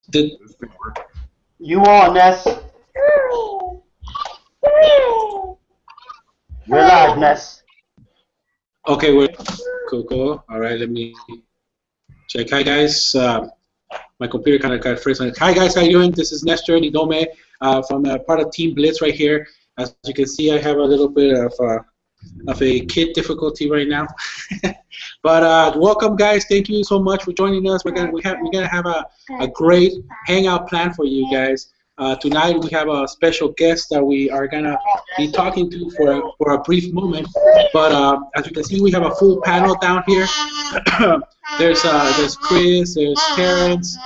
Did You on, Ness? You're live, Ness. okay? We're cool, cool. All right, let me check. Hi guys, my computer kind of got frozen. Hi guys, how you doing? This is Nestor Nidome from part of Team Blitz right here. As you can see, I have a little bit of a kid difficulty right now. But welcome guys. Thank you so much for joining us. We're gonna have a great hangout plan for you guys. Tonight we have a special guest that we are gonna be talking to for a brief moment. But as you can see, we have a full panel down here. There's Chris, there's Terrence,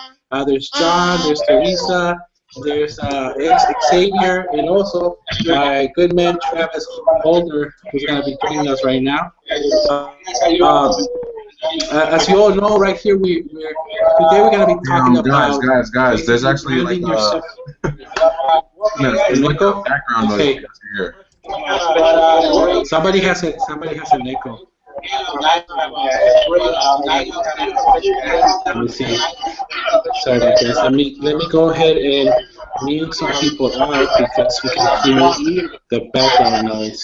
there's John, there's Teresa, there's Xavier, and also my good man Travis Holder, who's gonna be joining us right now. As you all know, right here today we're gonna be talking about guys. There's actually like building yourself. there's like a Echo? background noise Okay. you guys can hear. Somebody has an echo. Let me see. Sorry about this. Let me go ahead and mute some people out because we can hear the background noise.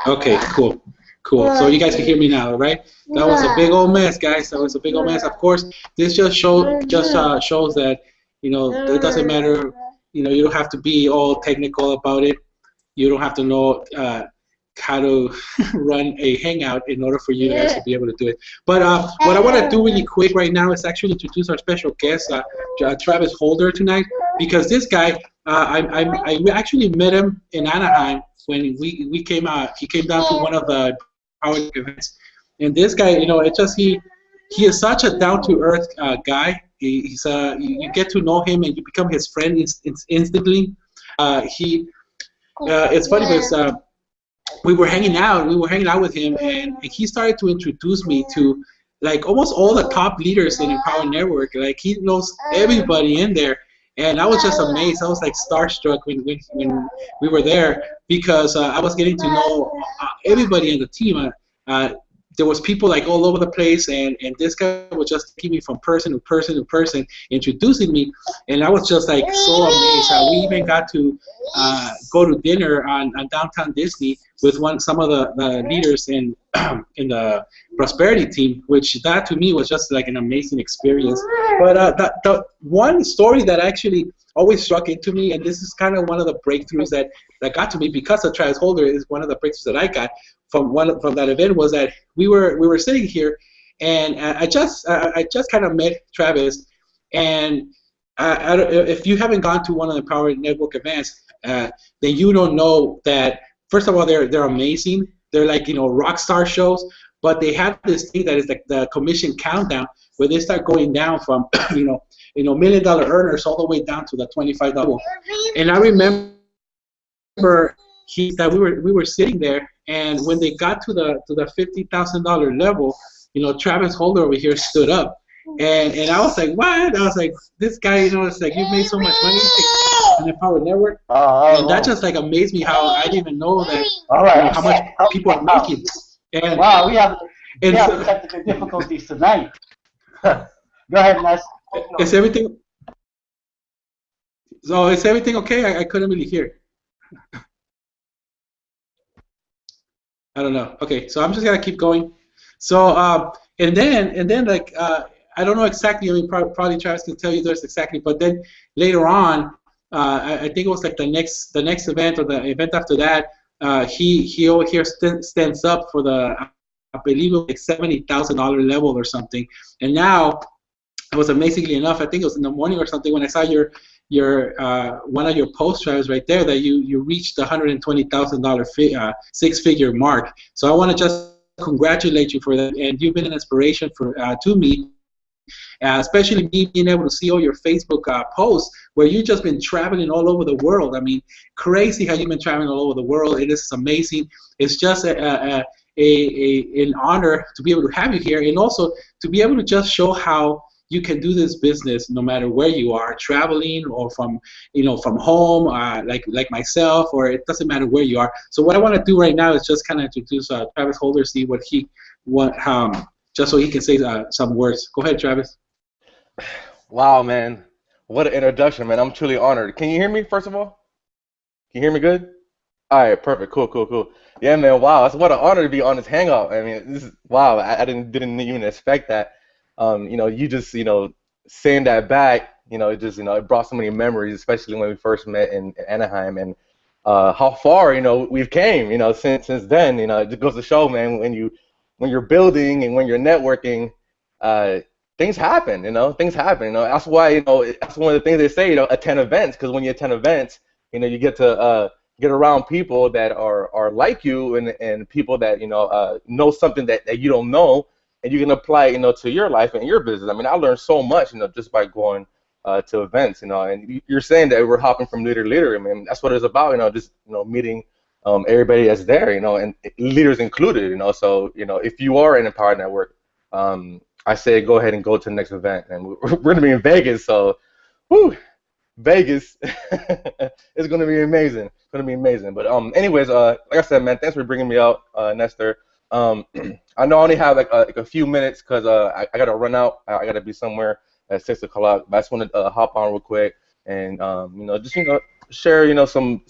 Okay, cool. Cool. So you guys can hear me now, right? That was a big old mess, guys. That was a big old mess. Of course, this shows that it doesn't matter. You don't have to be all technical about it. You don't have to know how to run a hangout in order for you guys to be able to do it. But what I want to do really quick right now is actually introduce our special guest, Travis Holder, tonight, because this guy, I actually met him in Anaheim when we came out. He came down to one of the power events, and this guy, it's just he is such a down-to-earth guy. You get to know him and you become his friend instantly. It's funny because we were hanging out with him, and he started to introduce me to like almost all the top leaders in Empower Network. Like he knows everybody in there, and I was just amazed. I was like starstruck when we were there because I was getting to know everybody in the team. There was people like all over the place, and this guy was just taking me from person to person to person, introducing me, and I was just like so amazed. We even got to go to dinner on downtown Disney with some of the leaders in in the prosperity team, which that to me was just like an amazing experience. But the one story that actually always struck into me, and this is kind of one of the breakthroughs that got to me because of Travis Holder, is one of the breakthroughs that I got from that event, was that we were sitting here, and I just kind of met Travis, and if you haven't gone to one of the Power Network events, then you don't know that. First of all, they're amazing. They're like rock star shows, but they have this thing that is like the commission countdown, where they start going down from $1 million earners all the way down to the $25. And I remember that we were sitting there, and when they got to the $50,000 level, Travis Holder over here stood up, and I was like, what? I was like, this guy, it's like, you've made so much money in the Power Network, and that just like amazed me how I didn't even know that how much people are making. And wow, we have technical difficulties tonight. Go ahead, Ness. Is everything? So is everything okay? I couldn't really hear. I don't know. Okay, so I'm just gonna keep going. So and then like I don't know exactly. I mean, probably Travis can tell you this exactly. But then later on, I think it was like the next event or the event after that. He over here stands up for I believe it was like $70,000 level or something. And now it was amazingly enough, I think it was in the morning or something when I saw your one of your post Travis right there that you reached the $120,000 six-figure mark. So I want to just congratulate you for that, and you've been an inspiration to me. Especially me being able to see all your Facebook posts where you've just been traveling all over the world. I mean, crazy how you've been traveling all over the world. It is amazing. It's just an honor to be able to have you here, and also to be able to just show how you can do this business no matter where you are, traveling or from, from home, like myself, or it doesn't matter where you are. So what I want to do right now is just kind of introduce Travis Holder, see just so he can say some words. Go ahead, Travis. Wow, man. What an introduction, man. I'm truly honored. Can you hear me, first of all? Can you hear me good? All right, perfect. Cool, cool, cool. Yeah, man. Wow, it's what an honor to be on this hangout. I mean, this is wow. I didn't even expect that. You just saying that back, it just it brought so many memories, especially when we first met in Anaheim, and how far we've came, since then. It just goes to show, man, when you're building and when you're networking, things happen. Things happen. That's why that's one of the things they say. Attend events, because when you attend events, you get to get around people that are like you, and people that know something that you don't know, and you can apply to your life and your business. I mean, I learned so much just by going to events, and you're saying that we're hopping from leader to leader. I mean, that's what it's about, just meeting everybody that's there, and leaders included. So if you are an Empowered Network, I say go ahead and go to the next event, and we're going to be in Vegas, so whew, Vegas it's going to be amazing. It's going to be amazing. But anyways, like I said, man, thanks for bringing me out, Nestor. I know I only have like a few minutes because I got to run out. I got to be somewhere at 6 o'clock. But I just want to hop on real quick and just share some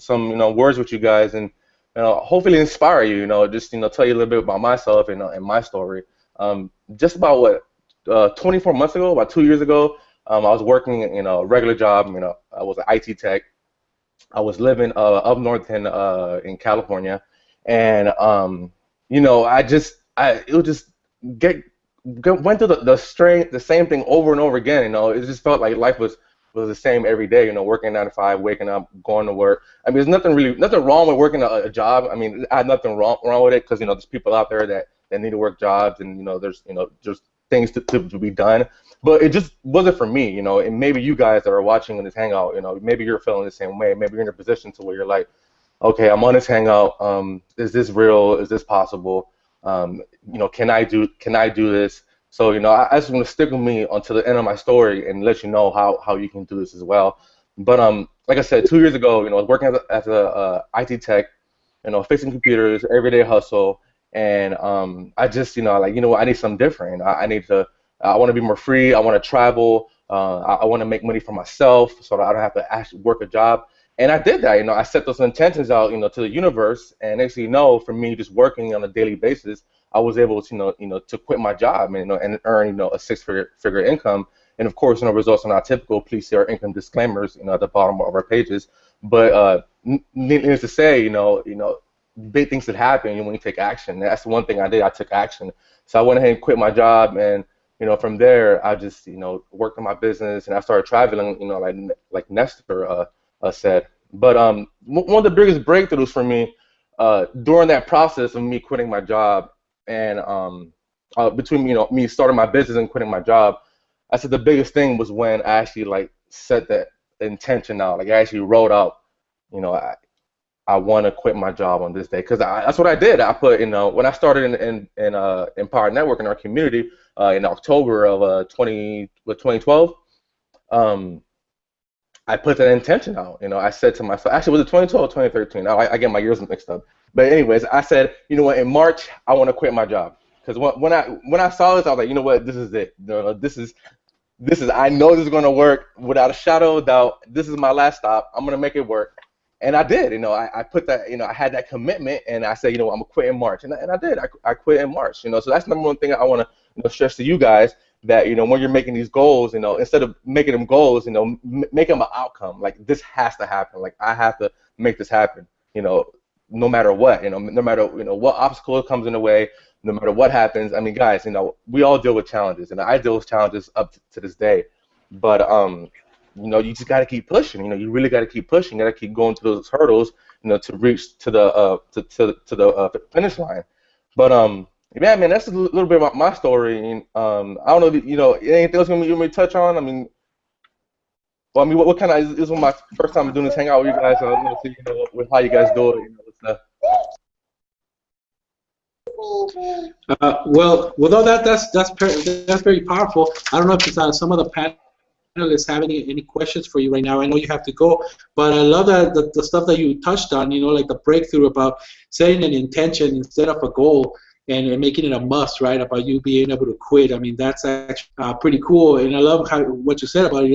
words with you guys, and hopefully inspire you. Just tell you a little bit about myself and my story. Just about 24 months ago, about 2 years ago, I was working in a regular job. I was an IT tech. I was living up north in California, and it would just went through the same thing over and over again. It just felt like life was the same every day. Working 9 to 5, waking up, going to work. I mean, there's nothing wrong with working a job. I mean, I had nothing wrong with it, because there's people out there that need to work jobs, and there's things to be done. But it just wasn't for me, and maybe you guys that are watching in this hangout, maybe you're feeling the same way. Maybe you're in a position to where you're like, okay, I'm on this hangout. Is this real? Is this possible? Can I do this? So, I just want to stick with me until the end of my story and let you know how you can do this as well. But like I said, 2 years ago, I was working as a IT tech, fixing computers, everyday hustle, and I just, I need something different. I want to be more free. I want to travel. I want to make money for myself, so that I don't have to actually work a job. And I did that. I set those intentions out, to the universe. And actually, for me, just working on a daily basis, I was able to, to quit my job, and earn, a six-figure income. And of course, results are not typical. Please see our income disclaimers, at the bottom of our pages. But needless to say, big things that happen when you take action. That's the one thing I did. I took action. So I went ahead and quit my job, and from there, I just worked on my business, and I started traveling. Like Nestor said. But one of the biggest breakthroughs for me during that process of me quitting my job, and between me starting my business and quitting my job, I said the biggest thing was when I actually set that intention out. I actually wrote out, I want to quit my job on this day, because that's what I did. I put when I started in Empowered Network in our community in October of 2012. I put that intention out. I said to myself, actually, was it 2012 or 2013? I get my years mixed up. But anyways, I said, in March, I want to quit my job. Because when I saw this, I was like, this is it. This is. I know this is going to work without a shadow of doubt. This is my last stop. I'm going to make it work. And I did. I put that. I had that commitment, and I said, I'm going to quit in March. And I did. I quit in March. So that's the number one thing I want to stress to you guys. That when you're making these goals, instead of making them goals, make them an outcome. Like, this has to happen. Like, I have to make this happen. No matter what. No matter what obstacle comes in the way. No matter what happens. I mean, guys, we all deal with challenges, and I deal with challenges up to this day. But you just got to keep pushing. You really got to keep pushing. You got to keep going through those hurdles. To reach to the finish line. But yeah, man, that's a little bit about my story. And, I don't know, anything else you want me to touch on? I mean, what kind of, this was my first time doing this hangout with you guys, so I want to see, with how you guys do it. Well, although that's very powerful. I don't know if some of the panelists have any questions for you right now. I know you have to go, but I love that the stuff that you touched on. Like the breakthrough about setting an intention instead of a goal and making it a must, right? About you being able to quit. I mean, that's actually pretty cool, and I love what you said about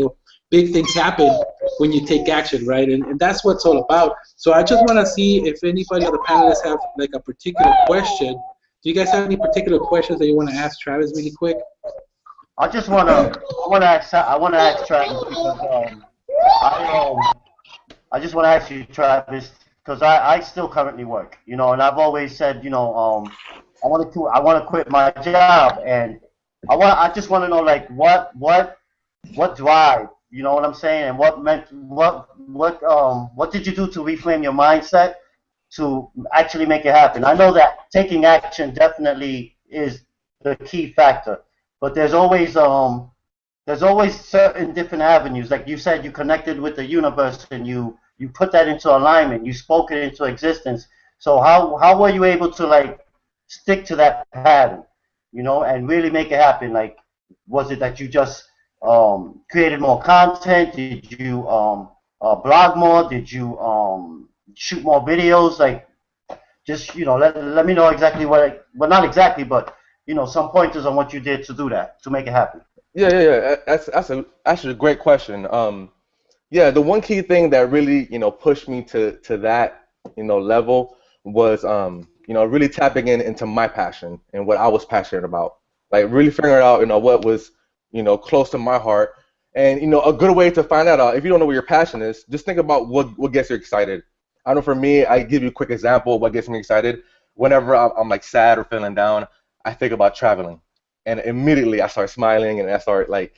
big things happen when you take action, right? And that's what it's all about. So I just want to see if anybody of the panelists have like a particular question. Do you guys have any particular questions that you want to ask Travis really quick? I want to ask Travis because I just want to ask you, Travis, because I still currently work, and I've always said, I want to quit my job, and I just want to know like what drive, you know what I'm saying, and what did you do to reframe your mindset to actually make it happen? I know that taking action definitely is the key factor, but there's always certain different avenues. Like you said, you connected with the universe and you put that into alignment. You spoke it into existence. So how were you able to like stick to that pattern, and really make it happen? Like, was it that you just created more content? Did you blog more? Did you shoot more videos? Like, just let me know exactly well, not exactly, but some pointers on what you did to do that, to make it happen. Yeah. That's actually a great question. Yeah, the one key thing that really pushed me to that level was really tapping into my passion and what I was passionate about. Like really figuring out what was close to my heart. And a good way to find that out, if you don't know what your passion is, just think about what gets you excited. I know for me, I give you a quick example of what gets me excited. Whenever I'm like sad or feeling down, I think about traveling, and immediately I start smiling and I start like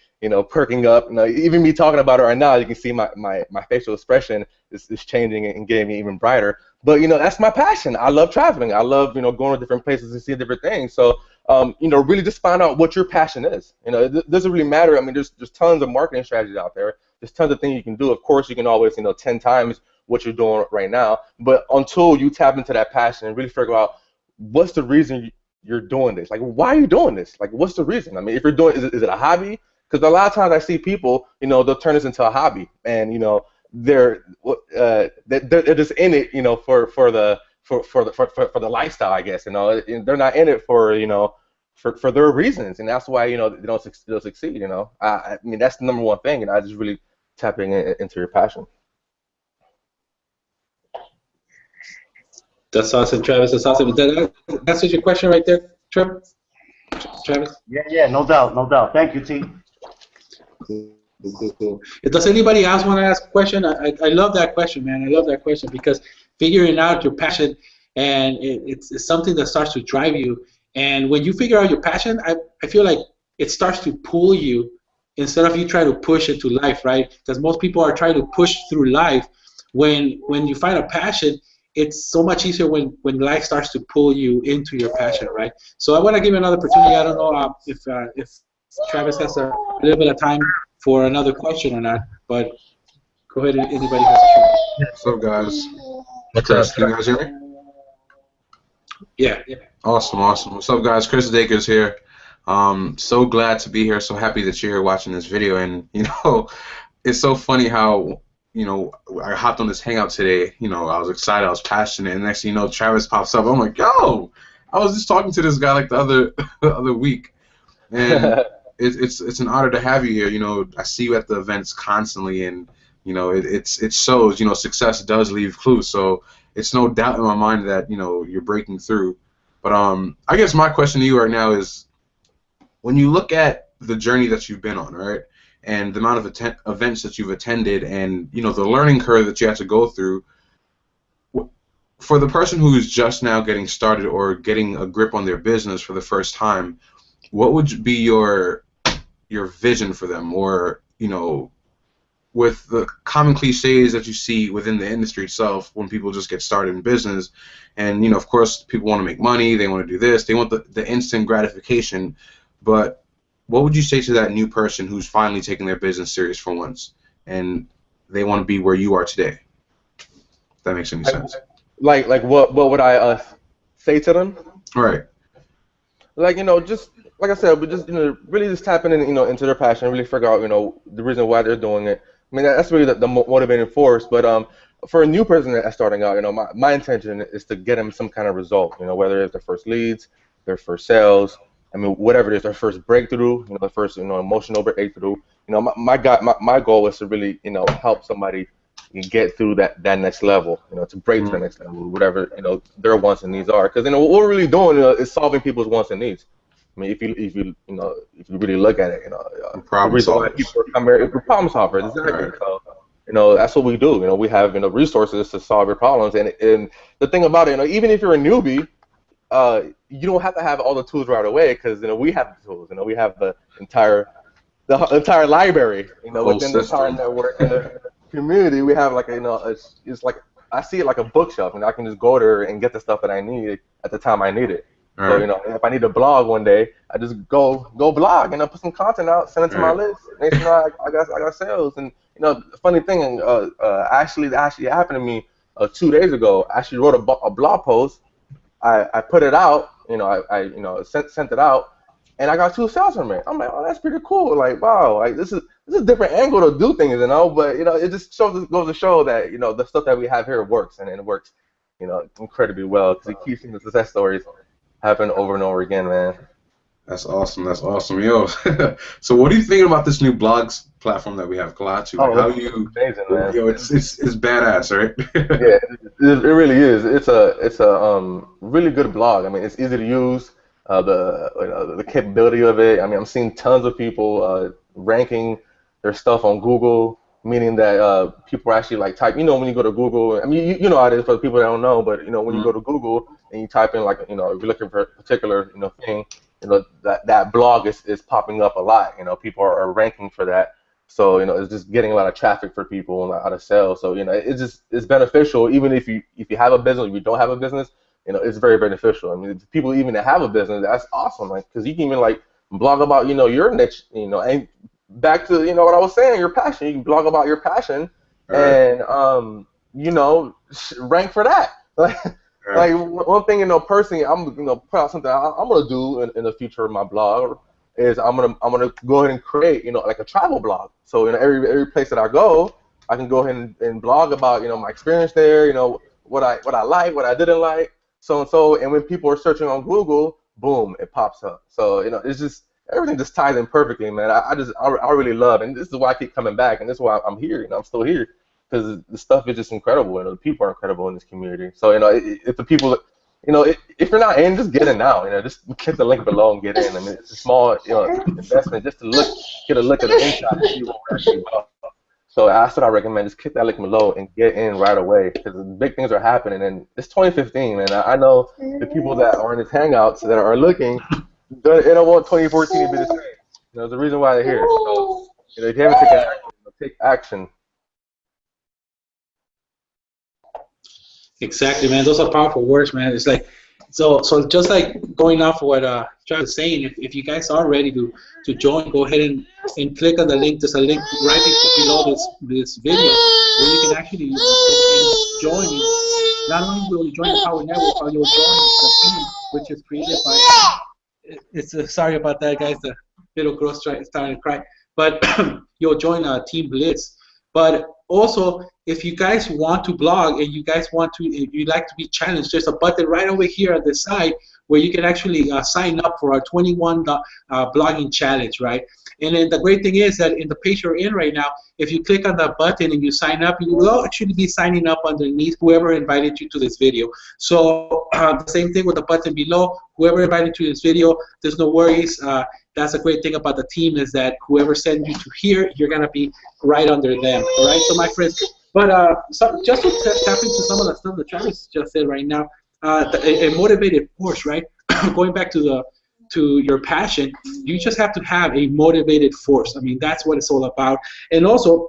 perking up. Even me talking about it right now, you can see my facial expression is changing and getting me even brighter. But that's my passion. I love traveling. I love going to different places and seeing different things. So really just find out what your passion is. It doesn't really matter. I mean, there's tons of marketing strategies out there. There's tons of things you can do. Of course, you can always 10 times what you're doing right now. But until you tap into that passion and really figure out what's the reason you're doing this, like why are you doing this? Like what's the reason? I mean, if you're doing, is it a hobby? Because a lot of times I see people, they'll turn this into a hobby, and they're just in it, for the lifestyle, I guess. They're not in it for their reasons, and that's why they don't succeed. I mean, that's the number one thing, and I just really tapping into your passion. That's awesome, Travis. That's awesome. That answers your question right there, Travis? Yeah, no doubt. Thank you, T. Cool. Does anybody else want to ask a question? I love that question, man. I love that question because figuring out your passion, and it's something that starts to drive you. And when you figure out your passion, I feel like it starts to pull you instead of you try to push into life, right? Because most people are trying to push through life. When you find a passion, it's so much easier when life starts to pull you into your passion, right? So I want to give you another opportunity. I don't know if Travis has a little bit of time for another question or not, but go ahead. Anybody has a question? What's up, guys? What's up? Can you guys hear me? Yeah. Awesome. What's up, guys? Chris Dakers here. So glad to be here. So happy that you're here watching this video. And it's so funny how I hopped on this hangout today. I was excited, I was passionate, and next thing you know, Travis pops up. I'm like, yo, I was just talking to this guy like the other week, and it's an honor to have you here. I see you at the events constantly, and it shows. Success does leave clues. So it's no doubt in my mind that you're breaking through. But I guess my question to you right now is, when you look at the journey that you've been on, right? And the amount of events that you've attended, and the learning curve that you have to go through, for the person who's just now getting started or getting a grip on their business for the first time, what would be your vision for them? Or with the common cliches that you see within the industry itself, when people just get started in business, and of course people want to make money, they want to do this, they want the instant gratification, but what would you say to that new person who's finally taking their business serious for once, and they want to be where you are today? If that makes any sense. Like what would I say to them? Right. like just like I said, but just really just tapping in into their passion, really figure out the reason why they're doing it. I mean that's really the motivating force. But for a new person that's starting out, my intention is to get them some kind of result. Whether it's their first leads, their first sales. I mean, whatever it is, their first breakthrough, the first emotional breakthrough. My goal is to really help somebody get through that next level, to break to the next level, whatever their wants and needs are. Because what we're really doing is solving people's wants and needs. I mean, if you really look at it, the reason why people are coming here, we're problem solvers, exactly. Right. So that's what we do. We have resources to solve your problems, and the thing about it, even if you're a newbie, you don't have to have all the tools right away, because we have the tools. We have the entire library. Within the entire network and the community, we have like it's like I see it like a bookshelf, and I can just go there and get the stuff that I need at the time I need it. Right. So if I need to blog one day, I just go blog and put some content out, send it to my list. Next thing I got sales. And the funny thing, actually happened to me 2 days ago. I actually wrote a blog post. I put it out. I sent it out, and I got 2 sales from it. I'm like, oh, that's pretty cool. Like, wow, like this is a different angle to do things, But it just goes to show that the stuff that we have here works, and it works, incredibly well, because it keeps the success stories happen over and over again, man. That's awesome. That's awesome, yo. So, what do you think about this new blogs platform that we have, Kalachu? Oh, how you? Amazing, man. Yo, it's badass, right? Yeah, it really is. It's a really good blog. I mean, it's easy to use. The capability of it. I mean, I'm seeing tons of people ranking their stuff on Google, meaning that people actually like type. When you go to Google, I mean, you know how it is for the people that don't know, but when you go to Google and you type in like if you're looking for a particular thing, that blog is popping up a lot. People are ranking for that. So it's just getting a lot of traffic for people and a lot of sales. So it's beneficial, even if you have a business, if you don't have a business, it's very beneficial. I mean, people even that have a business, that's awesome, like, because you can even like blog about your niche, and back to what I was saying, your passion. You can blog about your passion, and rank for that. Like one thing, personally, I'm put out something I'm gonna do in the future of my blog is I'm gonna go ahead and create like a travel blog. So every place that I go, I can go ahead and blog about my experience there. What I like, what I didn't like, so and so. And when people are searching on Google, boom, it pops up. So it's just everything just ties in perfectly, man. I really love, and this is why I keep coming back, and this is why I'm here. I'm still here. Because the stuff is just incredible, the people are incredible in this community. So, if the people, if you're not in, just get in now. Just hit the link below and get in. I mean, it's a small, investment just to get a look at the inside and see what we're actually about. So that's what I recommend. Just click that link below and get in right away, because big things are happening. And it's 2015, man. I know the people that are in this hangouts that are looking, they don't want 2014 to be the same. There's a reason why they're here. So, if you haven't taken action, take action. Exactly, man. Those are powerful words, man. It's like, so just like going off of what Travis was saying, if you guys are ready to join, go ahead and click on the link. There's a link right below this video where you can actually join. Not only will you join the Power Network, but you'll join the team, which is created by. Sorry about that, guys. The little girl starting to cry. But you'll join Team Blitz. But also, if you guys want to blog and you guys if you like to be challenged, there's a button right over here at the side where you can actually sign up for our 21 blogging challenge, right? And then the great thing is that in the page you're in right now, if you click on that button and you sign up, you will actually be signing up underneath whoever invited you to this video. So the same thing with the button below. Whoever invited you to this video, there's no worries. That's a great thing about the team, is that whoever sent you to here, you're going to be right under them. All right, so my friends. But just to tap into some of the stuff that Travis just said right now, a motivated force, right? Going back to your passion, you just have to have a motivated force. I mean, that's what it's all about. And also,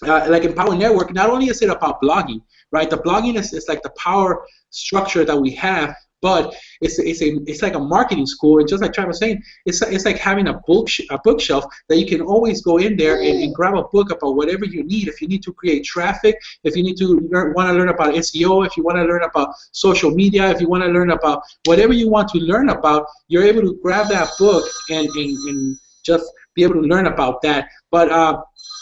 like in Power Network, not only is it about blogging, right? The blogging is like the power structure that we have, but it's like a marketing school. And just like Travis was saying, it's like having a bookshelf that you can always go in there and grab a book about whatever you need. If you need to create traffic, if you need to want to learn about SEO, if you want to learn about social media, if you want to learn about whatever you want to learn about, you're able to grab that book and just be able to learn about that. But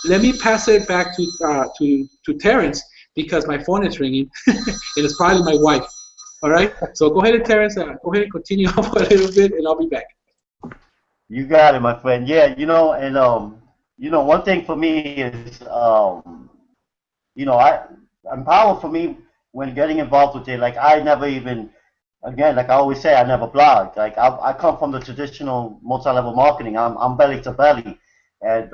let me pass it back to Terrence, because my phone is ringing, and it's probably my wife. All right? So go ahead, Terrence. Go ahead and continue on for a little bit, and I'll be back. You got it, my friend. Yeah, and one thing for me is, Empower for me when getting involved with it. Like I never even, again, like I always say, I never blogged. Like I come from the traditional multi-level marketing. I'm belly to belly, and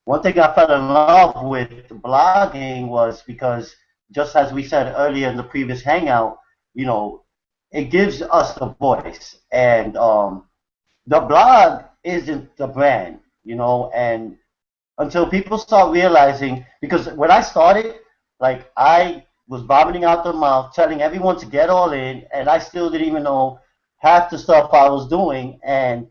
one thing I fell in love with blogging was because, just as we said earlier in the previous hangout, it gives us a voice, and the blog isn't the brand, and until people start realizing, because when I started, like I was vomiting out the mouth, telling everyone to get all in, and I still didn't even know half the stuff I was doing, and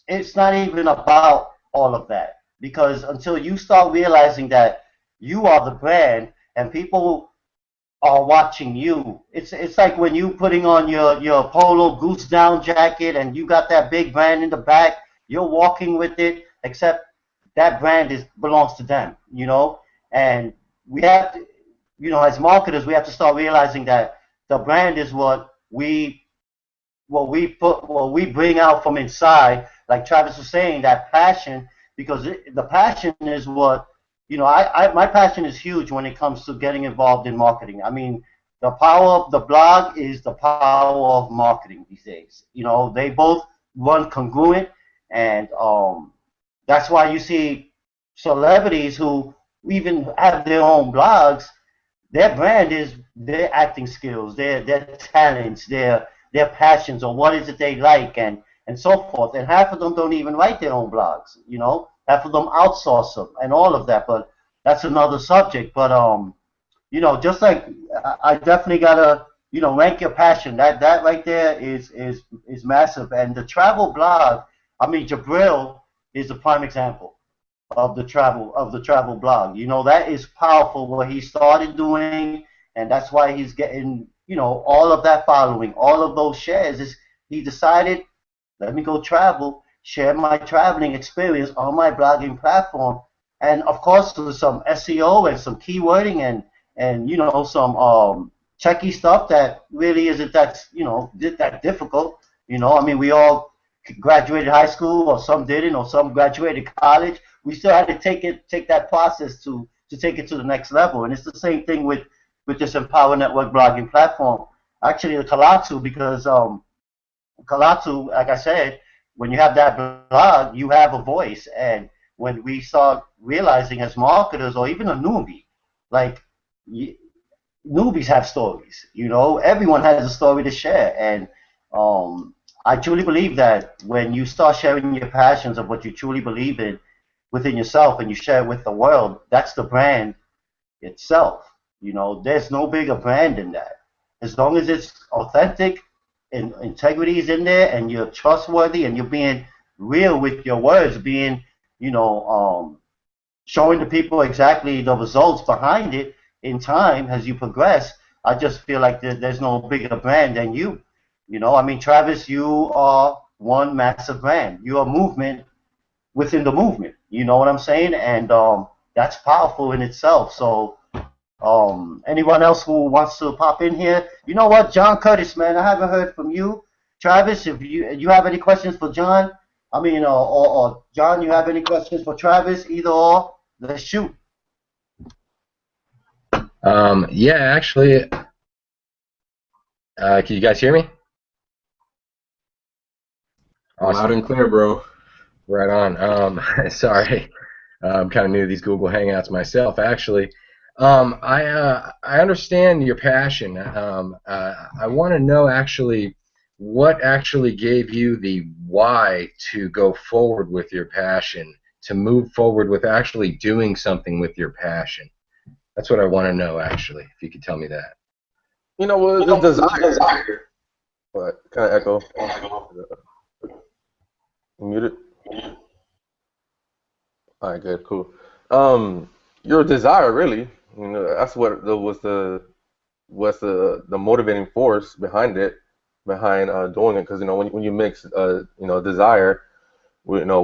it's not even about all of that. Because until you start realizing that you are the brand and people are watching you, it's like when you putting on your polo goose down jacket and you got that big brand in the back, you're walking with it, except that brand belongs to them, and we have to, as marketers, we have to start realizing that the brand is what we bring out from inside, like Travis was saying, that passion. Because the passion is what, my passion is huge when it comes to getting involved in marketing. I mean, the power of the blog is the power of marketing these days. They both run congruent, and that's why you see celebrities who even have their own blogs. Their brand is their acting skills, their talents, their passions, or what is it they like, and so forth. And half of them don't even write their own blogs, half of them outsource them and all of that, but that's another subject. But just like I definitely gotta, rank your passion. That right there is massive. And the travel blog, I mean, Jabril is a prime example of the travel blog. That is powerful what he started doing, and that's why he's getting, all of that following, all of those shares. Is he decided, let me go travel, share my traveling experience on my blogging platform, and of course with some SEO and some keywording and some techie stuff that really isn't that difficult. I mean, we all graduated high school, or some didn't, or some graduated college. We still had to take that process to take it to the next level, and it's the same thing with this Empower Network blogging platform. Actually, the Kalatu, because Kalatu, like I said, when you have that blog, you have a voice. And when we start realizing as marketers, or even a newbie, like newbies have stories. Everyone has a story to share. And I truly believe that when you start sharing your passions of what you truly believe in within yourself, and you share it with the world, that's the brand itself. There's no bigger brand than that. As long as it's authentic, and integrity is in there, and you're trustworthy, and you're being real with your words, being, showing the people exactly the results behind it in time as you progress. I just feel like there's no bigger brand than you. I mean, Travis, you are one massive brand. You're a movement within the movement. You know what I'm saying? And that's powerful in itself. So anyone else who wants to pop in here? You know what, John Curtis, man, I haven't heard from you. Travis, if you have any questions for John, I mean, or John, you have any questions for Travis? Either or, let's shoot. Yeah, actually, can you guys hear me? Awesome. Loud and clear, bro. Right on. Sorry, I'm kind of new to these Google Hangouts myself, actually. I understand your passion. I want to know actually what actually gave you the why to go forward with your passion, to move forward with actually doing something with your passion. That's what I want to know, actually, if you could tell me that. You know what? The desire. What? Kind of echo. You muted. All right, good, cool. Your desire, really. You know, that's what was the motivating force behind it, behind doing it. Because you know, when you mix you know, desire with you know,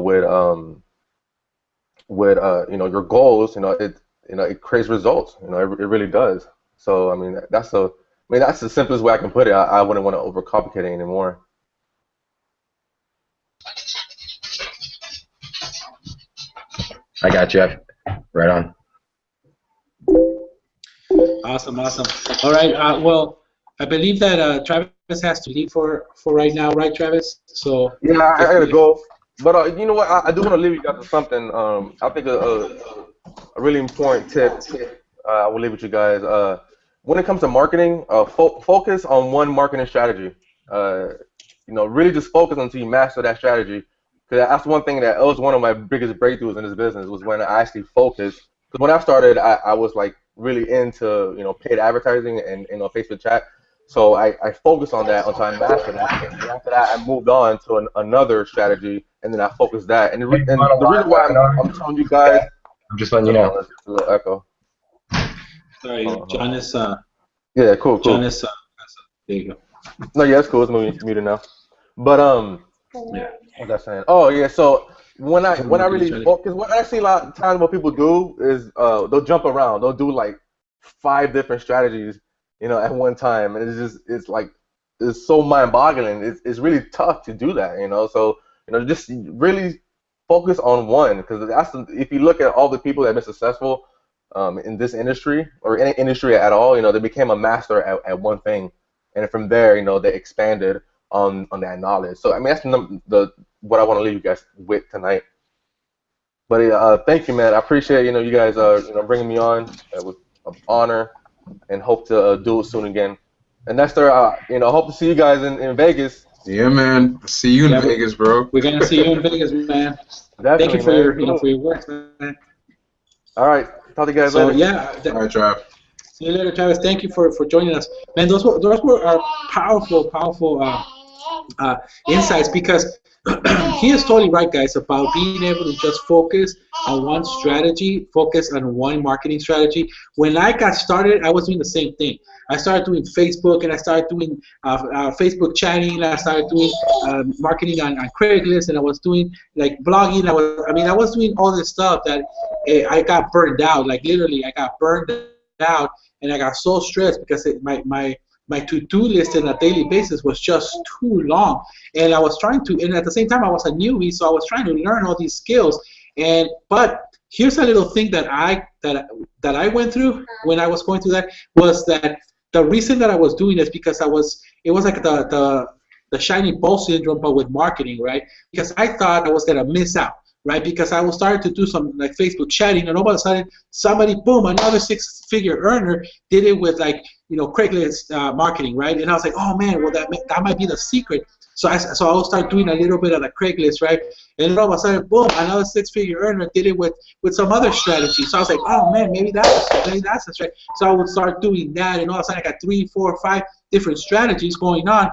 your goals, you know, it creates results. You know, it really does. So I mean, that's the simplest way I can put it. I wouldn't want to overcomplicate it anymore. I got Jeff. Right on. Awesome, awesome. All right. Well, I believe that Travis has to leave for right now, right, Travis? So Yeah, I gotta go. But you know what? I do want to leave you guys with something. I think a really important tip. I will leave with you guys. When it comes to marketing, focus on one marketing strategy. You know, really just focus until you master that strategy. Because that's one thing that was one of my biggest breakthroughs in this business was when I actually focused. Because when I started, I was like really into, you know, paid advertising and, you know, Facebook chat. So I focused on that until I mastered that. And after that, I moved on to another strategy, and then I focused that. And the reason why I'm telling you guys, I'm just letting you know. There's a little echo. sorry, John is Yeah, cool. John is there you go. No, yeah, it's cool. It's muted now. But Yeah. what was I saying? Oh yeah, so when I really focus, what I see a lot of times what people do is they'll jump around. They'll do like 5 different strategies, you know, at one time, and it's so mind-boggling. It's really tough to do that, you know. So you know, just really focus on one, because if you look at all the people that have been successful in this industry or any industry at all, you know, they became a master at one thing, and from there, you know, they expanded on that knowledge. So I mean, that's what I want to leave you guys with tonight. But thank you, man. I appreciate, you know, you guys you know, bringing me on. It was an honor, and hope to do it soon again. And Nestor, you know, hope to see you guys in Vegas. Yeah, man. See you in Vegas, bro. We're gonna see you in Vegas, man. Definitely, Thank you for your work, man. All right, talk to you guys So later. yeah. All right, Trav. See you later, Travis. Thank you for joining us, man. Those were powerful insights, because he is totally right, guys, about being able to just focus on one strategy, focus on one marketing strategy. When I got started, I was doing the same thing. I started doing Facebook, and I started doing Facebook chatting. I started doing marketing on Craigslist, and I was doing like blogging. I was doing all this stuff that I got burned out. Like literally, I got burned out, and I got so stressed because my to-do list on a daily basis was just too long. And I was trying to, and at the same time I was a newbie, so I was trying to learn all these skills. But here's a little thing that I went through when I was going through that, was that the reason that I was doing this because it was like the shiny ball syndrome, but with marketing, right? Because I thought I was gonna miss out, right? Because I was starting to do some like Facebook chatting, and all of a sudden somebody, boom, another 6-figure earner did it with like, you know, Craigslist marketing, right? And I was like, oh man, well that might be the secret. So I will start doing a little bit of the Craigslist, right? And all of a sudden, boom, another 6-figure earner did it with some other strategy. So I was like, oh man, maybe that's the strategy. So I would start doing that, and all of a sudden I got 3, 4, 5 different strategies going on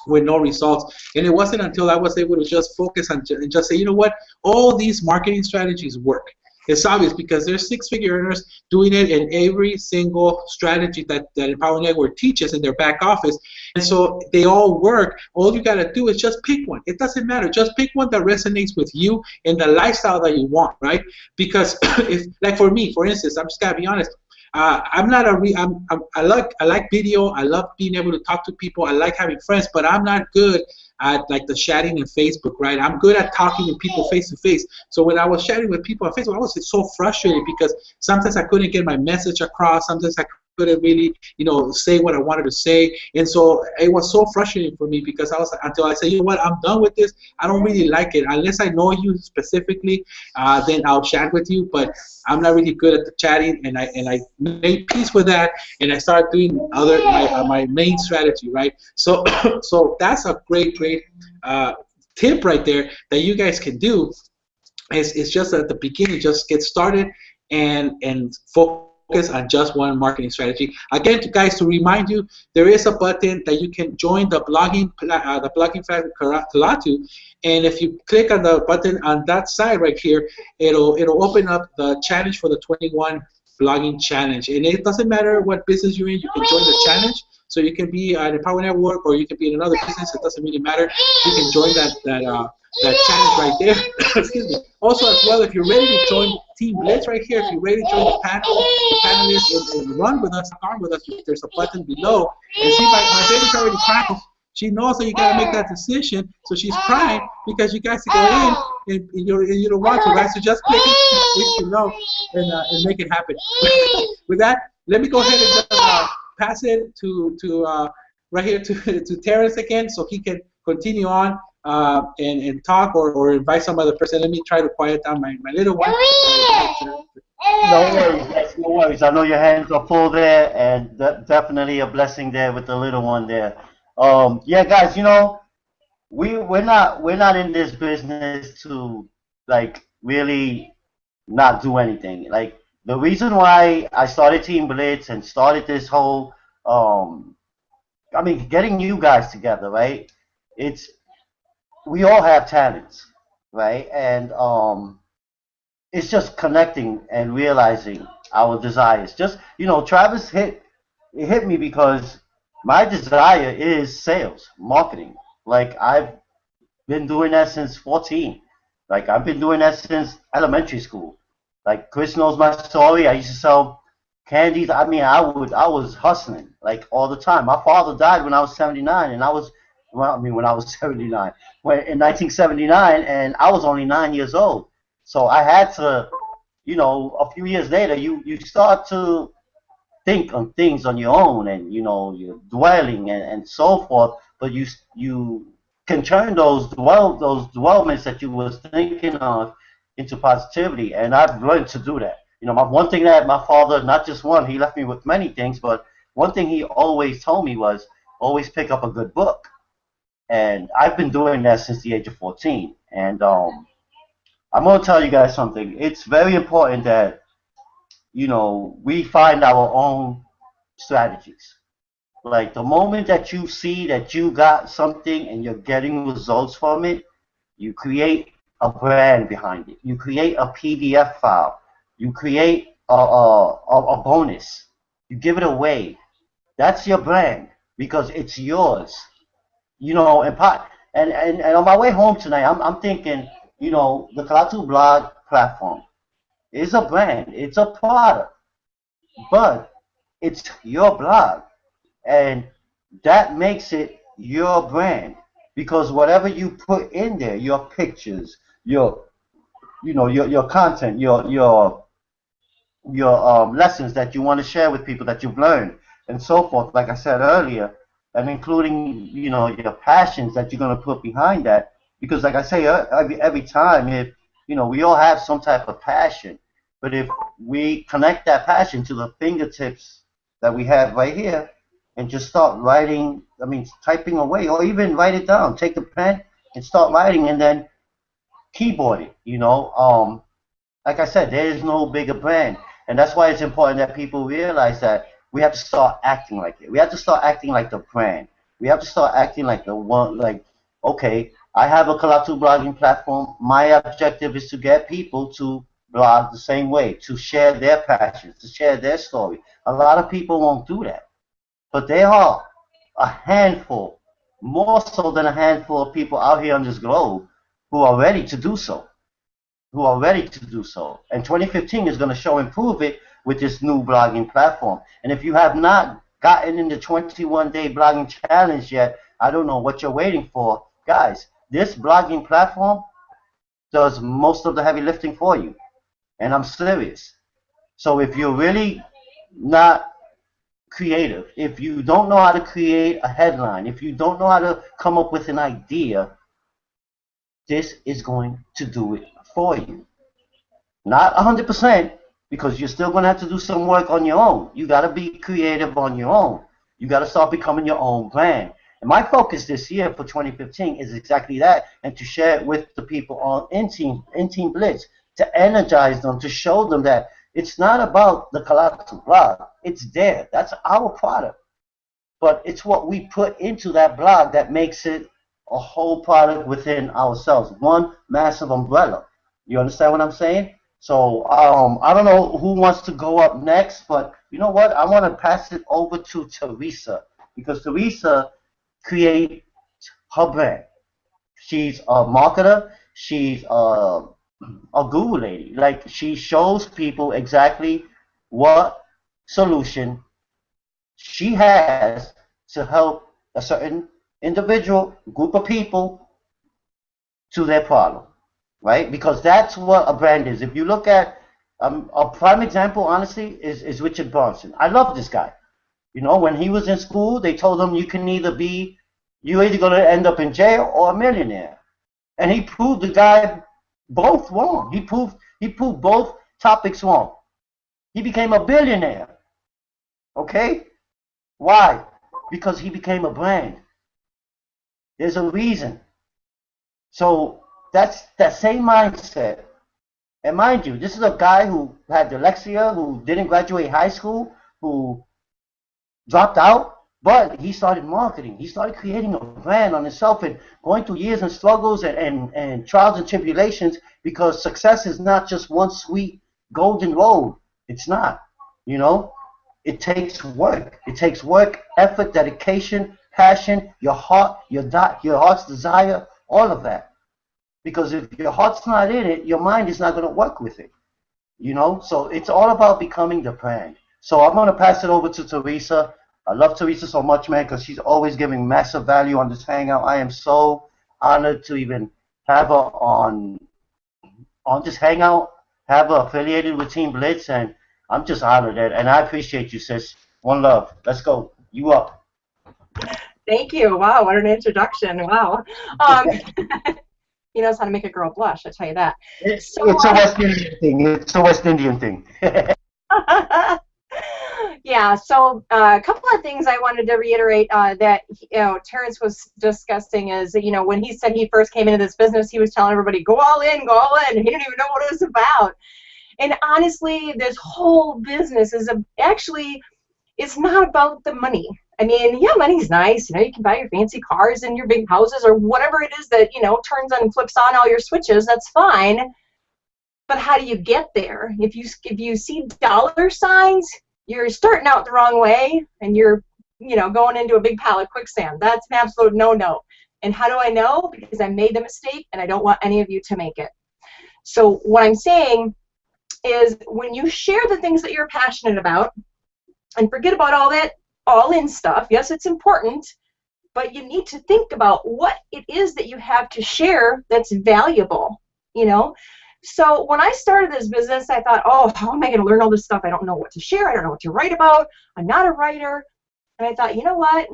with no results. And it wasn't until I was able to just focus on and just say, you know what, all these marketing strategies work. It's obvious because there's 6-figure earners doing it in every single strategy that Empower Network teaches in their back office. And so they all work. All you got to do is just pick one. It doesn't matter. Just pick one that resonates with you and the lifestyle that you want, right? Because if, like for me, for instance, I'm just got to be honest, I'm not I like video. I love being able to talk to people. I like having friends, but I'm not good at like the chatting in Facebook, right? I'm good at talking to people face to face. So when I was chatting with people on Facebook, I was so frustrated because sometimes I couldn't get my message across. Sometimes I couldn't really, you know, say what I wanted to say. And so it was so frustrating for me because I was, until I said, you know what, I'm done with this. I don't really like it. Unless I know you specifically, then I'll chat with you. But I'm not really good at the chatting, and I made peace with that, and I started doing my main strategy, right? So so that's a great tip right there that you guys can do. It's just at the beginning, just get started and focus focus on just one marketing strategy. Again, guys, to remind you, there is a button that you can join the blogging factory Kalatu, and if you click on the button on that side right here, it'll open up the challenge for the 21 blogging challenge. And it doesn't matter what business you're in, you can join the challenge. So you can be at Empower Network, or you can be in another business. It doesn't really matter. You can join that challenge right there. Excuse me. Also, as well, if you're ready to join Team Blitz right here, if you're ready to join the panelists and run with us, there's a button below. And see, my baby's already crying. She knows that you gotta make that decision, so she's crying because you guys go in and you don't want to, right? So just click it, you know, and make it happen. With that, let me go ahead and just, pass it to right here to Terrence again, so he can continue on and talk or invite some other person. Let me try to quiet down my little one. No worries, no worries. I know your hands are full there, and definitely a blessing there with the little one there. Yeah, guys, you know, we're not in this business to like really not do anything. Like, the reason why I started Team Blitz and started this whole, I mean, getting you guys together, right? We all have talents, right? And it's just connecting and realizing our desires. Just, you know, Travis hit me because my desire is sales, marketing. Like, I've been doing that since 14. Like, I've been doing that since elementary school. Like, Chris knows my story. I used to sell candies. I mean, I was hustling like all the time. My father died when I was 79, and when I was 79, in 1979, and I was only 9 years old. So I had to, you know, a few years later, you start to think on things on your own, and you know, you're dwelling and so forth. But you can turn those dwellments that you was thinking of into positivity, and I've learned to do that. You know, one thing that my father, not just one, he left me with many things, but one thing he always told me was always pick up a good book. And I've been doing that since the age of 14. And I'm going to tell you guys something. It's very important that, you know, we find our own strategies. Like, the moment that you see that you got something and you're getting results from it, you create a brand behind it. You create a PDF file. You create a bonus. You give it away. That's your brand because it's yours. You know, and on my way home tonight, I'm thinking, you know, the Kalatu blog platform is a brand. It's a product, but it's your blog, and that makes it your brand because whatever you put in there, your pictures, your content, your lessons that you want to share with people that you've learned and so forth, like I said earlier, and including, you know, your passions that you're going to put behind that, because like I say every time, if, you know, we all have some type of passion, but if we connect that passion to the fingertips that we have right here and just start writing, I mean, typing away, or even write it down, take the pen and start writing, and then keyboard it, you know. Like I said, there is no bigger brand, and that's why it's important that people realize that we have to start acting like it. We have to start acting like the brand. We have to start acting like the one, like, okay, I have a Kalatu blogging platform. My objective is to get people to blog the same way, to share their passions, to share their story. A lot of people won't do that, but there are a handful, more so than a handful of people out here on this globe who are ready to do so. And 2015 is going to show and prove it with this new blogging platform. And if you have not gotten in the 21-day blogging challenge yet, I don't know what you're waiting for. Guys, this blogging platform does most of the heavy lifting for you. And I'm serious. So if you're really not creative, if you don't know how to create a headline, if you don't know how to come up with an idea, this is going to do it for you. Not 100%, because you're still going to have to do some work on your own. You got to be creative on your own. You got to start becoming your own brand. And my focus this year for 2015 is exactly that, and to share it with the people in Team Blitz, to energize them, to show them that It's not about the Collapsible blog. It's there. That's our product. But it's what we put into that blog that makes it a whole product within ourselves. One massive umbrella. You understand what I'm saying? So I don't know who wants to go up next, but you know what? I want to pass it over to Teresa, because Teresa creates her brand. She's a marketer. She's a guru lady. Like, she shows people exactly what solution she has to help a certain individual group of people to their problem, right? Because that's what a brand is. If you look at a prime example, honestly, is Richard Branson. I love this guy. You know, when he was in school, they told him you're either going to end up in jail or a millionaire. And he proved the guy both wrong. He proved both topics wrong. He became a billionaire. Okay? Why? Because he became a brand. There's a reason. So that's that same mindset. And mind you, this is a guy who had dyslexia, who didn't graduate high school, who dropped out, but he started marketing. He started creating a brand on himself and going through years and struggles and trials and tribulations, because success is not just one sweet golden road. It's not, you know. It takes work. It takes work, effort, dedication, passion, your heart, your heart's desire, all of that. Because if your heart's not in it, your mind is not going to work with it. You know? So it's all about becoming the brand. So I'm going to pass it over to Teresa. I love Teresa so much, man, because she's always giving massive value on this hangout. I am so honored to even have her on this hangout, have her affiliated with Team Blitz, and I'm just honored, and I appreciate you, sis. One love. Let's go. You up. Thank you. Wow, what an introduction. Wow. He knows how to make a girl blush, I tell you that. It's a West Indian thing. It's a West Indian thing. Yeah, so a couple of things I wanted to reiterate that Terrence was discussing is that, when he said he first came into this business, he was telling everybody, go all in, and he didn't even know what it was about. And honestly, this whole business is actually, it's not about the money. I mean, yeah, money's nice. You can buy your fancy cars and your big houses or whatever it is that, turns on and flips on all your switches. That's fine. But how do you get there? If you see dollar signs, you're starting out the wrong way and you're, going into a big pile of quicksand. That's an absolute no-no. And how do I know? Because I made the mistake and I don't want any of you to make it. So what I'm saying is, when you share the things that you're passionate about and forget about all that all-in stuff, yes, it's important, but you need to think about what it is that you have to share that's valuable, So when I started this business, I thought, oh, how am I going to learn all this stuff? I don't know what to share. I don't know what to write about. I'm not a writer. And I thought, you know what?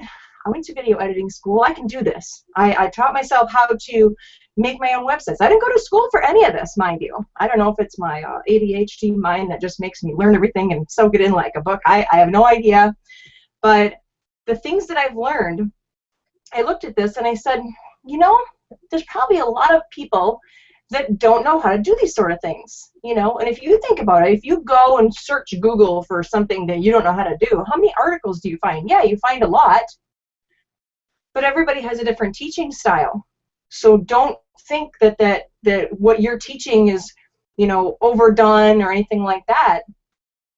I went to video editing school. I can do this. I taught myself how to make my own websites. I didn't go to school for any of this, mind you. I don't know if it's my ADHD mind that just makes me learn everything and soak it in like a book. I have no idea. But the things that I've learned, I looked at this and I said, there's probably a lot of people that don't know how to do these sort of things, and if you think about it, if you go and search Google for something that you don't know how to do, how many articles do you find? Yeah, you find a lot, but everybody has a different teaching style. So don't think that what you're teaching is, overdone or anything like that.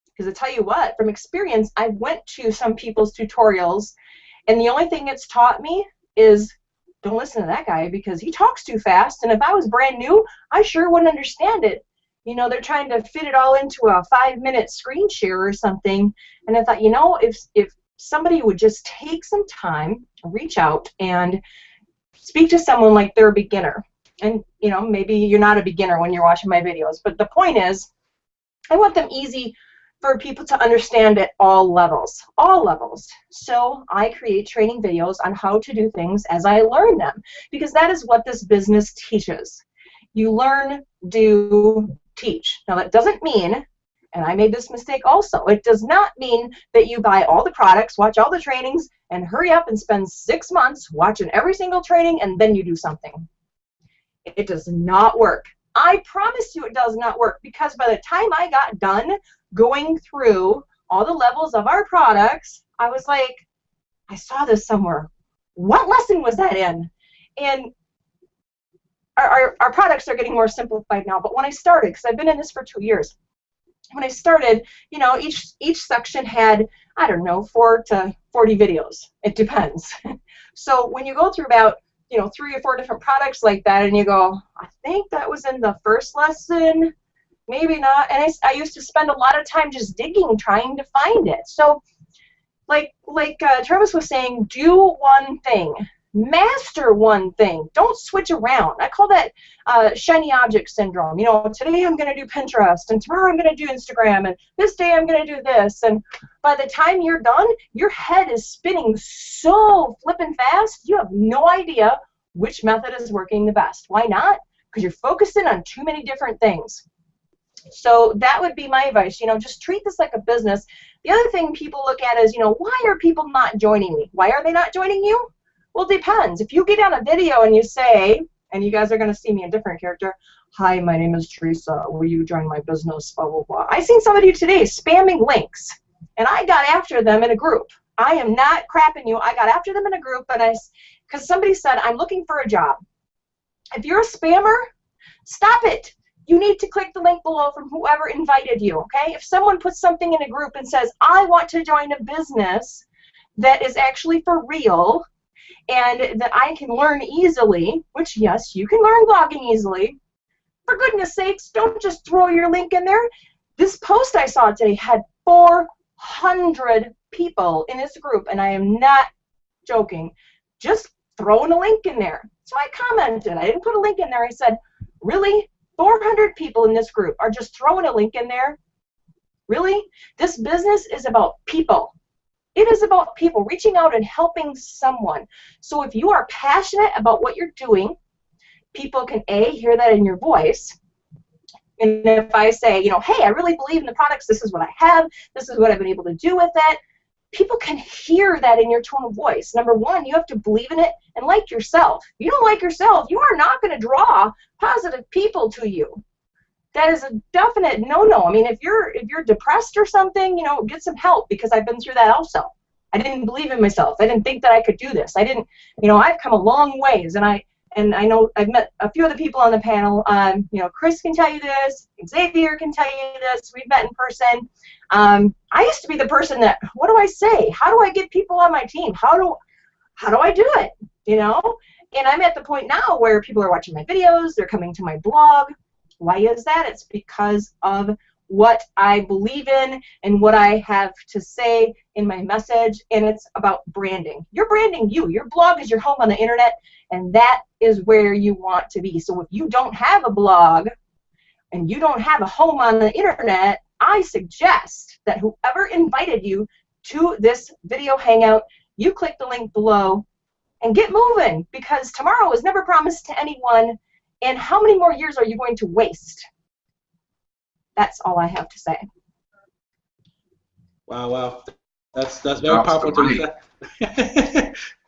Because I tell you what, from experience, I went to some people's tutorials, and the only thing it's taught me is, don't listen to that guy because he talks too fast, and if I was brand new, I sure wouldn't understand it. They're trying to fit it all into a 5-minute screen share or something, and I thought, if somebody would just take some time, reach out, and speak to someone like they're a beginner. And, maybe you're not a beginner when you're watching my videos, but the point is, I want them easy for people to understand at all levels. So I create training videos on how to do things as I learn them, because that is what this business teaches. You learn, do, teach. Now that doesn't mean, and I made this mistake also, it does not mean that you buy all the products, watch all the trainings, and hurry up and spend 6 months watching every single training and then you do something. It does not work. I promise you it does not work, because by the time I got done going through all the levels of our products, I was like, I saw this somewhere. What lesson was that in? And our products are getting more simplified now, but when I started, because I've been in this for 2 years, when I started, you know, each section had, I don't know, 4 to 40 videos. It depends. So when you go through about, you know, 3 or 4 different products like that, and you go, I think that was in the first lesson, maybe not. And I used to spend a lot of time just digging, trying to find it. So like Travis was saying, do one thing. Master one thing. Don't switch around. I call that shiny object syndrome. You know, today I'm going to do Pinterest, and tomorrow I'm going to do Instagram, and this day I'm going to do this. And by the time you're done, your head is spinning so flippin' fast, you have no idea which method is working the best. Why not? Because you're focusing on too many different things. So that would be my advice. You know, just treat this like a business. The other thing people look at is, you know, why are people not joining me? Why are they not joining you? Well, it depends. If you get on a video and you say, and you guys are going to see me in a different character, hi, my name is Teresa, will you join my business, blah, blah, blah. I seen somebody today spamming links, and I got after them in a group. I am not crapping you. I got after them in a group, and because somebody said, I'm looking for a job. If you're a spammer, stop it. You need to click the link below from whoever invited you, okay? If someone puts something in a group and says, I want to join a business that is actually for real, and that I can learn easily, which, yes, you can learn blogging easily. For goodness sakes, don't just throw your link in there. This post I saw today had 400 people in this group, and I am not joking, just throwing a link in there. So I commented. I didn't put a link in there. I said, really? 400 people in this group are just throwing a link in there? Really? This business is about people. It is about people reaching out and helping someone. So if you are passionate about what you're doing, people can hear that in your voice. And if I say, you know, hey, I really believe in the products, this is what I have, this is what I've been able to do with that, people can hear that in your tone of voice. Number one, you have to believe in it and like yourself. If you don't like yourself, you are not going to draw positive people to you. That is a definite no-no. I mean, if you're depressed or something, you know, get some help, because I've been through that also. I didn't believe in myself. I didn't think that I could do this. I didn't, you know, I've come a long ways, and I know I've met a few of the people on the panel. You know, Chris can tell you this. Xavier can tell you this. We've met in person. I used to be the person that, what do I say? How do I get people on my team? How do I do it? You know? And I'm at the point now where people are watching my videos. They're coming to my blog. Why is that? It's because of what I believe in and what I have to say in my message, and it's about branding. You're branding you. Your blog is your home on the internet, and that is where you want to be. So if you don't have a blog and you don't have a home on the internet, I suggest that whoever invited you to this video hangout, you click the link below and get moving, because tomorrow is never promised to anyone. And how many more years are you going to waste? That's all I have to say. Wow. That's very powerful, Teresa.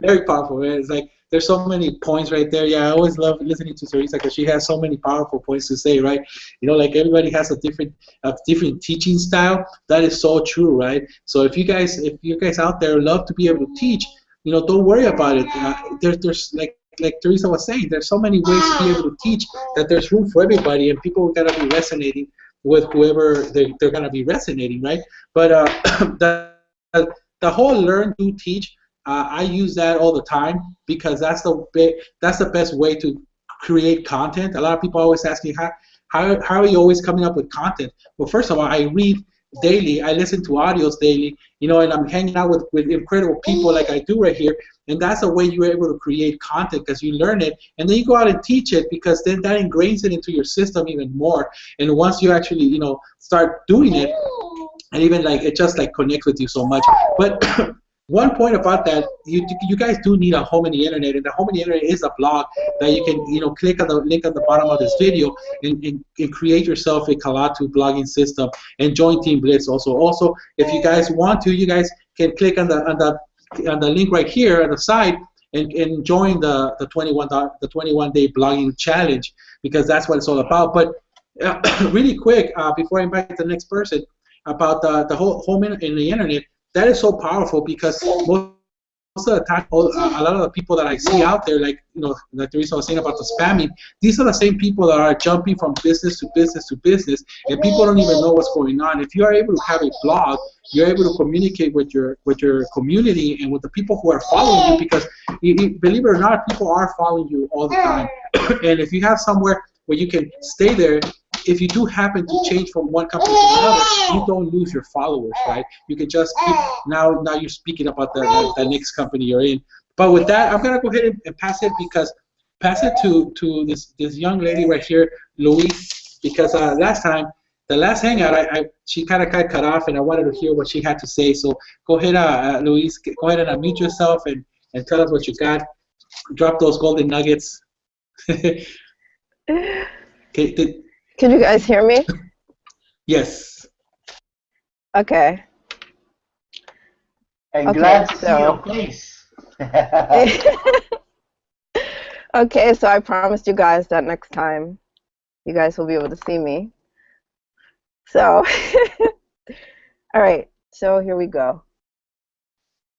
Very powerful, man. It's like there's so many points right there. Yeah, I always love listening to Teresa because she has so many powerful points to say, right? You know, like everybody has a different teaching style. That is so true, right? So if you guys out there love to be able to teach, you know, don't worry about it. There's like Teresa was saying, there's so many ways to be able to teach that there's room for everybody, and people are gonna be resonating with whoever they're gonna be resonating, right? But the whole learn, do, teach, I use that all the time because that's the best way to create content. A lot of people always ask me, how are you always coming up with content? Well, first of all, I read daily, I listen to audios daily, you know, and I'm hanging out with incredible people like I do right here, and that's the way you're able to create content, because you learn it and then you go out and teach it, because then that ingrains it into your system even more. And once you actually, you know, start doing it, and even like it just like connects with you so much. But one point about that, you guys do need a home in the internet, and the home in the internet is a blog that you can, you know, click on the link on the bottom of this video and create yourself a Kalatu blogging system and join Team Blitz also. Also, if you guys want to, you guys can click on the link right here on the side, and join the 21-day blogging challenge, because that's what it's all about. But really quick, before I invite the next person, about the whole home in the internet, that is so powerful, because most of the time, a lot of the people that I see out there, like like Teresa was saying about the spamming, these are the same people that are jumping from business to business to business, and people don't even know what's going on. If you are able to have a blog, you're able to communicate with your community and with the people who are following you, because believe it or not, people are following you all the time. And if you have somewhere where you can stay there, if you do happen to change from one company to another, you don't lose your followers, right? You can just keep, now you're speaking about the next company you're in. But with that, I'm gonna go ahead and pass it to this young lady right here, Louise, because the last hangout, she kind of got cut off, and I wanted to hear what she had to say. So go ahead, Louise, go ahead and unmute yourself and tell us what you got. Drop those golden nuggets. Okay, Can you guys hear me? yes. Okay. And Okay, glad to see so- your face. Okay, so I promised you guys that next time you guys will be able to see me. So, all right, so here we go.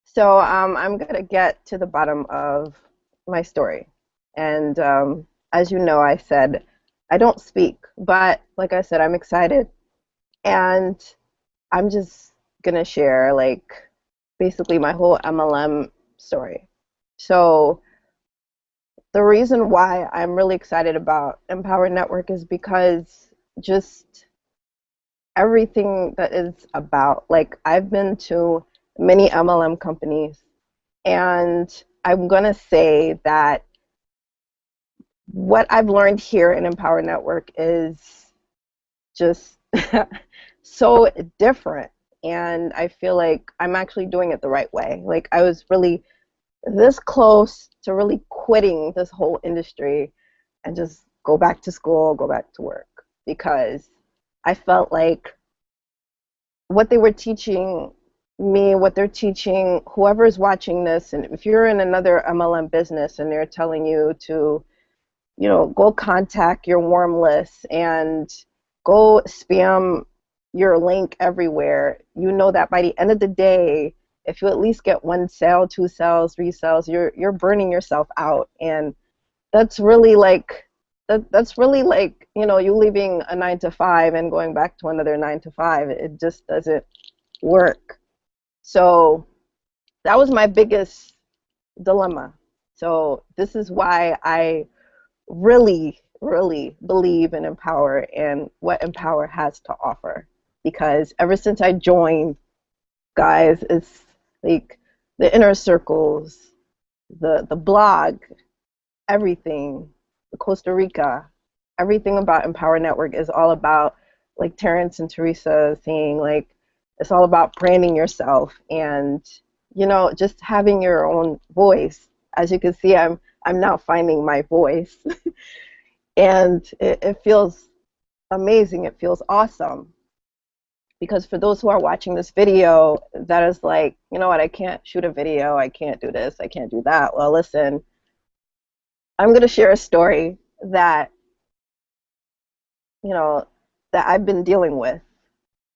So I'm going to get to the bottom of my story. And as you know, I said I don't speak, but like I said, I'm excited. And I'm just going to share, like, basically my whole MLM story. So the reason why I'm really excited about Empower Network is because just everything that is about, like, I've been to many MLM companies, and I'm going to say that what I've learned here in Empower Network is just so different, and I feel like I'm actually doing it the right way. Like, I was really this close to really quitting this whole industry and just go back to school, go back to work, because I felt like what they were teaching me, what they're teaching whoever's watching this, and if you're in another MLM business and they're telling you to, go contact your warm list and go spam your link everywhere, you know that by the end of the day, if you at least get 1 sale, 2 sales, 3 sales, you're burning yourself out. And that's really like you leaving a 9 to 5 and going back to another 9 to 5. It just doesn't work. So that was my biggest dilemma. So this is why I really, really believe in Empower and what Empower has to offer. Because ever since I joined, guys, it's like the inner circles, the blog, everything, the Costa Rica, everything about Empower Network is all about, like Terrence and Teresa saying, like, it's all about branding yourself and, just having your own voice. As you can see, I'm now finding my voice. And it feels amazing. It feels awesome. Because for those who are watching this video, that is like, you know what, I can't shoot a video, I can't do this, I can't do that. Well, listen, I'm going to share a story that, that I've been dealing with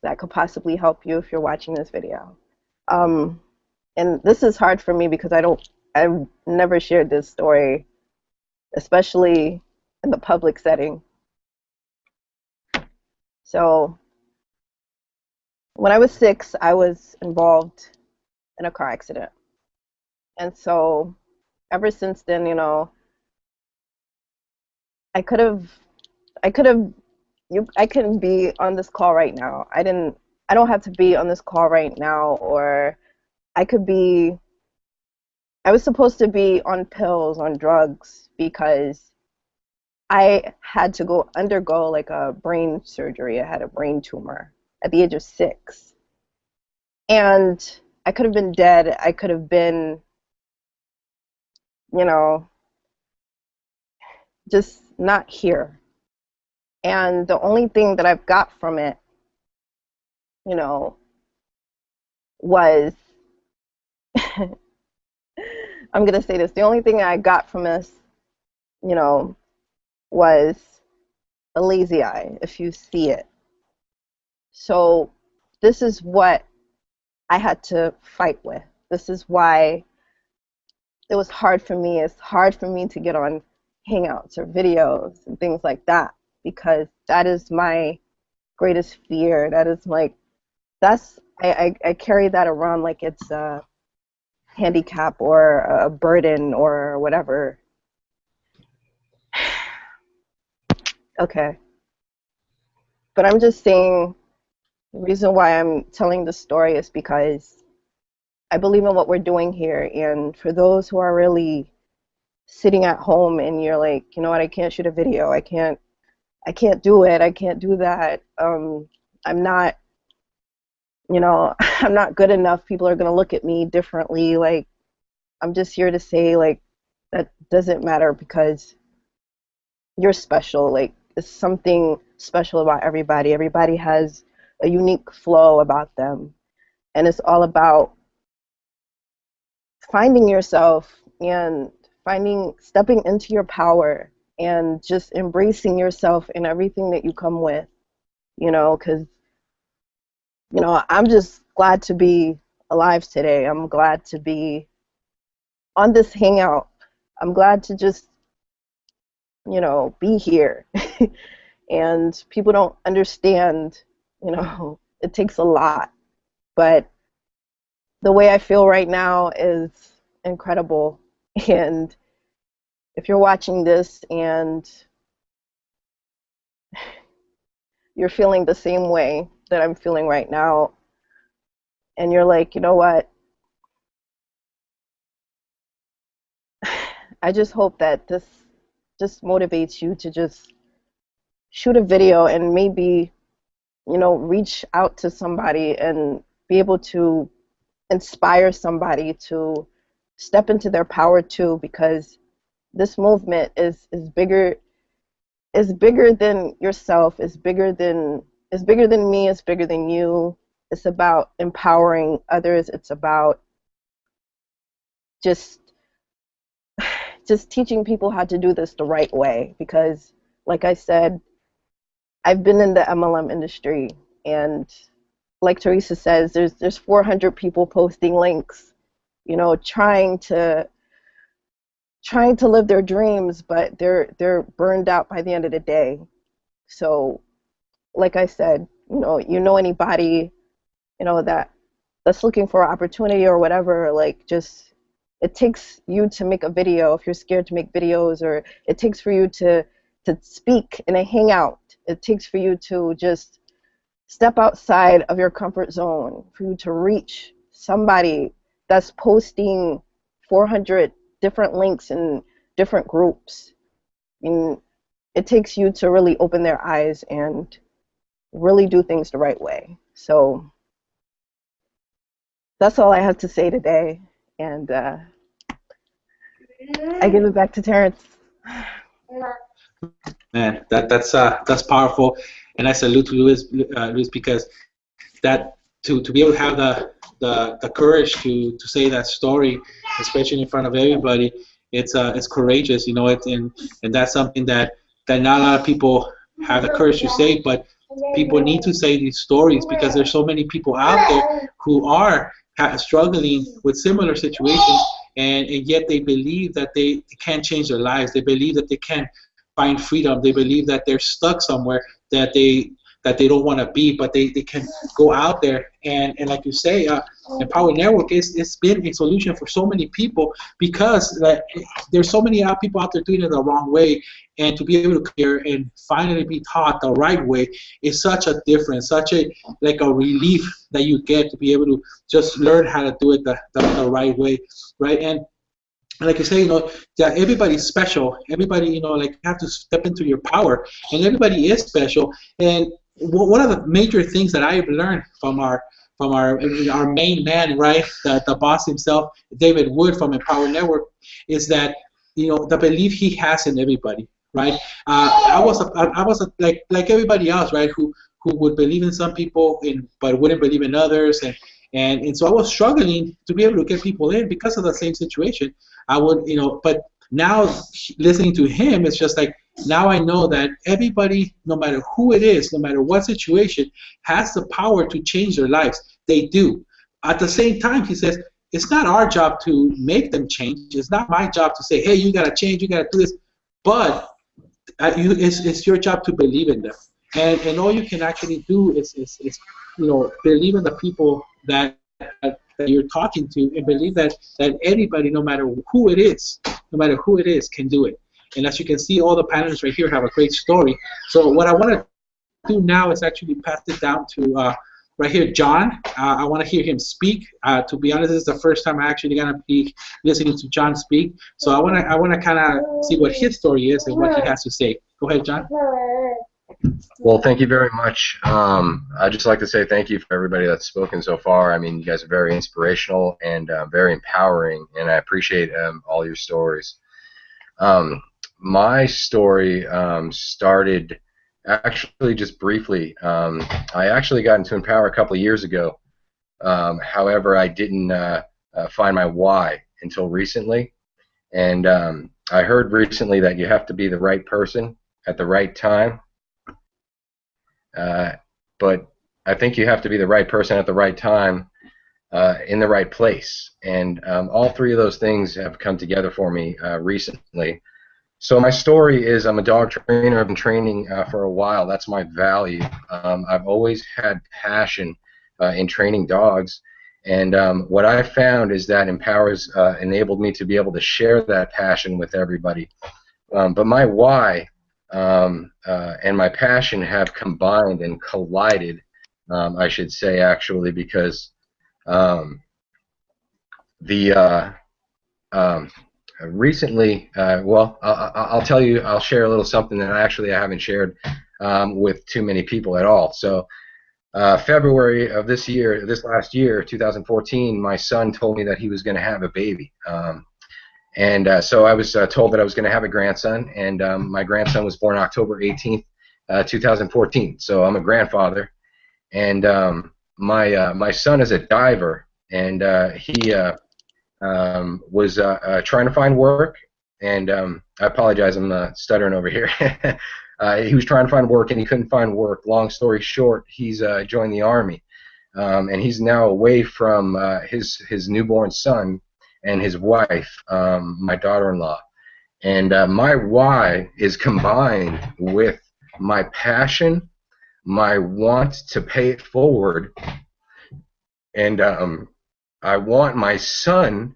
that could possibly help you if you're watching this video. And this is hard for me because I've never shared this story, especially in the public setting. So when I was 6, I was involved in a car accident. And so ever since then, I couldn't be on this call right now. I don't have to be on this call right now, or I was supposed to be on pills, on drugs, because I had to undergo like a brain surgery. I had a brain tumor at the age of 6. And I could have been dead. I could have been, just not here. And the only thing that I've got from it, was I'm gonna say this. The only thing I got from this, you know, was a lazy eye, if you see it. So this is what I had to fight with. This is why it was hard for me. It's hard for me to get on Hangouts or videos and things like that, because that is my greatest fear. That is like, I carry that around like it's a handicap or a burden or whatever. Okay. But I'm just saying, the reason why I'm telling the story is because I believe in what we're doing here. And for those who are really sitting at home and you're like, you know what, I can't shoot a video, I can't do it, I can't do that, I'm not, you know, I'm not good enough, people are going to look at me differently, like, I'm just here to say, like, that doesn't matter, because you're special. Like, there's something special about everybody. Everybody has a unique flow about them, and it's all about finding yourself and stepping into your power and just embracing yourself in everything that you come with, you know, because, you know, I'm just glad to be alive today. I'm glad to be on this hangout. I'm glad to just, you know, be here. And people don't understand, you know, it takes a lot. But the way I feel right now is incredible. And if you're watching this and you're feeling the same way that I'm feeling right now, and you're like, you know what, I just hope that this just motivates you to just shoot a video and maybe, you know, reach out to somebody and be able to inspire somebody to step into their power too, because this movement is bigger than yourself, is bigger than me, it's bigger than you. It's about empowering others. It's about just teaching people how to do this the right way, because like I said, I've been in the MLM industry, and like Teresa says, there's 400 people posting links, you know, trying to live their dreams, but they're burned out by the end of the day. So like I said, you know anybody, you know, that's looking for an opportunity or whatever, like, just, it takes you to make a video if you're scared to make videos, or it takes for you to speak in a hangout. It takes for you to just step outside of your comfort zone, for you to reach somebody that's posting 400 different links in different groups. And it takes you to really open their eyes and really do things the right way. So that's all I have to say today. And I give it back to Terrence. Man, that's powerful, and I salute to Luis, because that to be able to have the courage to say that story, especially in front of everybody, it's courageous, you know. And that's something that not a lot of people have the courage to say, but people need to say these stories, because there's so many people out there who are struggling with similar situations, and yet they believe that they can't change their lives. They believe that they can't find freedom. They believe that they're stuck somewhere that they don't want to be, but they can go out there. And like you say, Empower Network it's been a solution for so many people, because there's so many people out there doing it the wrong way, and to be able to hear and finally be taught the right way is such a difference, such a relief that you get to be able to just learn how to do it the right way, right? And like you say, you know, that everybody's special. Everybody, you know, like, you have to step into your power, and everybody is special. And one of the major things that I've learned from our main man, right, the boss himself, David Wood from Empower Network, is that, you know, the belief he has in everybody, right? I was like everybody else, right, who would believe in some people but wouldn't believe in others, And so I was struggling to be able to get people in because of the same situation. I would, but now listening to him, it's just like, now I know that everybody, no matter who it is, no matter what situation, has the power to change their lives. They do. At the same time, he says, it's not our job to make them change. It's not my job to say, hey, you got to change, you got to do this. But it's your job to believe in them. And all you can actually do is believe in the people that you're talking to, and believe that anybody, no matter who it is, can do it. And as you can see, all the panelists right here have a great story. So what I want to do now is actually pass it down to right here, John. I want to hear him speak. To be honest, this is the first time I actually gonna be listening to John speak. So I want to kind of see what his story is and what he has to say. Go ahead, John. Well, thank you very much. I'd just like to say thank you for everybody that's spoken so far. I mean, you guys are very inspirational and very empowering, and I appreciate all your stories. My story started actually just briefly. I actually got into Empower a couple of years ago. However, I didn't find my why until recently. And I heard recently that you have to be the right person at the right time. But I think you have to be the right person at the right time in the right place. And all three of those things have come together for me recently. So my story is, I'm a dog trainer. I've been training for a while. That's my value. I've always had passion in training dogs. And what I found is that Empower's enabled me to be able to share that passion with everybody. But my why and my passion have combined and collided, I should say, actually, because recently, well, I'll tell you, I'll share a little something that I haven't shared with too many people at all. So February of this last year, 2014, my son told me that he was going to have a baby. So I was told that I was going to have a grandson, and my grandson was born October 18th, 2014. So I'm a grandfather, and my son is a diver, and he was trying to find work, and I apologize, I'm stuttering over here. He was trying to find work, and he couldn't find work. Long story short, he's joined the Army, and he's now away from his newborn son and his wife, my daughter-in-law. And my why is combined with my passion, my want to pay it forward, and I want my son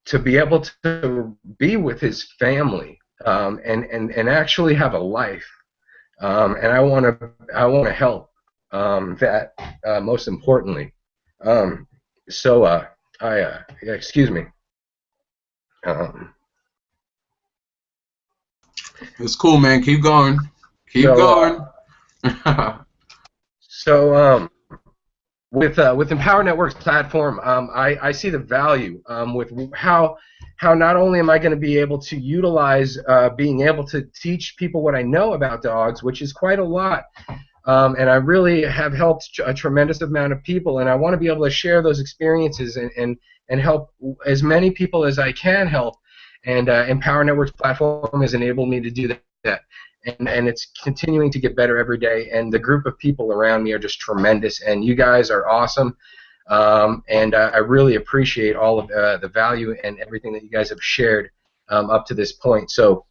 to be able to be with his family and actually have a life. And I want to help that most importantly. Excuse me. It's cool, man. Keep going. Keep going. With Empower Network's platform, I see the value with how not only am I going to be able to utilize being able to teach people what I know about dogs, which is quite a lot, and I really have helped a tremendous amount of people, and I want to be able to share those experiences and help as many people as I can help. And Empower Network's platform has enabled me to do that. And it's continuing to get better every day, and the group of people around me are just tremendous, and you guys are awesome, and I really appreciate all of the value and everything that you guys have shared up to this point. So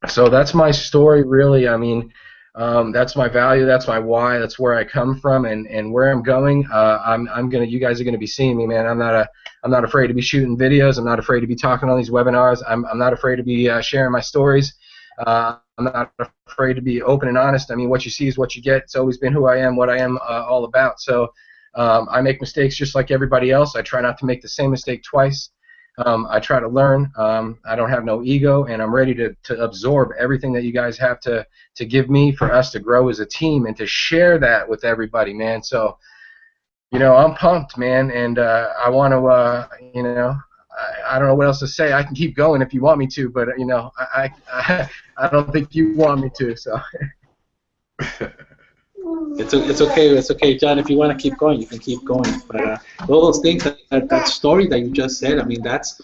that's my story, really. I mean, that's my value, that's my why, that's where I come from, and where I'm going. You guys are gonna be seeing me, man. I'm not afraid to be shooting videos. I'm not afraid to be talking on these webinars. I'm not afraid to be sharing my stories. I'm not afraid to be open and honest. I mean, what you see is what you get. It's always been who I am, what I am all about. So I make mistakes just like everybody else. I try not to make the same mistake twice. I try to learn. I don't have no ego, and I'm ready to absorb everything that you guys have to give me for us to grow as a team and to share that with everybody, man. So, I'm pumped, man, and I want to, I don't know what else to say. I can keep going if you want me to, but I don't think you want me to. So. It's okay. It's okay, John. If you want to keep going, you can keep going. But all those things, that story that you just said, I mean, that's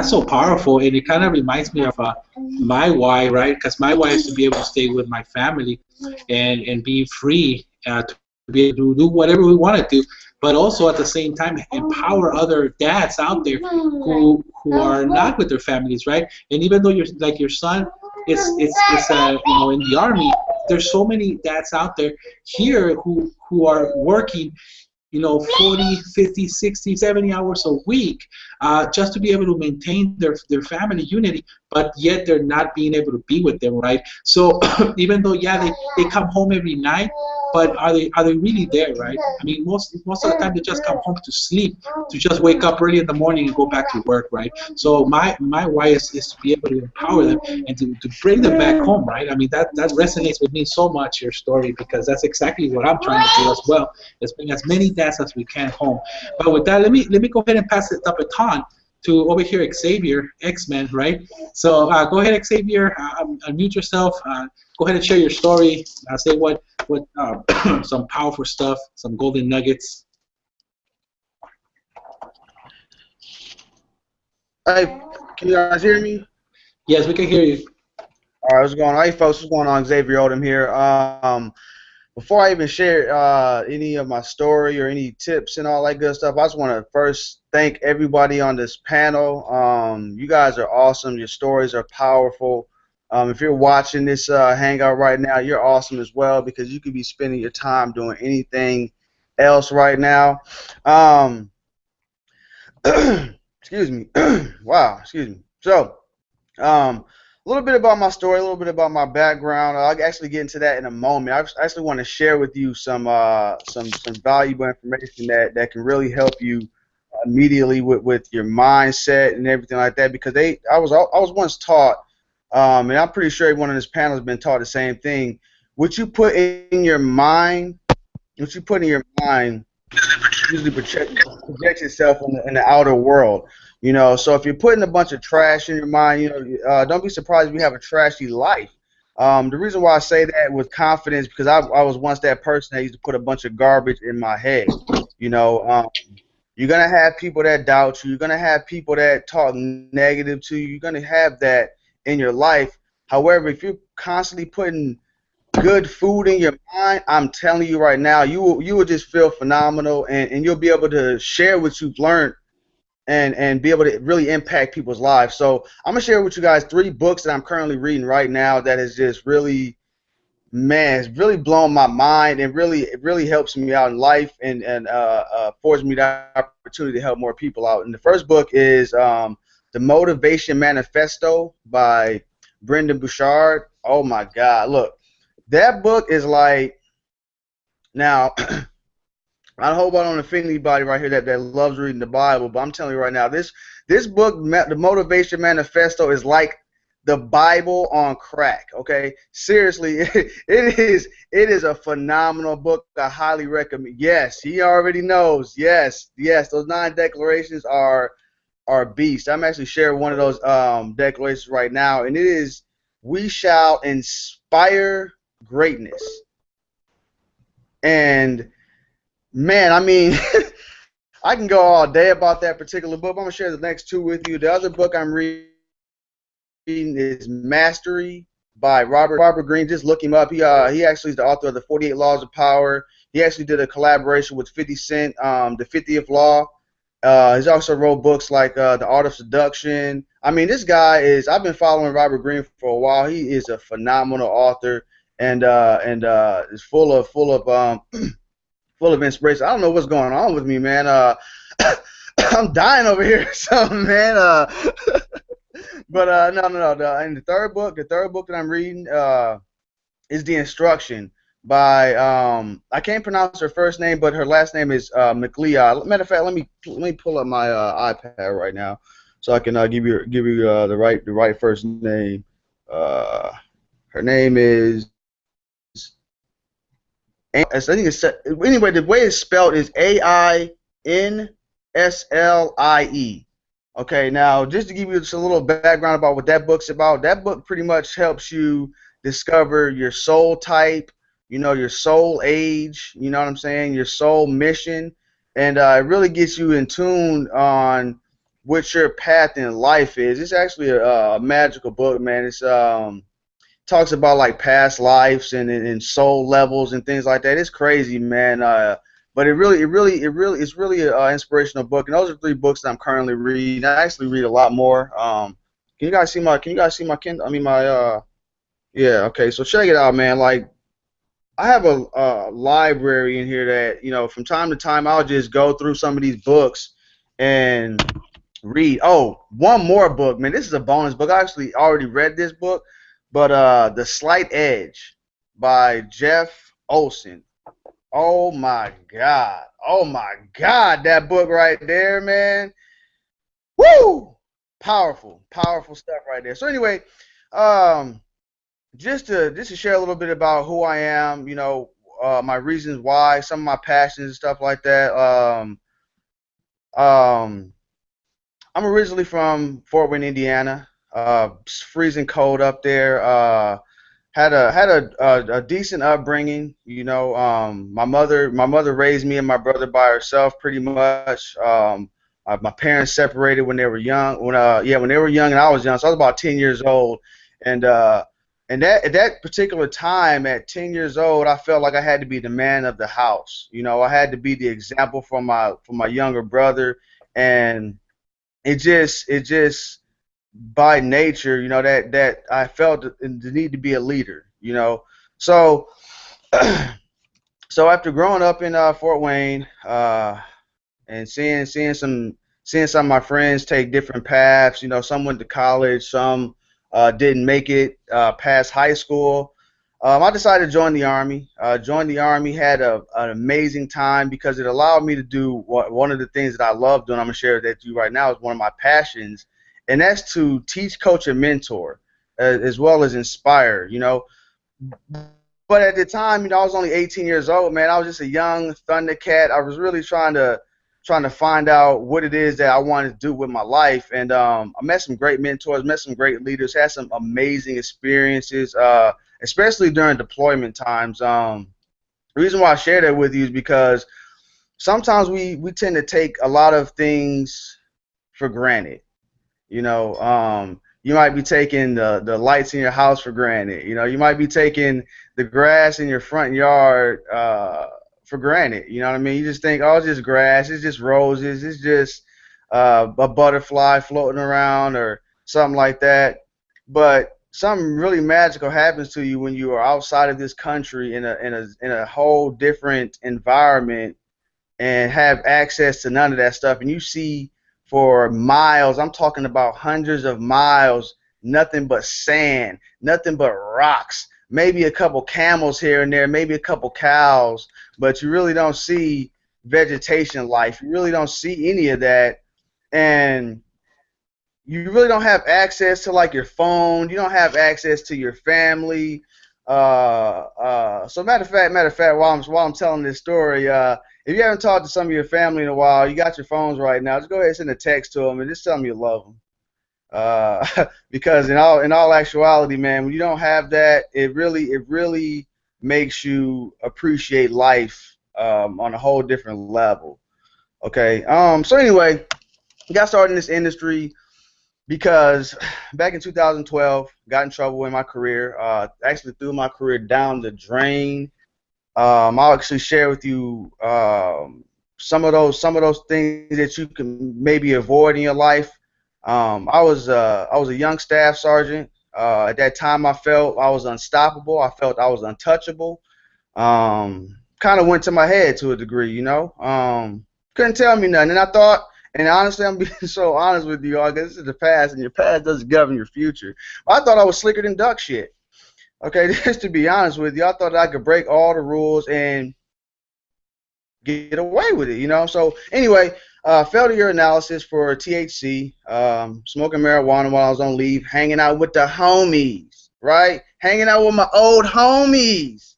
so powerful, and it kind of reminds me of my why, right? Because my why is to be able to stay with my family, and be free to be able to do whatever we want to do, but also at the same time empower other dads out there who are not with their families, right? And even though you're like your son in the army, there's so many dads out there here who are working 40, 50, 60, 70 hours a week just to be able to maintain their family unity, but yet they're not being able to be with them, right? So even though, yeah, they come home every night, but are they really there, right? I mean, most of the time they just come home to sleep, to just wake up early in the morning and go back to work, right? So my why is to be able to empower them and to bring them back home, right? I mean, that resonates with me so much, your story, because that's exactly what I'm trying to do as well, is bring as many dads as we can home. But with that, let me go ahead and pass the baton to over here, Xavier, X-Men, right? So go ahead, Xavier, unmute yourself. Go ahead and share your story. Say what some powerful stuff, some golden nuggets. Hey, can you guys hear me? Yes, we can hear you. All right, what's going on? Hey, folks, what's going on? Xavier Odom here. Before I even share any of my story or any tips and all that good stuff, I just want to first thank everybody on this panel. You guys are awesome. Your stories are powerful. If you're watching this hangout right now, you're awesome as well, because you could be spending your time doing anything else right now. Excuse me. Wow, excuse me. So, a little bit about my story, a little bit about my background. I'll actually get into that in a moment. I actually want to share with you some valuable information that can really help you immediately with your mindset and everything like that. Because I was once taught, and I'm pretty sure everyone on this panel has been taught the same thing. What you put in your mind, usually projects itself in the outer world. So if you're putting a bunch of trash in your mind, don't be surprised if you have a trashy life. The reason why I say that with confidence, because I was once that person that used to put a bunch of garbage in my head. You're gonna have people that doubt you. You're gonna have people that talk negative to you. You're gonna have that in your life. However, if you're constantly putting good food in your mind, I'm telling you right now, you will just feel phenomenal, and you'll be able to share what you've learned and be able to really impact people's lives. So I'm going to share with you guys 3 books that I'm currently reading right now that has just really, it's really blown my mind, and it really helps me out in life and affords me the opportunity to help more people out. And the first book is The Motivation Manifesto by Brendon Burchard. Oh my God, look. That book is like, now, I hope I don't offend anybody right here that loves reading the Bible, but I'm telling you right now, this book, The Motivation Manifesto, is like the Bible on crack, okay? Seriously, it is a phenomenal book. I highly recommend. Yes, he already knows. Yes, those 9 declarations are beasts. I'm actually sharing one of those declarations right now, and it is, we shall inspire greatness. And man, I mean, I can go all day about that particular book. I'm going to share the next 2 with you. The other book I'm reading is Mastery by Robert Greene. Just look him up. He actually is the author of the 48 Laws of Power. He actually did a collaboration with 50 Cent, the 50th Law. He's also wrote books like The Art of Seduction. I mean, this guy I've been following Robert Greene for a while. He is a phenomenal author, and is full of full of inspiration. I don't know what's going on with me, man. I'm dying over here or something, man. But no. And the third book that I'm reading is The Instruction by I can't pronounce her first name, but her last name is McLeod. Matter of fact, let me pull up my iPad right now so I can give you the right first name. Her name is, I think it's, anyway, the way it's spelled is Ainslie. Okay, now just to give you just a little background about what that book's about, that book pretty much helps you discover your soul type, you know, your soul age, you know what I'm saying, your soul mission, and it really gets you in tune on what your path in life is. It's actually a magical book, man. It's talks about like past lives and soul levels and things like that. It's crazy, man. But it's really an inspirational book. And those are 3 books that I'm currently reading. I actually read a lot more. Can you guys see my Kindle? I mean my yeah. Okay, so check it out, man. Like I have a library in here that, you know, from time to time I'll just go through some of these books and read. Oh, one more book, man. This is a bonus book. I actually already read this book, but The Slight Edge by Jeff Olson. Oh my God. Oh my God, that book right there, man. Woo! Powerful, powerful stuff right there. So anyway, just to share a little bit about who I am, you know, my reasons why, some of my passions and stuff like that. I'm originally from Fort Wayne, Indiana. It's freezing cold up there. Had a decent upbringing, you know. My mother raised me and my brother by herself, pretty much. My parents separated when they were young. When they were young and I was young, so I was about 10 years old. And at that particular time, at 10 years old, I felt like I had to be the man of the house. You know, I had to be the example for my younger brother, and it just by nature, you know, that I felt the need to be a leader, you know. So so after growing up in Fort Wayne, and seeing some of my friends take different paths, you know, some went to college, some didn't make it past high school. I decided to join the Army. Joined the Army, had an amazing time because it allowed me to do one of the things that I love doing. I'm going to share that with you right now is one of my passions, and that's to teach, coach, and mentor, as well as inspire, you know. But at the time, you know, I was only 18 years old, man. I was just a young Thundercat. I was really trying to find out what it is that I wanted to do with my life. And I met some great mentors, met some great leaders, had some amazing experiences, especially during deployment times. The reason why I share that with you is because sometimes we tend to take a lot of things for granted. You know, you might be taking the lights in your house for granted. You know, you might be taking the grass in your front yard for granted. You know what I mean? You just think, oh, it's just grass, it's just roses, it's just a butterfly floating around or something like that. But something really magical happens to you when you are outside of this country in a whole different environment and have access to none of that stuff, and you see for miles, I'm talking about hundreds of miles, nothing but sand, nothing but rocks, maybe a couple camels here and there, maybe a couple cows, but you really don't see vegetation life. You really don't see any of that, and you really don't have access to like your phone. You don't have access to your family. So matter of fact, while I'm telling this story, if you haven't talked to some of your family in a while, you got your phones right now, just go ahead and send a text to them and just tell them you love them. Because in all actuality, man, when you don't have that, it really makes you appreciate life on a whole different level. Okay. So anyway, I got started in this industry because back in 2012, got in trouble in my career. Actually threw my career down the drain. I'll actually share with you some of those things that you can maybe avoid in your life. I was a young staff sergeant. At that time, I felt I was unstoppable. I felt I was untouchable. Kind of went to my head to a degree, you know. Couldn't tell me nothing, and I thought. And honestly, I'm being so honest with you all, because this is the past, and your past doesn't govern your future. I thought I was slicker than duck shit. Okay, just to be honest with you, I thought I could break all the rules and get away with it, you know. So anyway, failure analysis for THC, smoking marijuana while I was on leave, hanging out with the homies, right? Hanging out with my old homies.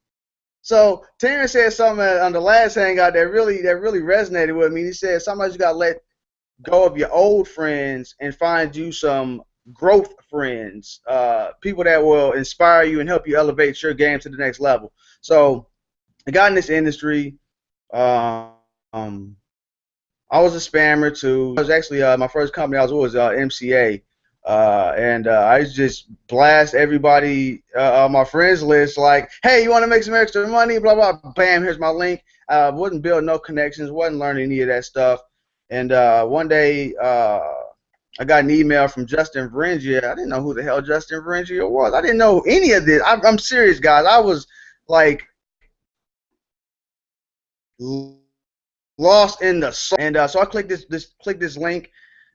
So Terrence said something on the last hangout that really resonated with me. He said sometimes you gotta let go of your old friends and find you some growth friends, people that will inspire you and help you elevate your game to the next level. So I got in this industry. I was a spammer too. I was actually my first company I was with was MCA, and I used to just blast everybody on my friends list like, "Hey, you want to make some extra money?" Blah blah. Bam, here's my link. Wouldn't build no connections. Wasn't learning any of that stuff. And one day I got an email from Justin Varengia. I didn't know who the hell Justin Varengia was. I didn't know any of this. I'm serious, guys. I was like lost in the soul. And so I clicked this link.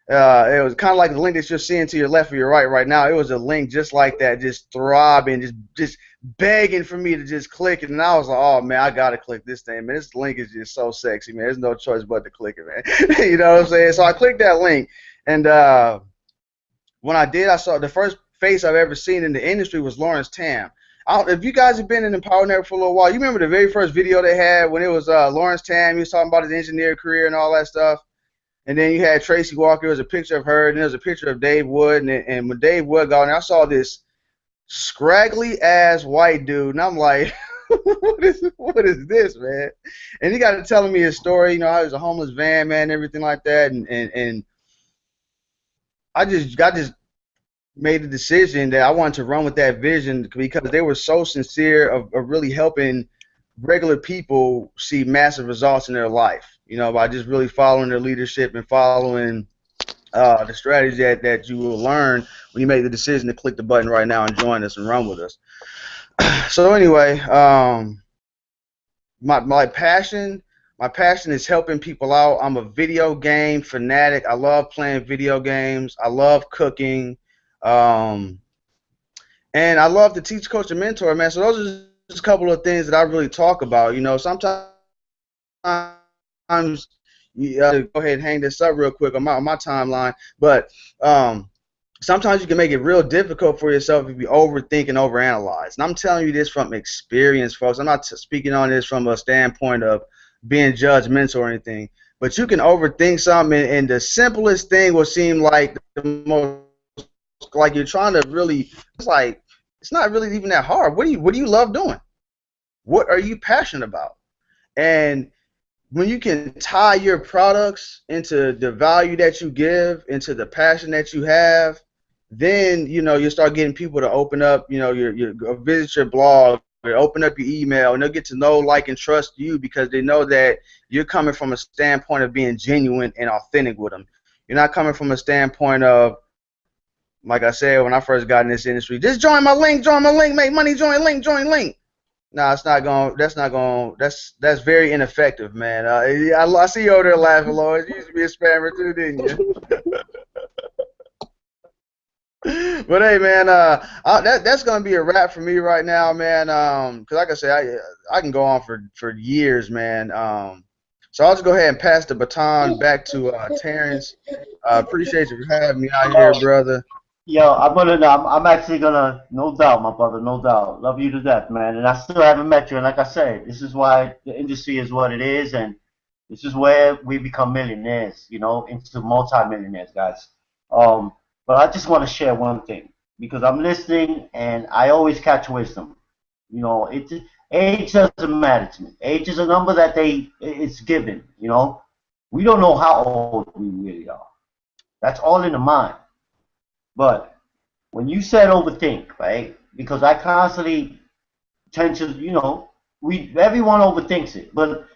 It was kind of like the link that you're seeing to your left or your right now. It was a link just like that, just throbbing, just begging for me to just click it. And I was like, oh man, I gotta click this thing, man. This link is just so sexy, man. There's no choice but to click it, man. You know what I'm saying? So I clicked that link, and when I did, I saw the first face I've ever seen in the industry was Lawrence Tam. If you guys have been in the Power Network for a little while, you remember the very first video they had when it was Lawrence Tam. He was talking about his engineer career and all that stuff. And then you had Tracy Walker. There was a picture of her, and there was a picture of Dave Wood. And when Dave Wood got on there, I saw this scraggly-ass white dude, and I'm like, what is this, man? And he got to telling me his story, you know, how he was a homeless van man and everything like that. And I just made the decision that I wanted to run with that vision because they were so sincere of really helping regular people see massive results in their life, you know, by just really following their leadership and following the strategy that you will learn when you make the decision to click the button right now and join us and run with us. So anyway, my passion is helping people out. I'm a video game fanatic. I love playing video games. I love cooking. And I love to teach, coach, and mentor, man. So those are just a couple of things that I really talk about. You know, sometimes you go ahead and hang this up real quick on my timeline, but sometimes you can make it real difficult for yourself if you overthink and overanalyze. And I'm telling you this from experience, folks. I'm not speaking on this from a standpoint of being judgmental or anything, but you can overthink something, and the simplest thing will seem like the most, like you're trying to really, it's like, it's not really even that hard. What do you love doing? What are you passionate about? And when you can tie your products into the value that you give, into the passion that you have, then, you know, you start getting people to open up, you know, your visit your blog, or open up your email, and they'll get to know, like, and trust you because they know that you're coming from a standpoint of being genuine and authentic with them. You're not coming from a standpoint of, like I said, when I first got in this industry, just join my link, make money, join link. No, it's not going. That's very ineffective, man. I see you over there laughing, Lloyd. You used to be a spammer too, didn't you? But hey, man, that's gonna be a wrap for me right now, man. Cause like I said, I can go on for years, man. So I'll just go ahead and pass the baton back to Terrence. Appreciate you for having me out here, brother. Yo, I'm actually gonna, no doubt, my brother, no doubt. Love you to death, man. And I still haven't met you. And like I said, this is why the industry is what it is, and this is where we become millionaires, you know, into multi-millionaires, guys. But I just want to share one thing because I'm listening and I always catch wisdom. You know, age doesn't matter to me. Age is a number that it's given. You know, we don't know how old we really are. That's all in the mind. But when you said overthink, right? Because I constantly tend to, you know, everyone overthinks it. But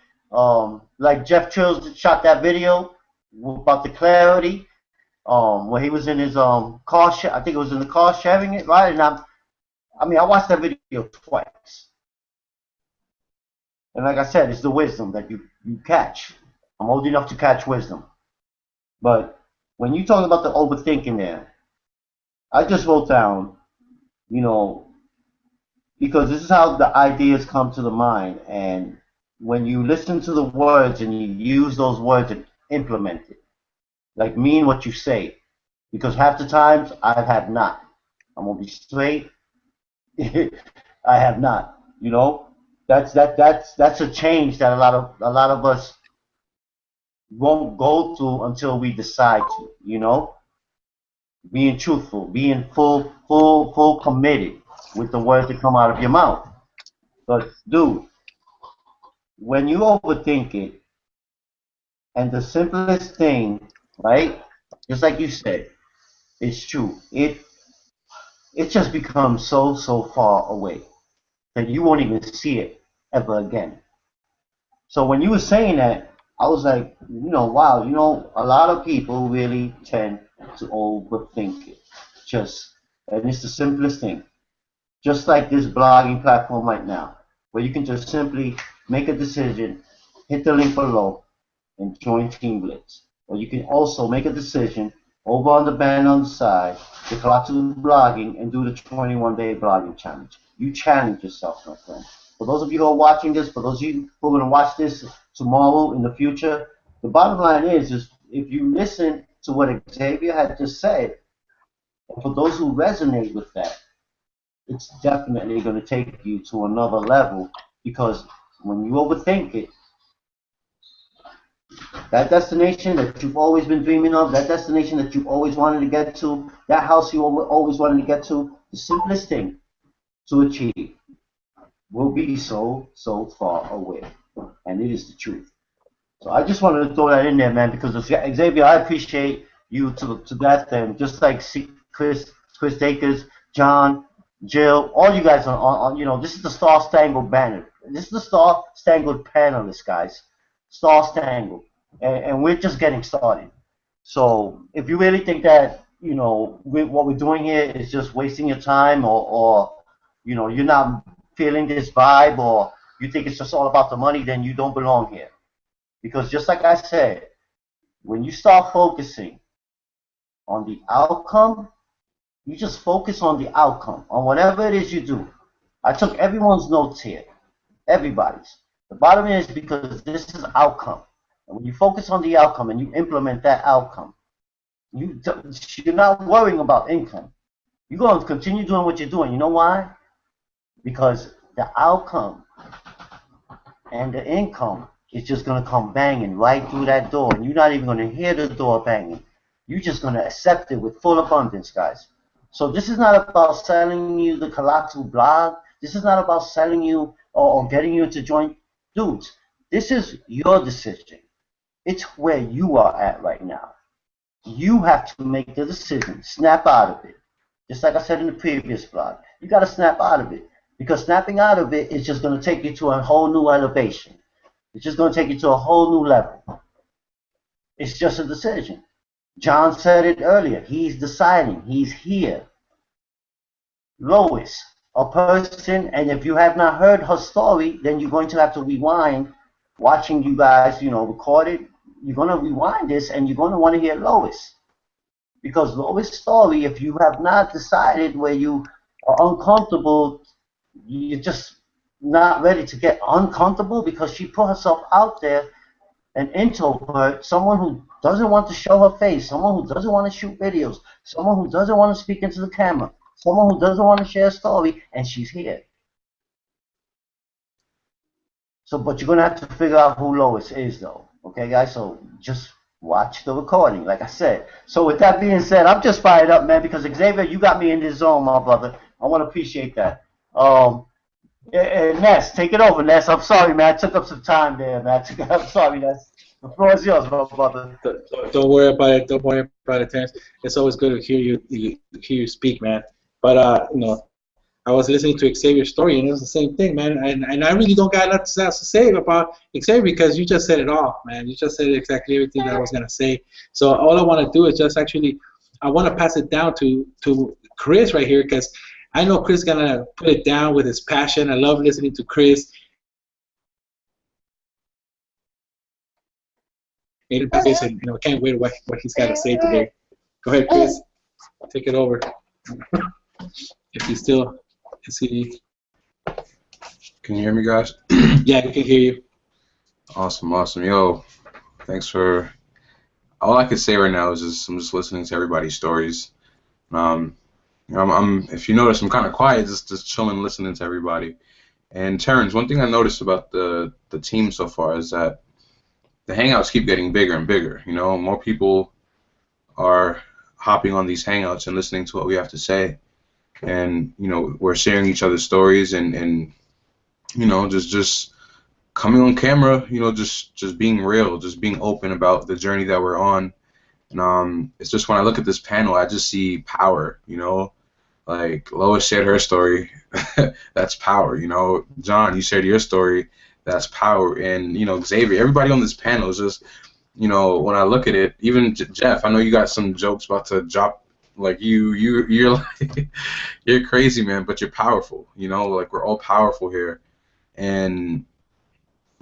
like Jeff Trills shot that video about the clarity, where he was in his car, I think it was in the car sharing it, right? And I watched that video twice. And like I said, it's the wisdom that you catch. I'm old enough to catch wisdom. But when you talk about the overthinking there, I just wrote down, you know, because this is how the ideas come to the mind. And when you listen to the words and you use those words and implement it, like mean what you say, because half the times I have not. I'm gonna be straight. I have not. You know, that's a change that a lot of us won't go through until we decide to. You know. being truthful, being full committed with the words that come out of your mouth. But dude, when you overthink it, and the simplest thing, right? Just like you said, it's true. It just becomes so far away that you won't even see it ever again. So when you were saying that, I was like, wow, a lot of people really tend to overthink it. And it's the simplest thing. Just like this blogging platform right now, where you can just simply make a decision, hit the link below, and join Team Blitz. Or you can also make a decision over on the banner on the side to Kalatu blogging and do the 21-day blogging challenge. You challenge yourself, my friend. For those of you who are watching this, for those of you who are going to watch this tomorrow in the future, the bottom line is if you listen to what Xavier had just said, and for those who resonate with that, it's definitely going to take you to another level, because when you overthink it, that destination that you've always been dreaming of, that destination that you've always wanted to get to, that house you always wanted to get to, the simplest thing to achieve will be so far away. And it is the truth. So I just wanted to throw that in there, man, because Xavier, I appreciate you to that end. Just like Chris Dakers, John, Jill, all you guys on this is the Star Spangled Banner. This is the Star Spangled Panelists, guys. Star Spangled. And we're just getting started. So if you really think that, what we're doing here is just wasting your time, or you're not feeling this vibe, or you think it's just all about the money, then you don't belong here. Because just like I said, when you start focusing on the outcome, you just focus on the outcome, on whatever it is you do. I took everyone's notes here, everybody's. The bottom is because this is outcome. And when you focus on the outcome and you implement that outcome, you're not worrying about income. You're going to continue doing what you're doing. You know why? Because the outcome and the income is just going to come banging right through that door, and you're not even going to hear the door banging. You're just going to accept it with full abundance, guys. So this is not about selling you the Kalatu blog. This is not about selling you or getting you to join. Dudes, this is your decision. It's where you are at right now. You have to make the decision. Snap out of it. Just like I said in the previous blog. You got to snap out of it. Because snapping out of it is just going to take you to a whole new elevation. It's just going to take you to a whole new level. It's just a decision. John said it earlier. He's deciding. He's here. Lois, a person, and if you have not heard her story, then you're going to have to rewind, watching you guys, record it. You're going to rewind this, and you're going to want to hear Lois. Because Lois' story, if you have not decided where you are uncomfortable, you're just not ready to get uncomfortable, because she put herself out there, an introvert, someone who doesn't want to show her face, someone who doesn't want to shoot videos, someone who doesn't want to speak into the camera, someone who doesn't want to share a story, and she's here. So, but you're going to have to figure out who Lois is, though. Okay, guys? So just watch the recording, like I said. So with that being said, I'm just fired up, man, because Xavier, you got me in this zone, my brother. I want to appreciate that. Ness, take it over, Ness. I'm sorry, man. I took up some time there, man. I'm sorry, Ness. The floor is yours, my brother. Don't worry about it. Don't worry about it, Terrence. It's always good to hear you speak, man. But I was listening to Xavier's story, and it was the same thing, man. And I really don't got nothing else to say about Xavier, because you just said it all, man. You just said exactly everything that I was gonna say. So all I want to do is just actually, I want to pass it down to Chris right here, because I know Chris is gonna put it down with his passion. I love listening to Chris. And can't wait what he's got to say today. Go ahead, Chris. Take it over. If he still is he. Can you hear me, guys? Yeah, we can hear you. Awesome. Yo, thanks for. All I can say right now is I'm just listening to everybody's stories. If you notice, I'm kind of quiet, just chilling, listening to everybody. And Terrence, one thing I noticed about the team so far is that the Hangouts keep getting bigger and bigger. More people are hopping on these hangouts and listening to what we have to say. And we're sharing each other's stories and just coming on camera, just being real, just being open about the journey that we're on. And it's just when I look at this panel, I just see power, like Lois shared her story, that's power, John, you shared your story, that's power. And Xavier, everybody on this panel is just, when I look at it, even Jeff, I know you got some jokes about to drop. Like you're like, you're crazy, man, but you're powerful. Like we're all powerful here, and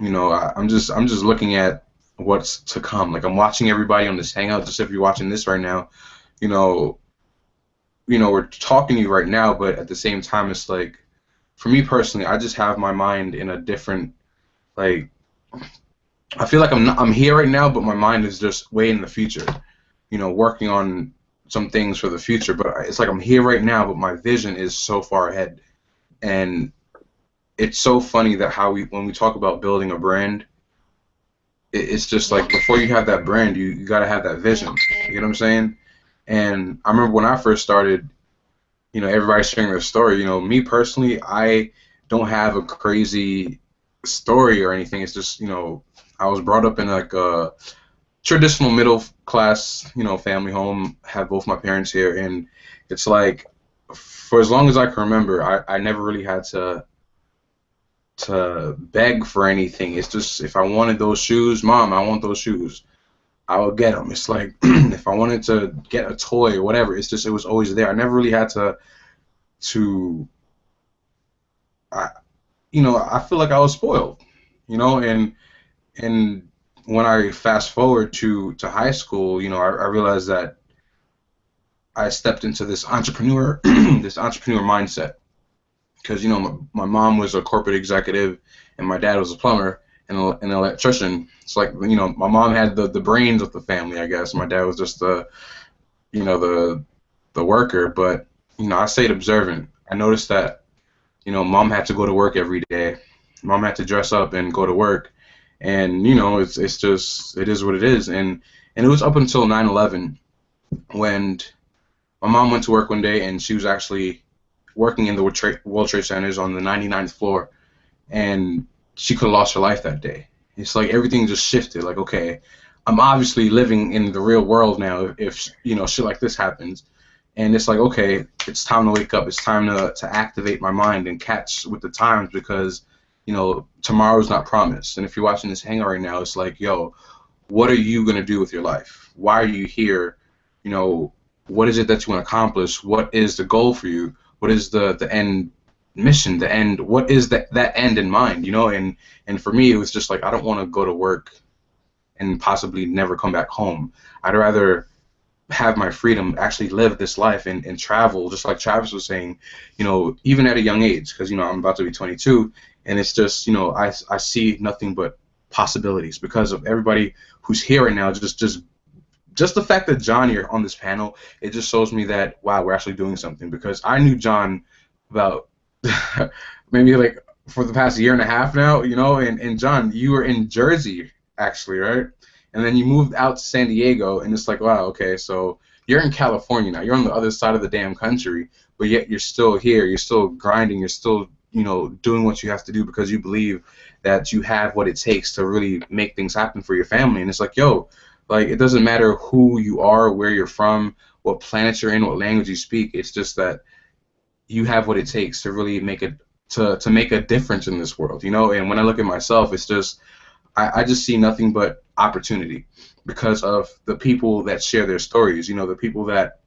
I'm just looking at what's to come. Like I'm watching everybody on this hangout. Just if you're watching this right now, we're talking to you right now, but at the same time, it's like, for me personally, I just have my mind in a different, like, I feel like I'm here right now, but my mind is just way in the future, working on some things for the future. But it's like I'm here right now, but my vision is so far ahead. And it's so funny that when we talk about building a brand, it's just like before you have that brand, you got to have that vision. You know what I'm saying? And I remember when I first started, everybody's sharing their story. Me personally, I don't have a crazy story or anything. It's just, I was brought up in like a traditional middle class, family home, have both my parents here, and it's like for as long as I can remember, I never really had to beg for anything. It's just if I wanted those shoes, Mom, I want those shoes, I would get them. It's like if I wanted to get a toy or whatever, it's just it was always there. I never really had to I feel like I was spoiled, and when I fast forward to high school, I realized that I stepped into this entrepreneur mindset, because my mom was a corporate executive and my dad was a plumber and an electrician. It's like my mom had the brains of the family, I guess. My dad was just the worker. But I stayed observant. I noticed that mom had to go to work every day. Mom had to dress up and go to work. And it's just, it is what it is. And it was up until 9/11 when my mom went to work one day, and she was actually working in the World Trade Centers on the 99th floor, and she could have lost her life that day. It's like everything just shifted. Like, okay, I'm obviously living in the real world now if shit like this happens. And it's like, okay, it's time to wake up. It's time to activate my mind and catch with the times, because tomorrow's not promised. And if you're watching this hangout right now, it's like, yo, what are you going to do with your life? Why are you here? What is it that you want to accomplish? What is the goal for you? What is the end mission? The end, what is that end in mind? And for me, it was just like, I don't want to go to work and possibly never come back home. I'd rather have my freedom, actually live this life and travel, just like Travis was saying, even at a young age, because, I'm about to be 22, and it's just, I see nothing but possibilities because of everybody who's here right now. Just the fact that John here on this panel, it just shows me that, wow, we're actually doing something, because I knew John about maybe like for the past year and a half now, and John, you were in Jersey, actually, right? And then you moved out to San Diego, and it's like, wow, okay, so you're in California now. You're on the other side of the damn country, but yet you're still here. You're still grinding. You're still, doing what you have to do because you believe that you have what it takes to really make things happen for your family. And it's like, yo, like, it doesn't matter who you are, where you're from, what planet you're in, what language you speak. It's just that you have what it takes to really make it, to make a difference in this world, And when I look at myself, it's just, I just see nothing but opportunity because of the people that share their stories, the people that,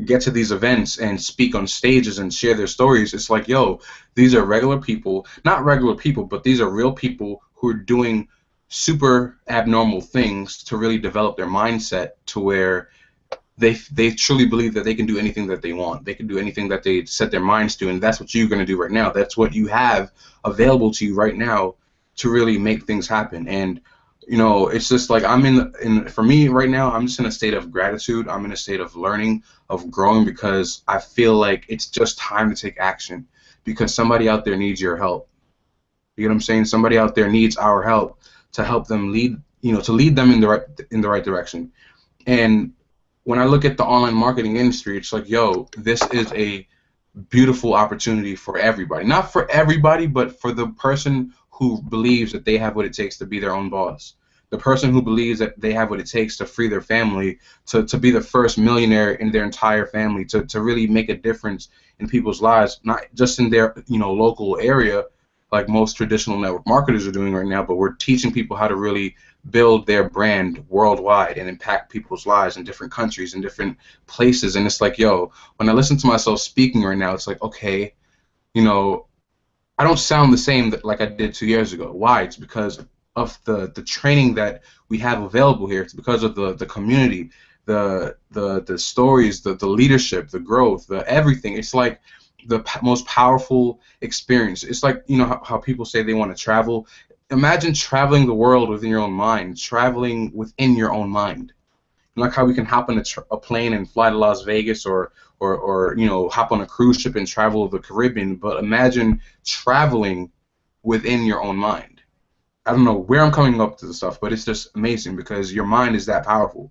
get to these events and speak on stages and share their stories. It's like, yo, these are regular people, not regular people, but these are real people who are doing super abnormal things to really develop their mindset to where they truly believe that they can do anything that they want. They can do anything that they set their minds to, and that's what you're going to do right now. That's what you have available to you right now to really make things happen. And it's just like for me right now, I'm just in a state of gratitude. I'm in a state of learning, of growing, because I feel like it's just time to take action, because somebody out there needs your help. You know what I'm saying? Somebody out there needs our help to help them lead, to lead them in the right direction. And when I look at the online marketing industry, it's like, yo, this is a beautiful opportunity for everybody. Not for everybody, but for the person who believes that they have what it takes to be their own boss. The person who believes that they have what it takes to free their family, to be the first millionaire in their entire family, to really make a difference in people's lives, not just in their local area, like most traditional network marketers are doing right now, but we're teaching people how to really build their brand worldwide and impact people's lives in different countries and different places. And it's like, yo, when I listen to myself speaking right now, it's like, okay, I don't sound the same like I did 2 years ago. Why? It's because of the training that we have available here. It's because of the community, the stories, the leadership, the growth, the everything. It's like the most powerful experience. It's like, how people say they want to travel. Imagine traveling the world within your own mind, traveling within your own mind. Like how we can hop on a plane and fly to Las Vegas, or hop on a cruise ship and travel the Caribbean, but imagine traveling within your own mind. I don't know where I'm coming up to the stuff, but it's just amazing because your mind is that powerful.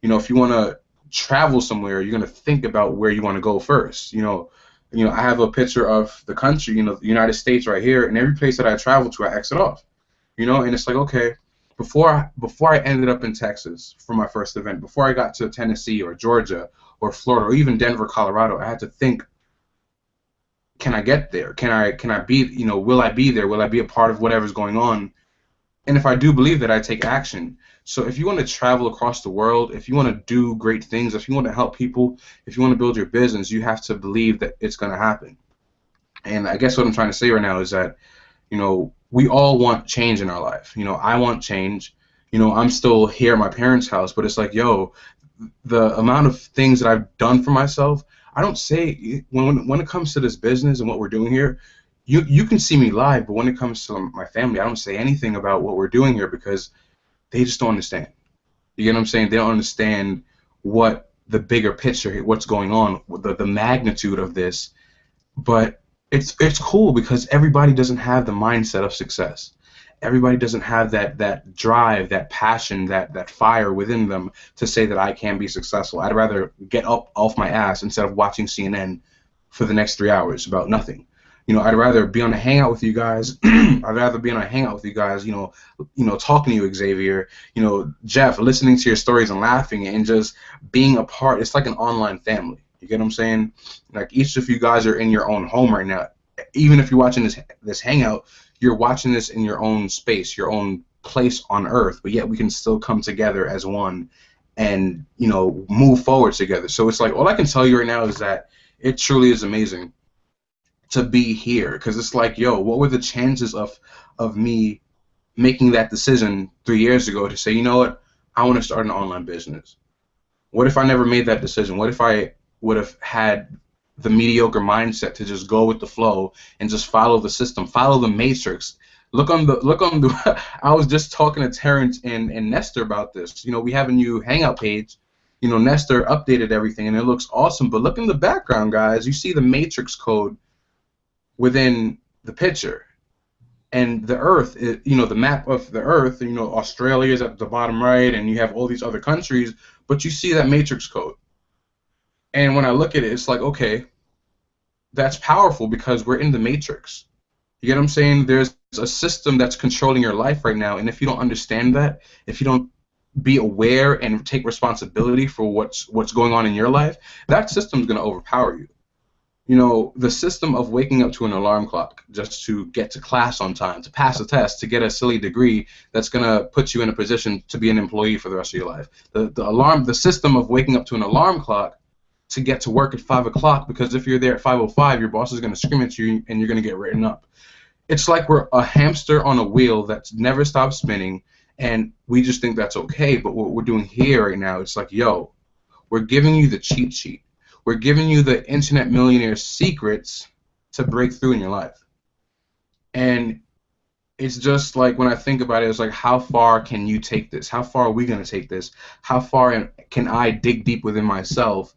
If you want to travel somewhere, you're going to think about where you want to go first. I have a picture of the country, the United States right here, and every place that I travel to, I exit off. And it's like, okay, before I ended up in Texas for my first event, before I got to Tennessee or Georgia or Florida or even Denver, Colorado, I had to think, can I get there? Can I be, will I be there? Will I be a part of whatever's going on? And if I do believe that, I take action. So if you want to travel across the world, if you want to do great things, if you want to help people, if you want to build your business, you have to believe that it's going to happen. And I guess what I'm trying to say right now is that, we all want change in our life. I want change. I'm still here at my parents' house, but it's like, yo, the amount of things that I've done for myself, I don't say, when it comes to this business and what we're doing here, you can see me live, but when it comes to my family, I don't say anything about what we're doing here because they just don't understand. You get what I'm saying? They don't understand what the bigger picture, what's going on, the magnitude of this. But it's cool because everybody doesn't have the mindset of success. Everybody doesn't have that drive, that passion, that fire within them to say that I can be successful. I'd rather get up off my ass instead of watching CNN for the next 3 hours about nothing. I'd rather be on a hangout with you guys. I'd rather be on a hangout with you guys, talking to you, Xavier, Jeff, listening to your stories and laughing and just being a part. It's like an online family. You get what I'm saying? Like each of you guys are in your own home right now. Even if you're watching this hangout, you're watching this in your own space, your own place on earth, but yet we can still come together as one and, move forward together. So it's like, all I can tell you right now is that it truly is amazing to be here, because it's like, yo, what were the chances of me making that decision 3 years ago to say, you know what, I want to start an online business? What if I never made that decision? What if I would have had the mediocre mindset to just go with the flow and just follow the system, follow the matrix? Look on the I was just talking to Terrence and Nestor about this. We have a new Hangout page. Nestor updated everything and it looks awesome, but look in the background, guys. You see the matrix code within the picture. And the Earth, the map of the Earth, Australia is at the bottom right, and you have all these other countries, but you see that matrix code. And when I look at it, it's like, okay, that's powerful because we're in the matrix. You get what I'm saying? There's a system that's controlling your life right now, and if you don't understand that, if you don't be aware and take responsibility for what's going on in your life, that system's going to overpower you. The system of waking up to an alarm clock just to get to class on time, to pass a test, to get a silly degree that's going to put you in a position to be an employee for the rest of your life. The system of waking up to an alarm clock to get to work at 5 o'clock, because if you're there at 5:05, your boss is going to scream at you and you're going to get written up. It's like we're a hamster on a wheel that's never stops spinning, and we just think that's okay. But what we're doing here right now, it's like, yo, we're giving you the cheat sheet. We're giving you the internet millionaire secrets to break through in your life. And it's just like, when I think about it, it's like, how far can you take this? How far are we going to take this? How far can I dig deep within myself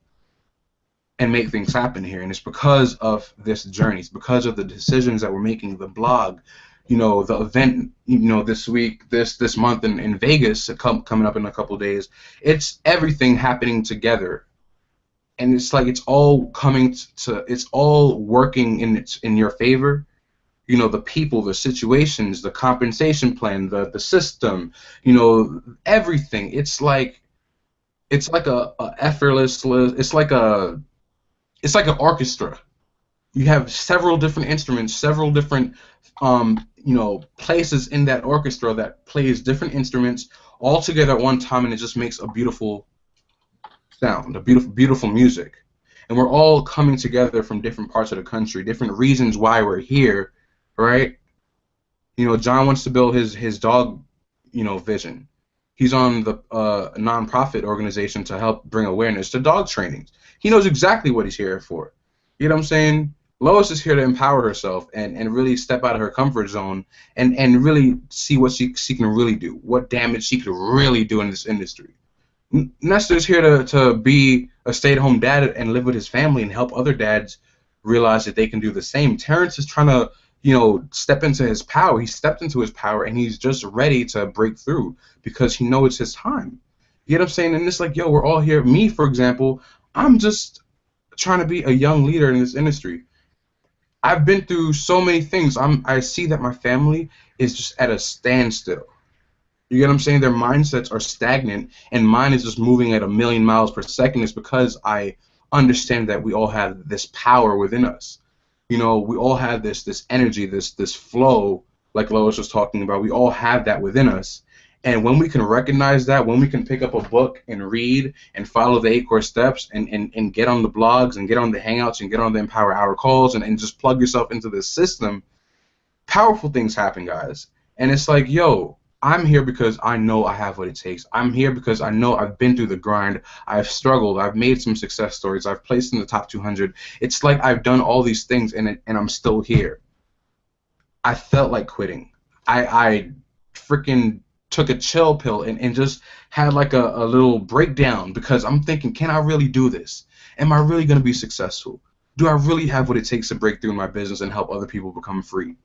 and make things happen here? And it's because of this journey. It's because of the decisions that we're making, the blog, you know, the event, you know, this week, this month in Vegas, coming up in a couple days. It's everything happening together, and it's like it's all coming to, it's all working in your favor. You know, the people, the situations, the compensation plan, the system, you know, everything. It's like a effortless. It's like an orchestra. You have several different instruments, several different you know, places in that orchestra that plays different instruments all together at one time, and it just makes a beautiful sound, a beautiful music. And we're all coming together from different parts of the country, different reasons why we're here, right? You know, John wants to build his dog, you know, vision. He's on the nonprofit organization to help bring awareness to dog trainings. He knows exactly what he's here for. You know what I'm saying? Lois is here to empower herself and really step out of her comfort zone and really see what she can really do, what damage she could really do in this industry. Nestor's here to be a stay-at-home dad and live with his family and help other dads realize that they can do the same. Terrence is trying to, you know, step into his power. He stepped into his power, and he's just ready to break through because he knows it's his time. You know what I'm saying? And it's like, yo, we're all here. Me, for example, I'm just trying to be a young leader in this industry. I've been through so many things. I see that my family is just at a standstill. You get what I'm saying? Their mindsets are stagnant, and mine is just moving at 1,000,000 miles per second. It's because I understand that we all have this power within us. You know, we all have this energy, this flow, like Lois was talking about. We all have that within us. And when we can recognize that, when we can pick up a book and read and follow the 8 core steps and get on the blogs and get on the hangouts and get on the Empower Hour calls and just plug yourself into this system, powerful things happen, guys. And it's like, yo, I'm here because I know I have what it takes. I'm here because I know I've been through the grind. I've struggled. I've made some success stories. I've placed in the top 200. It's like I've done all these things, and I'm still here. I felt like quitting. I freaking took a chill pill and just had like a little breakdown because I'm thinking, can I really do this? Am I really going to be successful? Do I really have what it takes to break through in my business and help other people become free?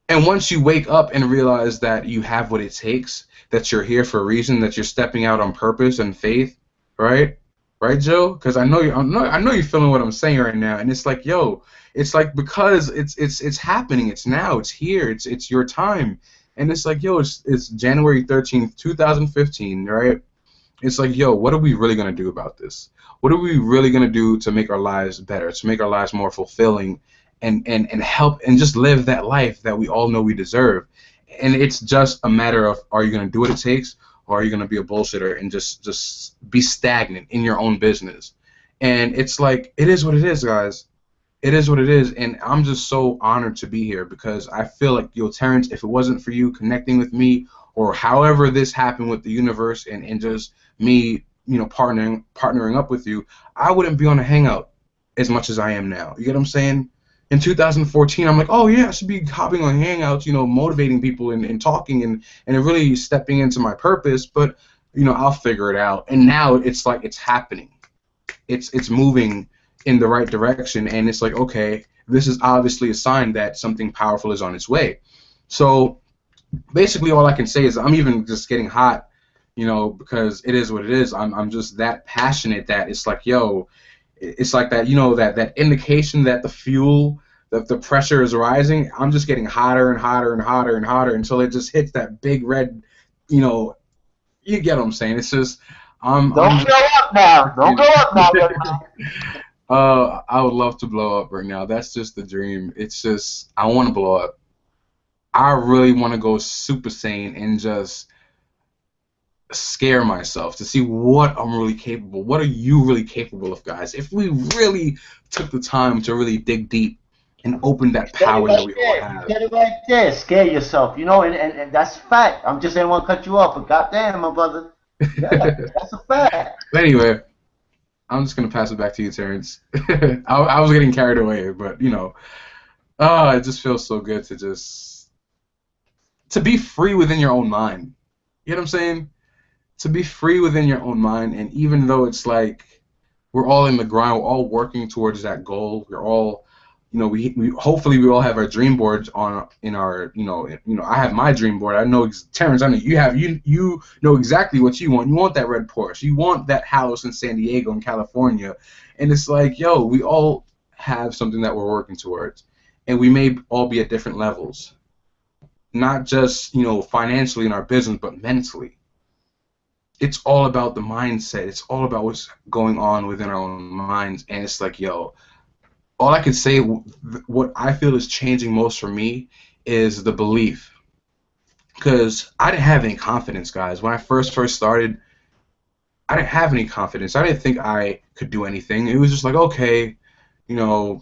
And once you wake up and realize that you have what it takes, that you're here for a reason, that you're stepping out on purpose and faith, right? Right, Joe? Because I know you're feeling what I'm saying right now, and it's like, yo, it's like because it's happening, it's now, it's here, it's your time, and it's like, yo, it's January 13th, 2015, right? It's like, yo, what are we really gonna do about this? What are we really gonna do to make our lives better, to make our lives more fulfilling? And help and just live that life that we all know we deserve. And it's just a matter of, are you going to do what it takes, or are you going to be a bullshitter and just be stagnant in your own business? And it's like, it is what it is, guys. It is what it is. And I'm just so honored to be here because I feel like, yo, Terrence, if it wasn't for you connecting with me, or however this happened with the universe and just me, you know, partnering up with you, I wouldn't be on a hangout as much as I am now. You get what I'm saying? In 2014, I'm like, oh yeah, I should be hopping on hangouts, you know, motivating people and talking and really stepping into my purpose. But you know, I'll figure it out. And now it's like it's happening. It's moving in the right direction, and it's like, okay, this is obviously a sign that something powerful is on its way. So basically, all I can say is I'm even just getting hot, you know, because it is what it is. I'm just that passionate that it's like, yo. It's like that, you know, that indication that the fuel, that the pressure is rising. I'm just getting hotter and hotter and hotter and hotter until it just hits that big red, you know, you get what I'm saying. It's just, Don't blow up now. Don't blow up now. I would love to blow up right now. That's just the dream. It's just, I want to blow up. I really want to go Super Saiyan and just scare myself to see what I'm really capable. What are you really capable of, guys? If we really took the time to really dig deep and open that power that we all have. Get it right there. Scare yourself, you know, and that's fact. I'm just saying, I want to cut you off, but goddamn, my brother, yeah, that's a fact. But anyway, I'm just gonna pass it back to you, Terrence. I was getting carried away, but you know, it just feels so good to be free within your own mind. You know what I'm saying? To be free within your own mind, and even though it's like we're all in the grind, we're all working towards that goal. We're all, you know, we hopefully we all have our dream boards in our, I have my dream board. I know, Terrence, I know you know exactly what you want. You want that red Porsche. You want that house in San Diego in California. And it's like, yo, we all have something that we're working towards. And we may all be at different levels. Not just, financially in our business, but mentally. It's all about the mindset. It's all about what's going on within our own minds. And it's like, yo, all I can say, what I feel is changing most for me is the belief. Because I didn't have any confidence, guys. When I first started, I didn't have any confidence. I didn't think I could do anything. It was just like, okay, I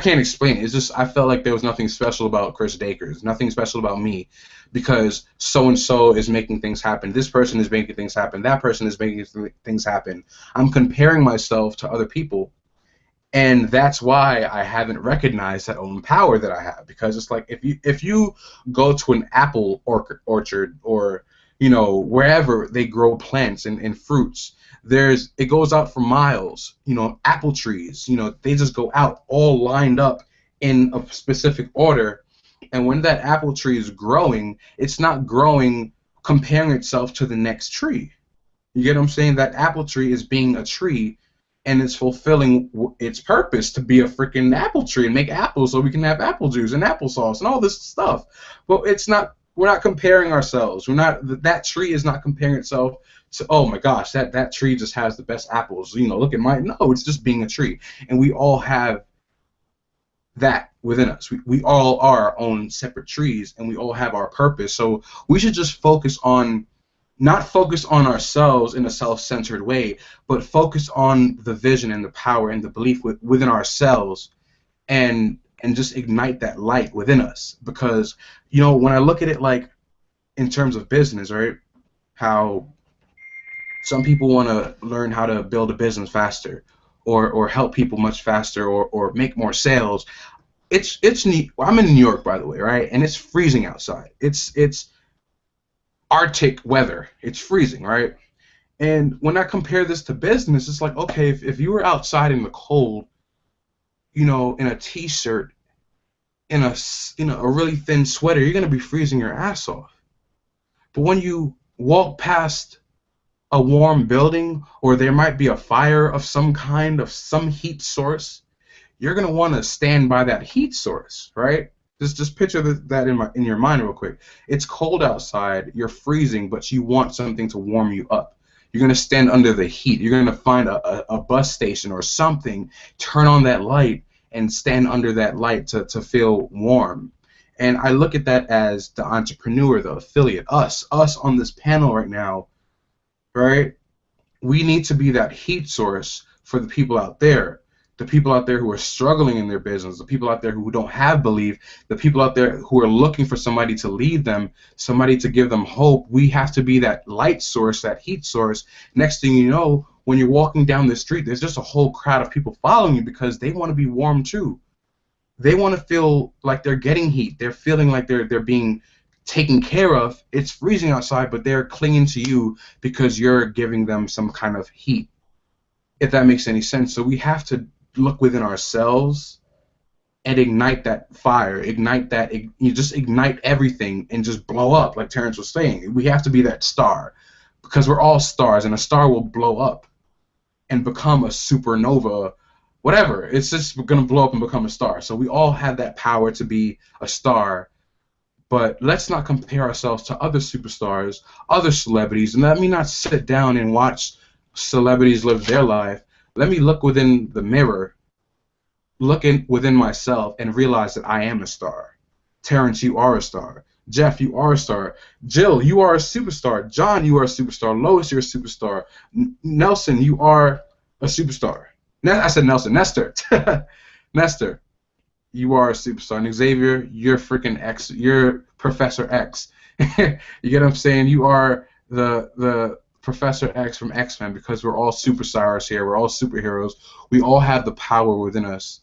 can't explain it. It's just I felt like there was nothing special about Chris Dakers, nothing special about me, because so-and-so is making things happen. This person is making things happen. That person is making things happen. I'm comparing myself to other people, and that's why I haven't recognized that own power that I have. Because it's like if you go to an apple orchard or wherever they grow plants and fruits, it goes out for miles. Apple trees, they just go out all lined up in a specific order. And when that apple tree is growing, it's not growing comparing itself to the next tree. You get what I'm saying? That apple tree is being a tree, and it's fulfilling its purpose to be a freaking apple tree and make apples so we can have apple juice and applesauce and all this stuff. But we're not comparing ourselves. That tree is not comparing itself to, oh my gosh, that tree just has the best apples. Look at mine. No, it's just being a tree. And we all have that within us. We all are our own separate trees, and we all have our purpose. So we should just not focus on ourselves in a self-centered way, but focus on the vision and the power and the belief within ourselves, and just ignite that light within us. Because when I look at it like in terms of business, right, how some people want to learn how to build a business faster or help people much faster or make more sales. It's neat. I'm in New York, by the way, right? And it's freezing outside. It's Arctic weather. It's freezing, right? And when I compare this to business, it's like, okay, if you were outside in the cold, in a t-shirt, in a really thin sweater, you're gonna be freezing your ass off. But when you walk past a warm building, or there might be a fire of some kind, of some heat source, you're gonna want to stand by that heat source, right? Just picture that in your mind real quick. It's cold outside, you're freezing, but you want something to warm you up. You're gonna stand under the heat. You're gonna find a bus station or something, turn on that light, and stand under that light to feel warm. And I look at that as the entrepreneur, the affiliate, us on this panel right now, right? We need to be that heat source for the people out there. The people out there who are struggling in their business, the people out there who don't have belief, the people out there who are looking for somebody to lead them, somebody to give them hope. We have to be that light source, that heat source. Next thing you know, when you're walking down the street, there's just a whole crowd of people following you because they want to be warm too. They want to feel like they're getting heat. They're feeling like they're being taken care of. It's freezing outside, but they're clinging to you because you're giving them some kind of heat, if that makes any sense. So we have to look within ourselves and ignite that fire, just ignite everything and just blow up, like Terrence was saying. We have to be that star, because we're all stars, and a star will blow up and become a supernova, whatever. It's just going to blow up and become a star. So we all have that power to be a star, but let's not compare ourselves to other superstars, other celebrities, and let me not sit down and watch celebrities live their life. Let me look within the mirror, within myself, and realize that I am a star. Terrence, you are a star. Jeff, you are a star. Jill, you are a superstar. John, you are a superstar. Lois, you're a superstar. Nelson, you are a superstar. I said Nelson. Nestor. Nestor, you are a superstar. And Xavier, you're freaking X. You're Professor X. You get what I'm saying? You are the Professor X from X-Men, because we're all superstars here. We're all superheroes. We all have the power within us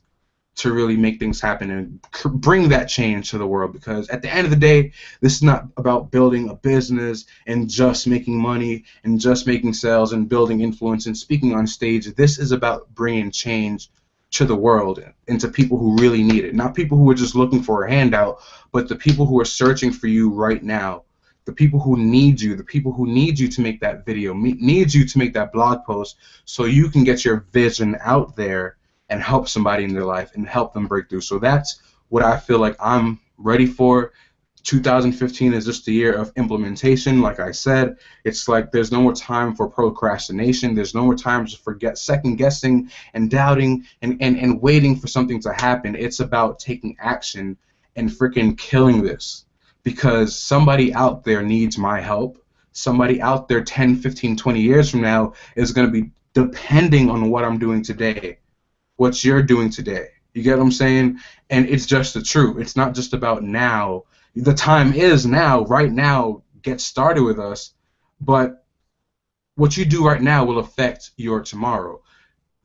to really make things happen and bring that change to the world, because at the end of the day, this is not about building a business and just making money and just making sales and building influence and speaking on stage. This is about bringing change to the world and to people who really need it. Not people who are just looking for a handout, but the people who are searching for you right now. The people who need you, the people who need you to make that video, need you to make that blog post so you can get your vision out there and help somebody in their life and help them break through. So that's what I feel like I'm ready for. 2015 is just the year of implementation. Like I said, it's like there's no more time for procrastination. There's no more time for second guessing and doubting and waiting for something to happen. It's about taking action and freaking killing this, because somebody out there needs my help. Somebody out there 10, 15, 20 years from now is going to be depending on what I'm doing today, what you're doing today. You get what I'm saying? And it's just the truth. It's not just about now. The time is now, right now. Get started with us. But what you do right now will affect your tomorrow.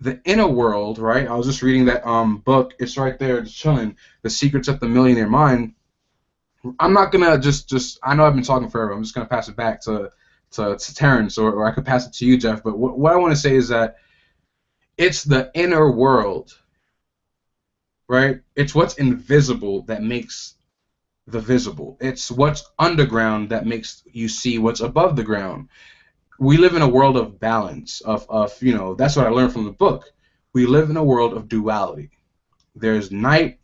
The Inner World, right? I was just reading that book. It's right there, it's chilling. The Secrets of the Millionaire Mind. I'm not gonna just. I know I've been talking forever. I'm just gonna pass it back to Terrence, or I could pass it to you, Jeff. But what I want to say is that it's the inner world, right? It's what's invisible that makes the visible. It's what's underground that makes you see what's above the ground. We live in a world of balance, of that's what I learned from the book. We live in a world of duality. There's night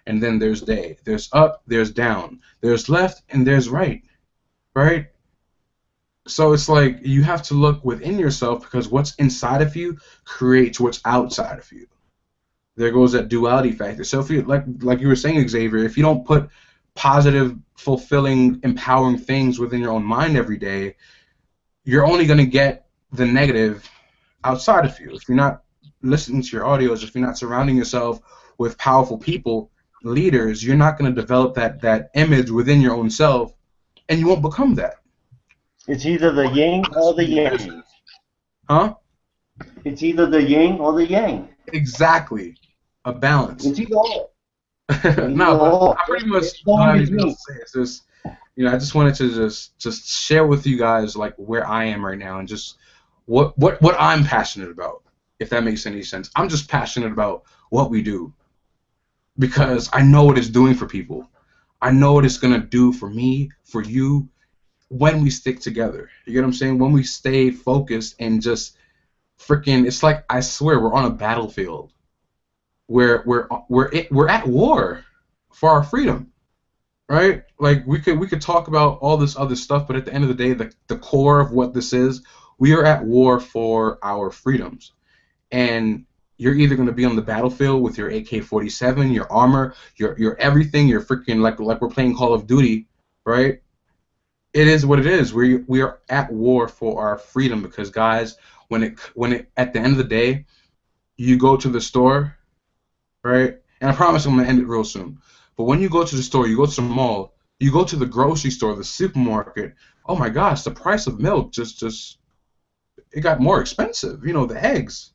and then there's day. There's up, there's down. There's left and there's right, right? So it's like you have to look within yourself, because what's inside of you creates what's outside of you. There goes that duality factor. So if you like you were saying, Xavier, if you don't put positive, fulfilling, empowering things within your own mind every day, you're only going to get the negative outside of you. If you're not listening to your audios, if you're not surrounding yourself with powerful people, leaders, you're not going to develop that image within your own self, and you won't become that. It's either the yin or the yang. Huh? It's either the yin or the yang. Exactly. A balance. It's either or. No, but I pretty much it's just, I just wanted to just share with you guys like where I am right now, and just what I'm passionate about, if that makes any sense. I'm just passionate about what we do, because I know what it's doing for people. I know what it's gonna do for me, for you, when we stick together. You get what I'm saying? When we stay focused and just freaking, it's like, I swear, we're on a battlefield. We're at war for our freedom, right? Like we could talk about all this other stuff, but at the end of the day, the core of what this is, we are at war for our freedoms. And you're either going to be on the battlefield with your AK-47, your armor, your everything, your freaking like we're playing Call of Duty, right? It is what it is. We are at war for our freedom, because guys, when it at the end of the day, you go to the store, right? And I promise I'm gonna end it real soon. But when you go to the store, you go to the mall, you go to the grocery store, the supermarket. Oh my gosh, the price of milk just it got more expensive. The eggs.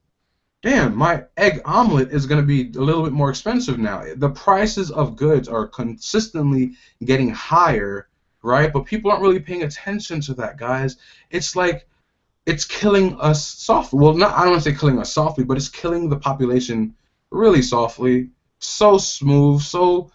Damn, my egg omelet is gonna be a little bit more expensive now. The prices of goods are consistently getting higher, right? But people aren't really paying attention to that, guys. It's like it's killing us softly. Well, I don't want to say killing us softly, but it's killing the population really softly, so smooth, so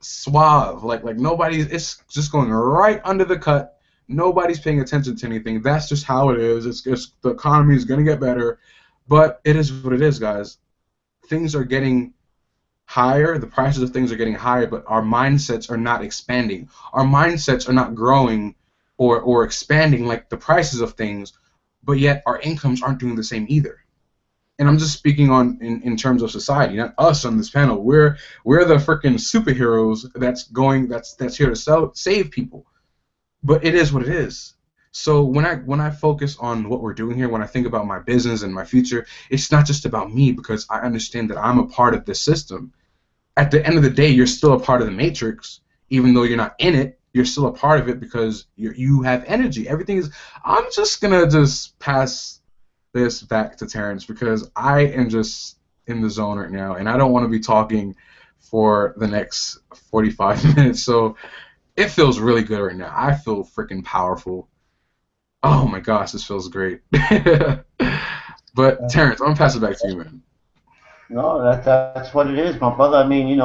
suave, like it's just going right under the cut. Nobody's paying attention to anything. That's just how it is. It's the economy is gonna get better, but it is what it is, guys. Things are getting higher. The prices of things are getting higher, but our mindsets are not expanding. Our mindsets are not growing or expanding like the prices of things, but yet our incomes aren't doing the same either. And I'm just speaking in terms of society, not us on this panel. We're the freaking superheroes that's here to save people. But it is what it is. So when I focus on what we're doing here, when I think about my business and my future, it's not just about me, because I understand that I'm a part of this system. At the end of the day, you're still a part of the matrix, even though you're not in it. You're still a part of it because you have energy. Everything is. I'm just gonna pass this back to Terrence, because I am just in the zone right now, and I don't want to be talking for the next 45 minutes. So it feels really good right now. I feel freaking powerful. Oh my gosh, this feels great. But Terrence, I'm gonna pass it back to you, man. No, that's what it is, my brother. I mean,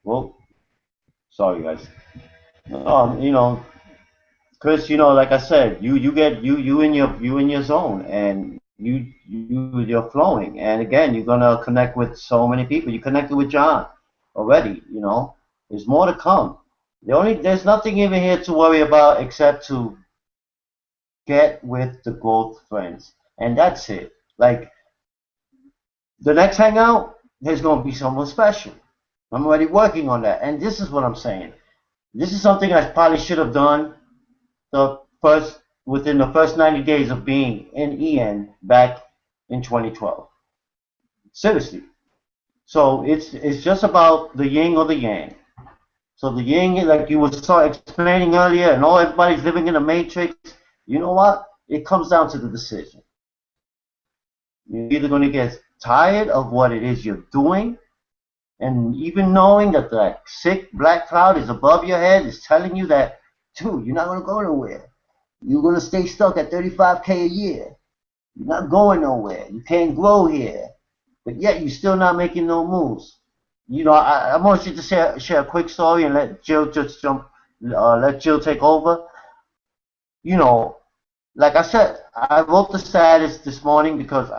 well, sorry guys. Chris, like I said, you get you in your zone, and you're flowing, and again, you're gonna connect with so many people. You connected with John already. There's more to come. There's nothing even here to worry about except to get with the growth friends, and that's it. Like the next hangout, there's gonna be someone special. I'm already working on that, and this is what I'm saying. This is something I probably should have done within the first 90 days of being in EN back in 2012. Seriously. So it's just about the yin or the yang. So the yin, like you were explaining earlier, and everybody's living in a matrix. You know what? It comes down to the decision. You're either going to get tired of what it is you're doing, and even knowing that that sick black cloud is above your head is telling you that, dude, you're not going to go nowhere. You're going to stay stuck at 35K a year. You're not going nowhere. You can't grow here. But yet you're still not making no moves. I want you to share a quick story and let Jill just let Jill take over. Like I said, I wrote the status this morning because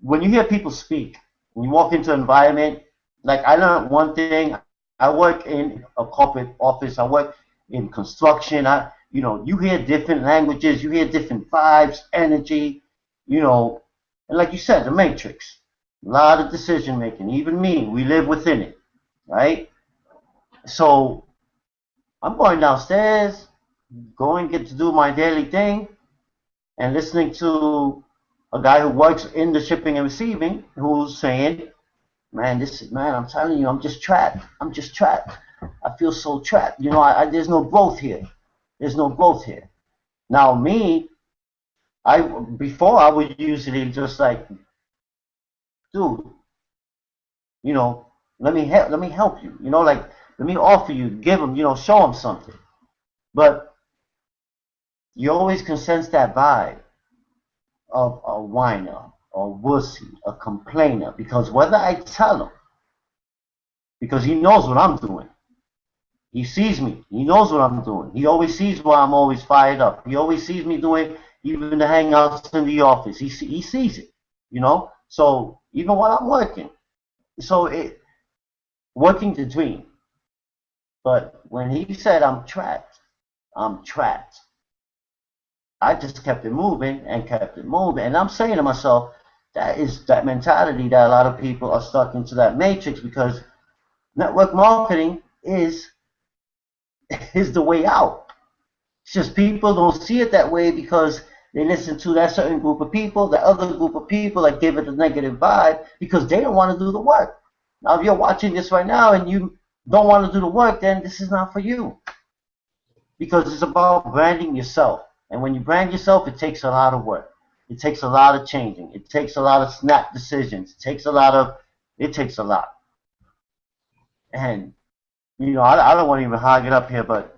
when you hear people speak, when you walk into an environment, like I learned one thing. I work in a corporate office. I work in construction. You hear different languages. You hear different vibes, energy, and like you said, the matrix. A lot of decision making. Even me, we live within it, right? So I'm going downstairs, going get to do my daily thing, and listening to a guy who works in the shipping and receiving who's saying, man, I'm telling you, I'm just trapped. I'm just trapped. I feel so trapped. There's no growth here. There's no growth here. Now me, before I would usually just like, dude, let me help you. Like let me offer you, give them, show them something. But you always can sense that vibe of a whiner, a wussy, a complainer, because whether I tell him, because he knows what I'm doing. He sees me. He knows what I'm doing. He always sees why I'm always fired up. He always sees me doing even the hangouts in the office. He sees it, So even while I'm working, working the dream. But when he said I'm trapped, I just kept it moving and kept it moving. And I'm saying to myself, that is that mentality that a lot of people are stuck into that matrix, because network marketing is the way out. It's just people don't see it that way because they listen to that certain group of people, that other group of people that give it a negative vibe because they don't want to do the work. Now, if you're watching this right now and you don't want to do the work, then this is not for you. Because it's about branding yourself. And when you brand yourself, it takes a lot of work. It takes a lot of changing. It takes a lot of snap decisions. It takes a lot. And, I don't want to even hog it up here, but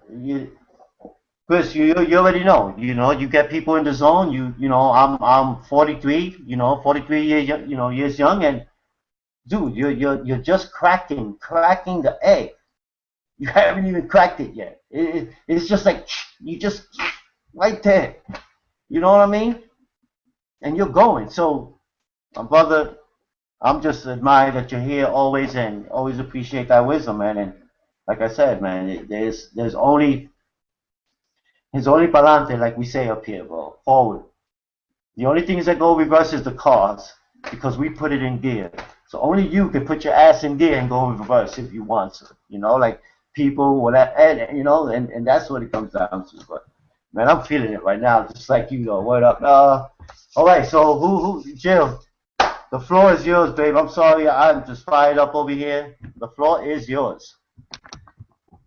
Chris, you already know. You get people in the zone. I'm 43. 43 years young, and dude, you're just cracking the egg. You haven't even cracked it yet. It's just like you just right there. You know what I mean? And you're going. So, my brother, I'm just admire that you're here always, and always appreciate that wisdom, man. And like I said, man, there's only palante, like we say up here, bro. Forward. The only things that go reverse is the cars, because we put it in gear. So only you can put your ass in gear and go reverse if you want to. Like people, whatever, and that's what it comes down to. But man, I'm feeling it right now, just like you know. Word up. All right. So who? Jill, the floor is yours, babe. I'm sorry, I'm just fired up over here. The floor is yours.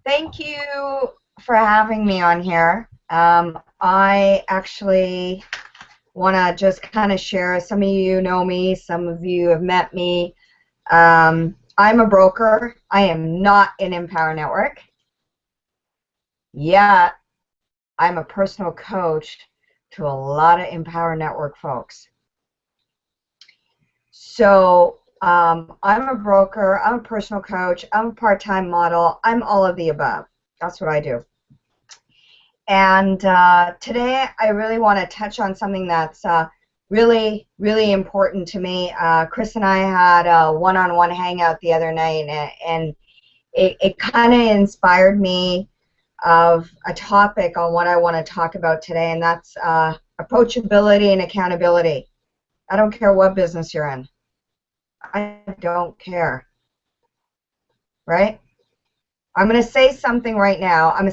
Thank you for having me on here. I actually want to just kind of share. Some of you know me. Some of you have met me. I'm a broker. I am not in Empower Network. Yet, I'm a personal coach to a lot of Empower Network folks. So I'm a broker, I'm a personal coach, I'm a part-time model, I'm all of the above. That's what I do. And today I really want to touch on something that's really, really important to me. Chris and I had a one-on-one hangout the other night, and it kind of inspired me of a topic on what I want to talk about today, and that's approachability and accountability. I don't care what business you're in. I don't care. Right? I'm going to say something right now. I'm a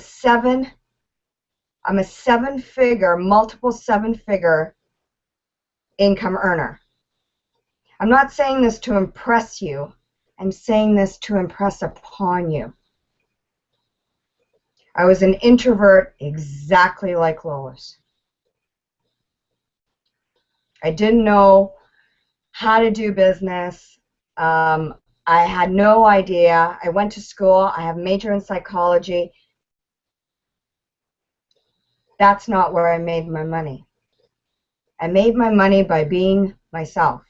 seven-figure, multiple seven-figure income earner. I'm not saying this to impress you. I'm saying this to impress upon you. I was an introvert exactly like Lois. I didn't know how to do business. I had no idea. I went to school. I have a major in psychology. That's not where I made my money. I made my money by being myself.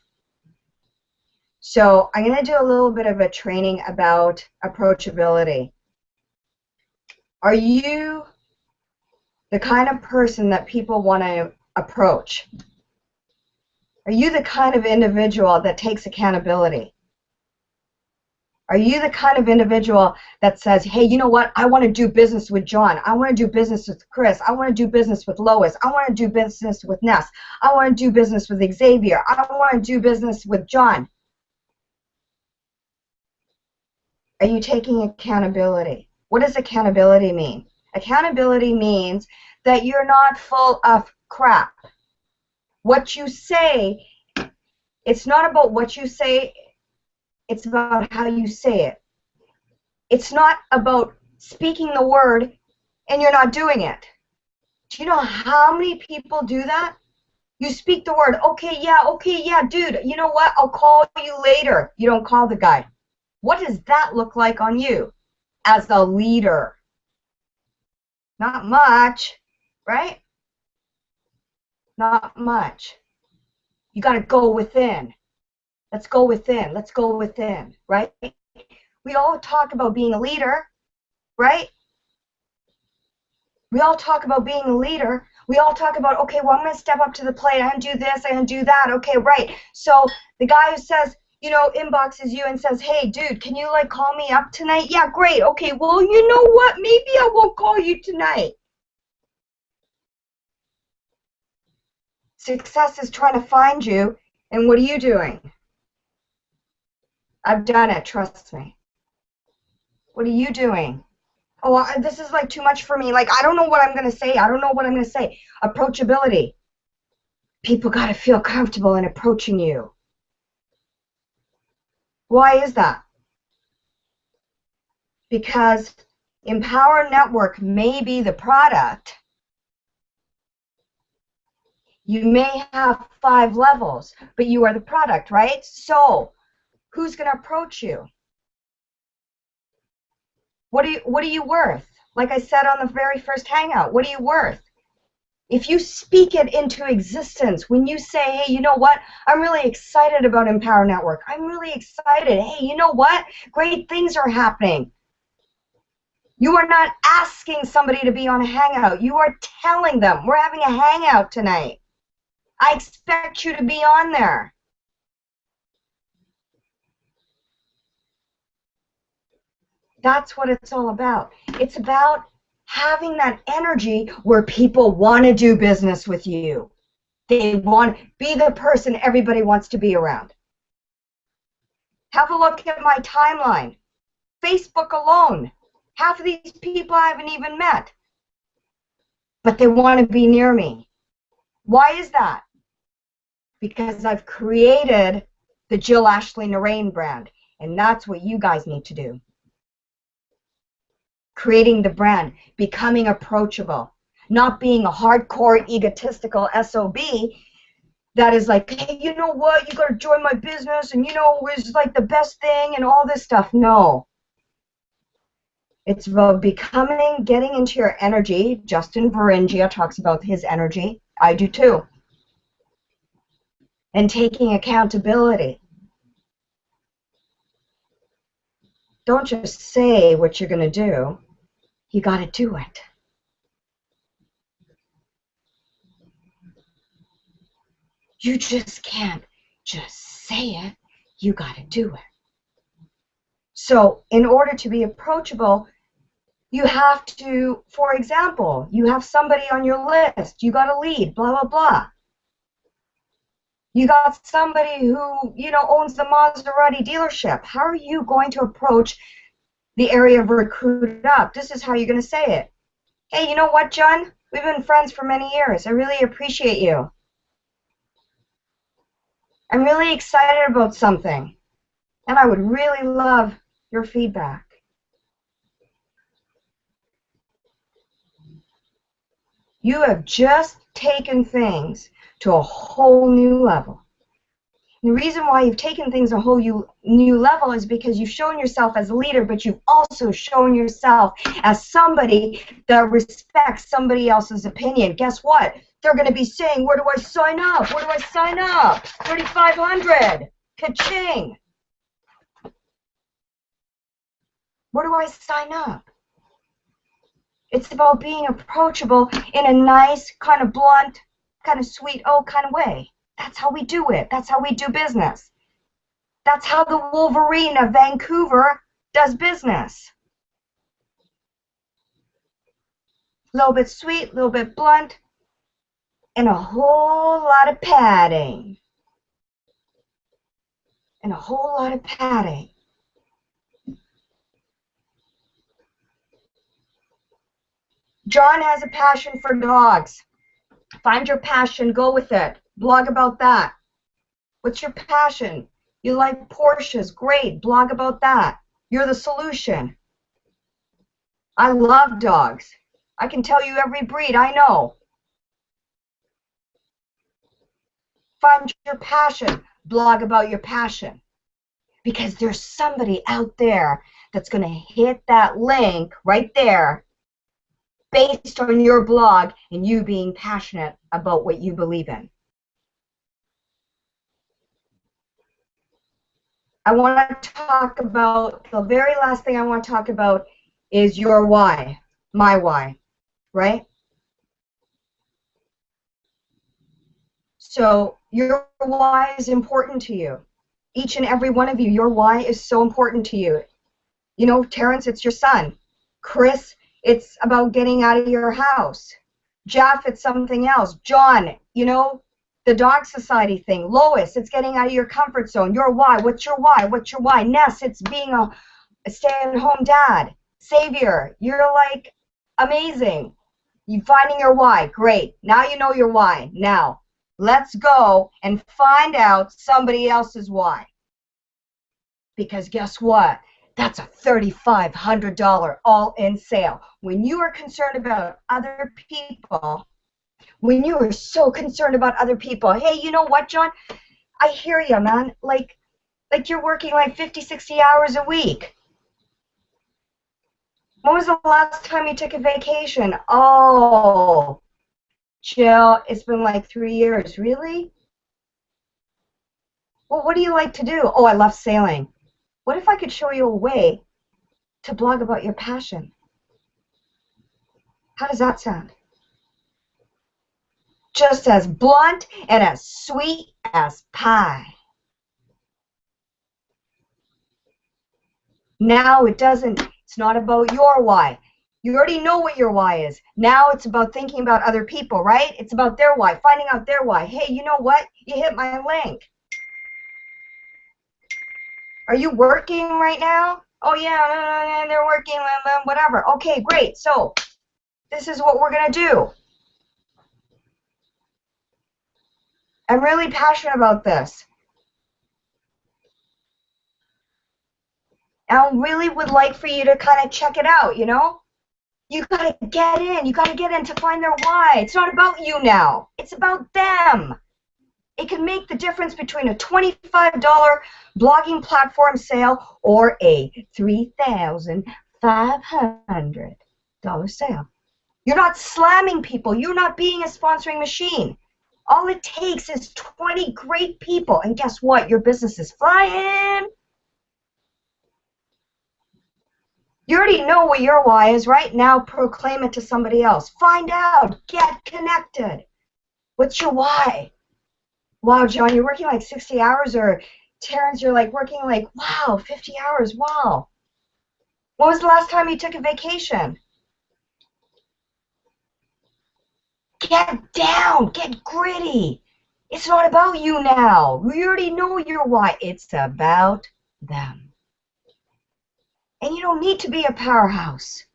So I'm going to do a little bit of a training about approachability. Are you the kind of person that people want to approach? Are you the kind of individual that takes accountability? Are you the kind of individual that says, hey, you know what? I want to do business with John. I want to do business with Chris. I want to do business with Lois. I want to do business with Ness. I want to do business with Xavier. I want to do business with John. Are you taking accountability? What does accountability mean? Accountability means that you're not full of crap. What you say, it's not about what you say, it's about how you say it. It's not about speaking the word and you're not doing it. Do you know how many people do that? You speak the word, okay, yeah, dude, you know what, I'll call you later. You don't call the guy. What does that look like on you as a leader? Not much, right? Not much. You got to go within. Let's go within. Let's go within, right? We all talk about being a leader, right? We all talk about being a leader. We all talk about, okay, well, I'm going to step up to the plate. I'm going to do this. I'm going to do that. Okay, right. So the guy who says, you know, inboxes you and says, hey, dude, can you, like, call me up tonight? Yeah, great. Okay, well, you know what? Maybe I won't call you tonight. Success is trying to find you, and what are you doing? I've done it, trust me. What are you doing? Oh, this is like too much for me. Like, I don't know what I'm going to say. I don't know what I'm going to say. Approachability. People got to feel comfortable in approaching you. Why is that? Because Empower Network may be the product. You may have 5 levels, but you are the product, right? So, who's going to approach you? What are you worth? Like I said on the very first hangout, what are you worth? If you speak it into existence, when you say, hey, you know what? I'm really excited about Empower Network. I'm really excited. Hey, you know what? Great things are happening. You are not asking somebody to be on a hangout. You are telling them, we're having a hangout tonight. I expect you to be on there. That's what it's all about. It's about having that energy where people want to do business with you. They want to be the person everybody wants to be around. Have a look at my timeline. Facebook alone. Half of these people I haven't even met. But they want to be near me. Why is that? Because I've created the Jill Ashley Narain brand. And that's what you guys need to do. Creating the brand, becoming approachable, not being a hardcore egotistical SOB that is like, hey, you know what, you got to join my business and you know it's like the best thing and all this stuff. No. It's about becoming, getting into your energy. Justin Varengia talks about his energy. I do too. And taking accountability. don't just say what you're going to do. You got to do it. You just can't just say it. You got to do it. So in order to be approachable, you have to, for example, you have somebody on your list. You got a lead, blah, blah, blah. You got somebody who, you know, owns the Maserati dealership. How are you going to approach the area of Recruit Up? This is how you're going to say it. Hey, you know what, John? We've been friends for many years. I really appreciate you. I'm really excited about something, and I would really love your feedback. You have just taken things to a whole new level. And the reason why you've taken things a whole new level is because you've shown yourself as a leader, but you've also shown yourself as somebody that respects somebody else's opinion. Guess what? They're going to be saying, where do I sign up? Where do I sign up? 3,500. Ka-ching. Where do I sign up? It's about being approachable in a nice, kind of blunt, kind of sweet, kind of way. That's how we do it. That's how we do business. That's how the Wolverine of Vancouver does business. A little bit sweet, a little bit blunt, and a whole lot of padding. And a whole lot of padding. John has a passion for dogs. Find your passion, go with it. Blog about that. What's your passion? You like Porsches, great, blog about that. You're the solution. I love dogs. I can tell you every breed I know. Find your passion, blog about your passion. Because there's somebody out there that's going to hit that link right there based on your blog and you being passionate about what you believe in. I want to talk about, the very last thing I want to talk about is your why, my why, right? So your why is important to you. Each and every one of you, your why is so important to you. You know, Terrence, it's your son. Chris, it's about getting out of your house. Jeff, it's something else. John, you know, the Dog Society thing. Lois, it's getting out of your comfort zone. Your why, what's your why? What's your why? Ness, it's being a stay-at-home dad. Xavier, you're like amazing. You finding your why, great. Now you know your why. Now, let's go and find out somebody else's why. Because guess what? That's a $3,500 all-in sale. When you are concerned about other people, when you are so concerned about other people, hey, you know what, John? I hear you, man. Like you're working like 50, 60 hours a week. When was the last time you took a vacation? Oh, Jill, it's been like 3 years. Really? Well, what do you like to do? Oh, I love sailing. What if I could show you a way to blog about your passion? How does that sound? Just as blunt and as sweet as pie. Now it's not about your why. You already know what your why is. Now it's about thinking about other people, right? It's about their why, finding out their why. Hey, you know what? You hit my link. Are you working right now? Oh, yeah, they're working, whatever. Okay, great. So this is what we're going to do. I'm really passionate about this. I really would like for you to kind of check it out, you know? You got to get in. You got to get in to find their why. It's not about you now. It's about them. It can make the difference between a $25 blogging platform sale or a $3,500 sale. You're not slamming people. You're not being a sponsoring machine. All it takes is 20 great people, and guess what? Your business is flying. You already know what your why is. Right now, proclaim it to somebody else. Find out. Get connected. What's your why? Wow, John, you're working like 60 hours, or Terrence, you're like working like, wow, 50 hours, wow. When was the last time you took a vacation? Get down, get gritty. It's not about you now. We already know your why. It's about them. And you don't need to be a powerhouse.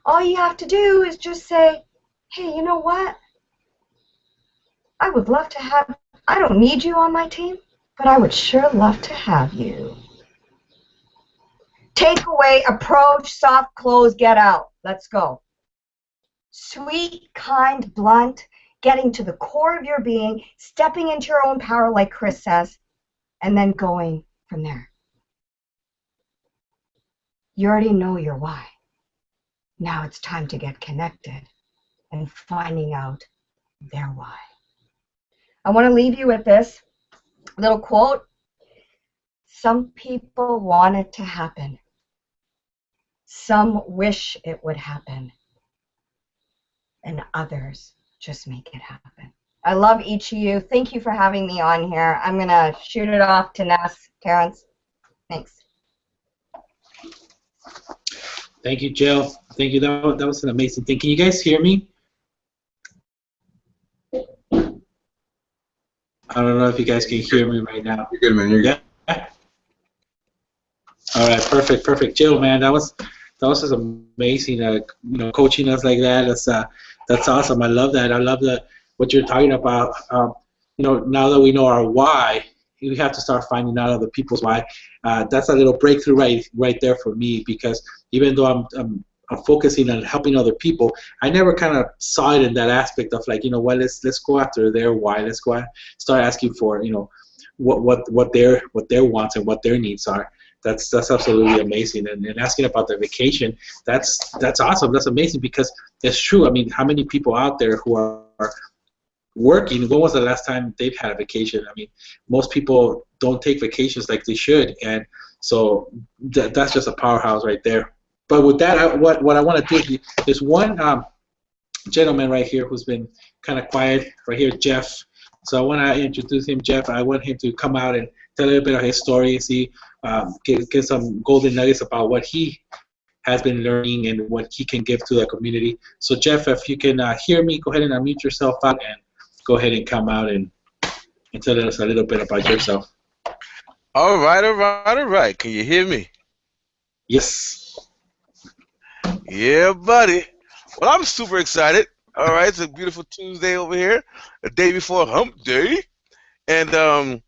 All you have to do is just say, hey, you know what? I would love to have, I don't need you on my team, but I would sure love to have you. Take away, approach, soft close, get out. Let's go. Sweet, kind, blunt, getting to the core of your being, stepping into your own power like Chris says, and then going from there. You already know your why. Now it's time to get connected and finding out their why. I want to leave you with this little quote. Some people want it to happen. Some wish it would happen. And others just make it happen. I love each of you. Thank you for having me on here. I'm going to shoot it off to Ness. Terrence, thanks. Thank you, Jill. Thank you. That was an amazing thing. Can you guys hear me? I don't know if you guys can hear me right now. You're good, man. You're good. Yeah. All right, perfect. Jill, man, that was just amazing. Coaching us like that. That's awesome. I love that. I love what you're talking about. Now that we know our why, we have to start finding out other people's why. That's a little breakthrough right there for me, because even though I'm focusing on helping other people, I never kind of saw it in that aspect of like, let's go after their why. Let's go start asking for what their wants and what their needs are. That's absolutely amazing. And asking about their vacation, that's awesome. That's amazing, because it's true. I mean, how many people out there who are working, when was the last time they've had a vacation? I mean, most people don't take vacations like they should, and so that's just a powerhouse right there. But with that, what I want to do, there's one gentleman right here who's been kind of quiet right here, Jeff. So I want to introduce him, Jeff. I want him to come out and tell a little bit of his story, see, get some golden nuggets about what he has been learning and what he can give to the community. So Jeff, if you can hear me, go ahead and unmute yourself out and go ahead and come out and tell us a little bit about yourself. All right. Can you hear me? Yes. Yeah, buddy. Well, I'm super excited. All right, it's a beautiful Tuesday over here, the day before Hump Day, and I'm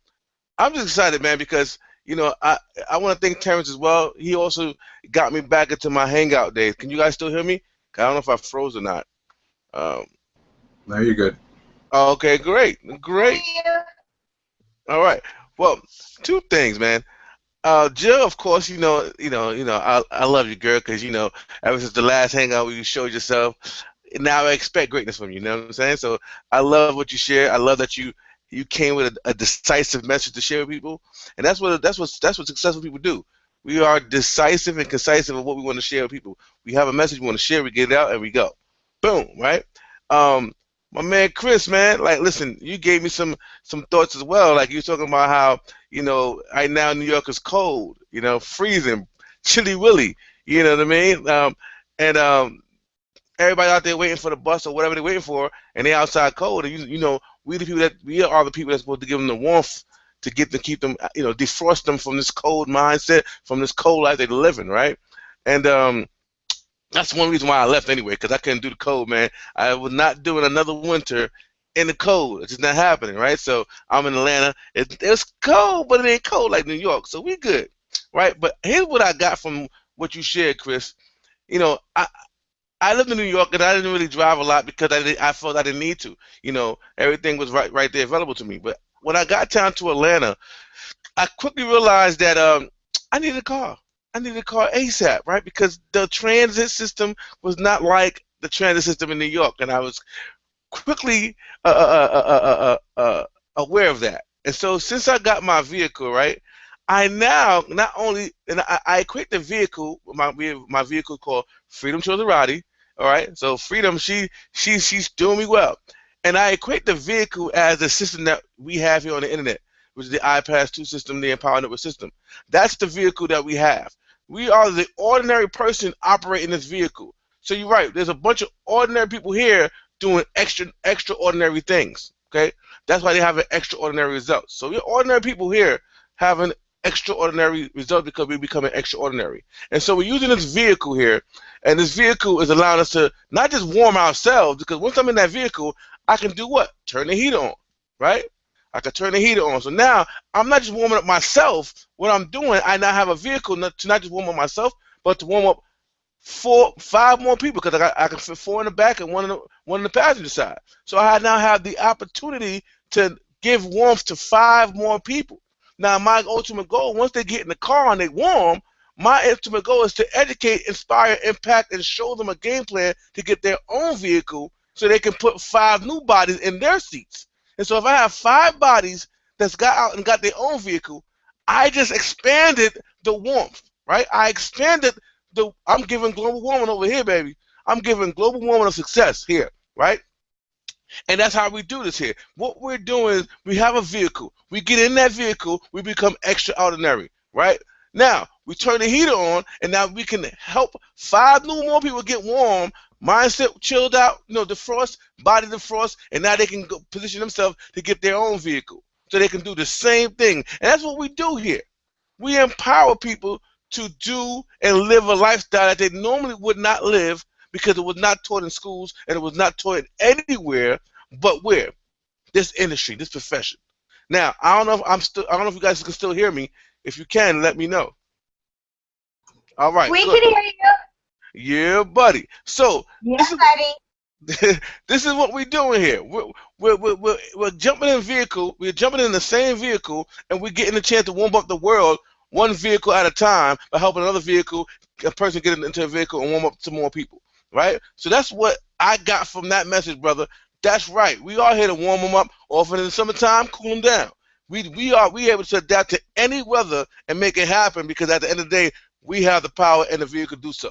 just excited, man, because I want to thank Terrence as well. He also got me back into my hangout days. Can you guys still hear me? I don't know if I froze or not. No, you're good. Okay, great. All right. Well, two things, man. Jill, of course, I love you, girl, because ever since the last hangout where you showed yourself, now I expect greatness from you. You know what I'm saying? So I love what you share. I love that you came with a decisive message to share with people, and that's what successful people do. We are decisive and concisive of what we want to share with people. We have a message we want to share, we get it out, and we go. Boom, right? My man Chris, man, like, listen, you gave me some thoughts as well. Like, you were talking about how, right now New York is cold, freezing, chilly willy, you know what I mean? And everybody out there waiting for the bus or whatever they're waiting for, and they outside cold. And we are the people that's supposed to give them the warmth to keep them, defrost them from this cold mindset, from this cold life they're living, right? And that's one reason why I left anyway, because I couldn't do the cold, man. I was not doing another winter in the cold. It's just not happening, right? So I'm in Atlanta. It's cold, but it ain't cold like New York, so we good, right? But here's what I got from what you shared, Chris. I lived in New York, and I didn't really drive a lot because I felt I didn't need to. Everything was right there available to me. But when I got down to Atlanta, I quickly realized that I needed a car. I needed a car ASAP, right? Because the transit system was not like the transit system in New York, and I was quickly aware of that. And so since I got my vehicle, right, I now not only and I equate the vehicle, my vehicle called Freedom Choserati. All right, so Freedom, she's doing me well, and I equate the vehicle as the system that we have here on the internet, which is the iPass 2 system, the Empower Network system. That's the vehicle that we have. We are the ordinary person operating this vehicle. So you're right. There's a bunch of ordinary people here doing extraordinary things. Okay, that's why they have an extraordinary result. So we're ordinary people here having extraordinary results because we're becoming extraordinary. And so we're using this vehicle here, and this vehicle is allowing us to not just warm ourselves, because once I'm in that vehicle, I can do what? Turn the heater on, right? I can turn the heater on. So now I'm not just warming up myself. What I'm doing, I now have a vehicle to not just warm up myself, but to warm up 5 more people, because I can fit 4 in the back and one in the passenger side. So I now have the opportunity to give warmth to 5 more people. Now my ultimate goal, once they get in the car and they warm, my ultimate goal is to educate, inspire, impact, and show them a game plan to get their own vehicle so they can put 5 new bodies in their seats. And so if I have 5 bodies that's got out and got their own vehicle, I just expanded the warmth, right? I expanded I'm giving global warming over here, baby. I'm giving global warming of success here, right? And that's how we do this here. What we're doing is we have a vehicle. We get in that vehicle, we become extraordinary, right? Now, we turn the heater on, and now we can help 5 new more people get warm, mindset chilled out, defrost, body defrost, and now they can go position themselves to get their own vehicle. So they can do the same thing. And that's what we do here. We empower people to do and live a lifestyle that they normally would not live because it was not taught in schools and it was not taught anywhere but where? This industry, this profession. Now, I don't know if you guys can still hear me. If you can, let me know. All right. We good. can hear you. Yeah, buddy. So buddy. This is what we're doing here. We're jumping in vehicle. We're jumping in the same vehicle, and we're getting a chance to warm up the world one vehicle at a time by helping another vehicle, a person get into a vehicle and warm up to more people, right? So that's what I got from that message, brother. That's right. We are here to warm them up. Often in the summertime, cool them down. We able to adapt to any weather and make it happen because at the end of the day, we have the power and the vehicle to do so,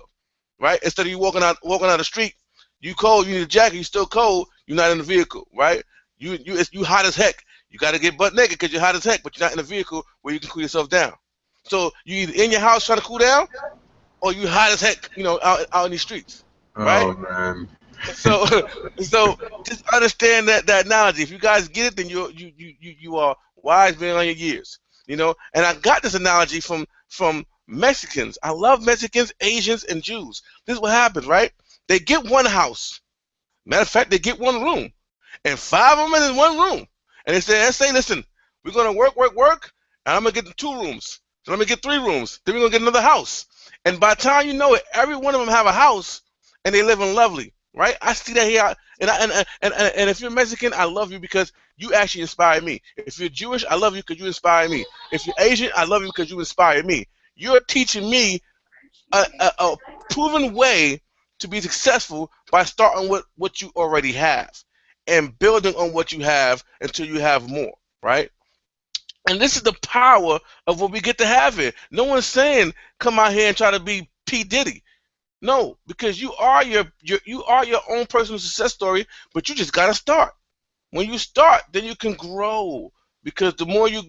right? Instead of you walking out the street, you cold, you need a jacket, you still cold, you're not in the vehicle, right? You hot as heck. You got to get butt naked because you're hot as heck, but you're not in a vehicle where you can cool yourself down. So you either in your house trying to cool down, or you hot as heck, out in the streets, right? Oh man. So just understand that analogy. If you guys get it, then you are wise beyond your years, And I got this analogy from Mexicans. I love Mexicans, Asians, and Jews. This is what happens, right? They get one house. Matter of fact, they get one room, and 5 of them in one room. And they say, listen, we're gonna work, and I'm gonna get the 2 rooms. So let me get 3 rooms. Then we're gonna get another house. And by the time you know it, every one of them have a house, and they live in lovely, right? I see that here, and if you're Mexican, I love you because you actually inspire me. If you're Jewish, I love you because you inspire me. If you're Asian, I love you because you inspire me. You're teaching me a proven way to be successful by starting with what you already have and building on what you have until you have more, right? And this is the power of what we get to have here. No one's saying come out here and try to be P. Diddy. No, because you are your own personal success story, but you just gotta start. When you start, then you can grow. Because the more you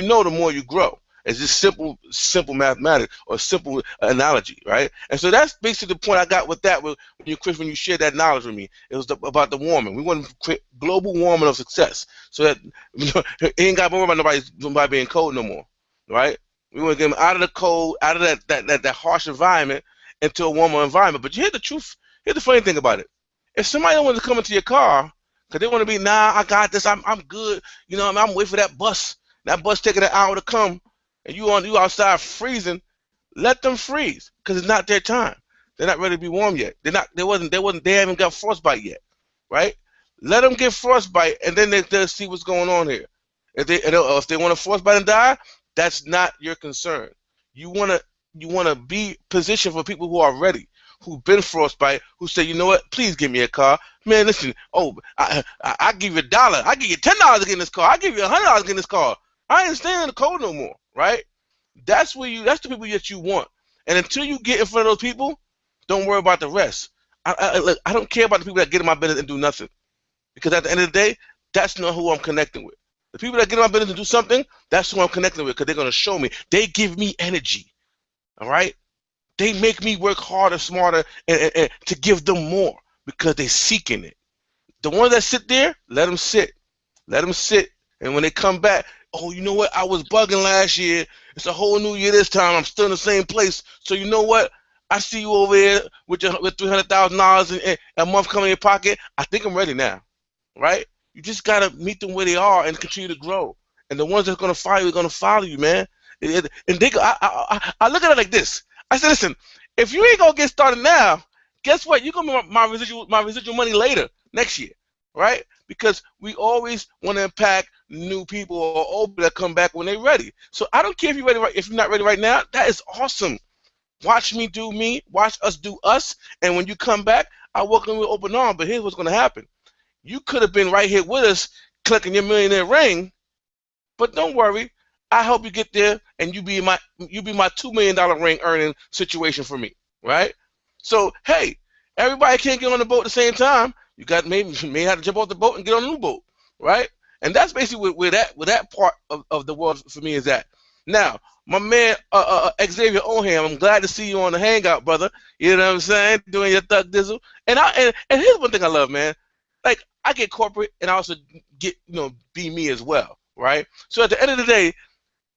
know, the more you grow. It's just simple mathematics or simple analogy, right? And so that's basically the point I got with that. When you shared that knowledge with me, it was about the warming. We want to create global warming of success, so that it ain't got to worry about nobody being cold no more, right? We want to get them out of the cold, out of that harsh environment, into a warmer environment. But you hear the truth. Here's the funny thing about it: if somebody don't want to come into your car because they want to be, I got this, I'm good, I'm waiting for that bus. That bus taking an hour to come. And you outside freezing, let them freeze because it's not their time. They're not ready to be warm yet. They haven't got frostbite yet, right? Let them get frostbite, and then they'll see what's going on here. If they want to frostbite and die, that's not your concern. You wanna be positioned for people who are ready, who've been frostbite, who say, you know what, please give me a car. Man, listen, I give you $1, I give you $10 to get in this car, I give you $100 to get in this car. I ain't staying in the cold no more, right? That's the people that you want. And until you get in front of those people, don't worry about the rest. I don't care about the people that get in my business and do nothing, because at the end of the day, that's not who I'm connecting with. The people that get in my business and do something, that's who I'm connecting with, because they're gonna show me. They give me energy. All right. They make me work harder, smarter, and to give them more, because they're seeking it. The ones that sit there, let them sit. Let them sit. And when they come back, oh, you know what? I was bugging last year. It's a whole new year this time. I'm still in the same place. So you know what? I see you over here with $300,000 a month coming in your pocket. I think I'm ready now, right? You just gotta meet them where they are and continue to grow. And the ones that's gonna follow you are gonna follow you, man. And I look at it like this. I said, listen, if you ain't gonna get started now, guess what? You're gonna be my residual money later, next year, right? Because we always want to impact new people or old people that come back when they're ready. So I don't care if you're ready, if you're not ready right now. That is awesome. Watch me do me. Watch us do us. And when you come back, I welcome you with open arms. But here's what's gonna happen. You could have been right here with us, collecting your millionaire ring, but don't worry. I help you get there, and you be my $2 million ring earning situation for me, right? So hey, everybody can't get on the boat at the same time. You may have to jump off the boat and get on a new boat, right? And that's basically where that part of the world for me is at. Now, my man Xavier Oham, I'm glad to see you on the Hangout, brother. You know what I'm saying? Doing your thug dizzle. And here's one thing I love, man. Like, I get corporate, and I also get be me as well, right? So at the end of the day,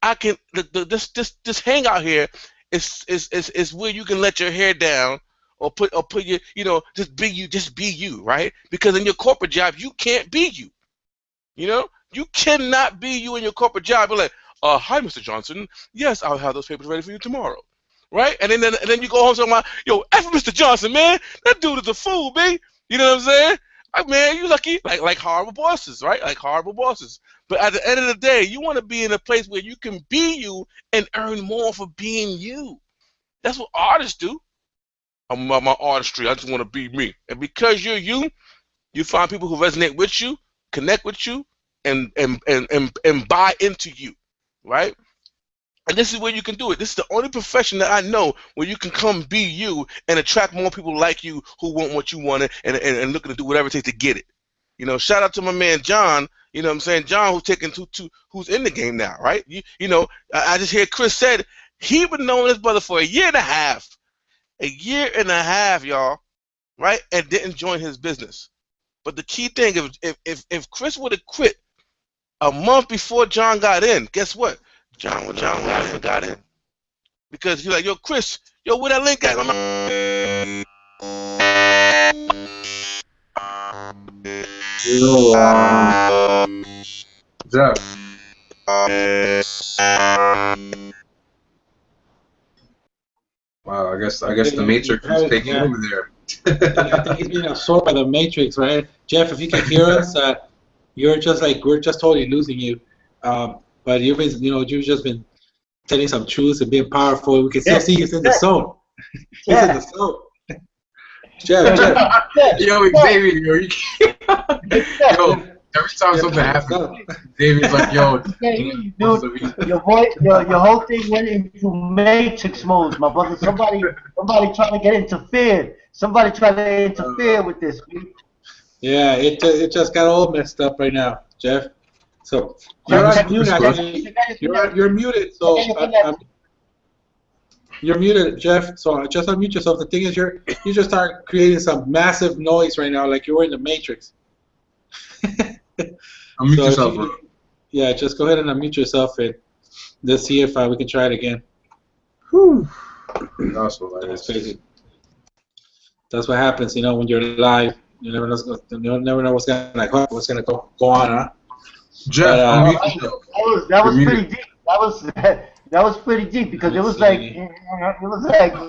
I can this hangout here is where you can let your hair down or put your just be you, right? Because in your corporate job you can't be you. You cannot be you in your corporate job. You're like, hi, Mr. Johnson. Yes, I'll have those papers ready for you tomorrow, right? And then you go home talking about, yo, F Mr. Johnson, man, that dude is a fool, man. You know what I'm saying? Man, you lucky, like horrible bosses, right? Like horrible bosses. But at the end of the day, you want to be in a place where you can be you and earn more for being you. That's what artists do. I'm about my artistry. I just want to be me. And because you're you, you find people who resonate with you, connect with you, and buy into you, right? And this is where you can do it. This is the only profession that I know where you can come be you and attract more people like you who want what you want and looking to do whatever it takes to get it. Shout out to my man John. You know what I'm saying? John, who's in the game now, right? I just hear Chris said he been knowing this brother for a year and a half. A year and a half, y'all, right? And didn't join his business. But the key thing, if Chris would have quit a month before John got in, guess what? John would have got in. Because you're like, yo, Chris, where that link at? Jeff. Wow, I guess the Matrix is taking over there. I think he's being absorbed by the Matrix, right? Jeff, if you can hear us, you're just like, we're just totally losing you. But you've been, you've just been telling some truths and being powerful. We can still see he's in the zone. He's in the zone. Jeff. Yo, Xavier, yo, every time something happens, Xavier's like, yo, dude, your whole thing went into Matrix mode, my brother. Somebody trying to get interfered. Somebody trying to interfere with this. Yeah, it just got all messed up right now, Jeff. So you're on mute, actually. You're muted. So you're muted, Jeff. So just unmute yourself. The thing is, you just start creating some massive noise right now, like you're in the Matrix. Unmute yourself, bro. Yeah, just go ahead and unmute yourself, and let's see if we can try it again. Whew. That's crazy. That's what happens, when you're live. You never know what's gonna go on, huh? Jeff, that was pretty deep. That was pretty deep because it was like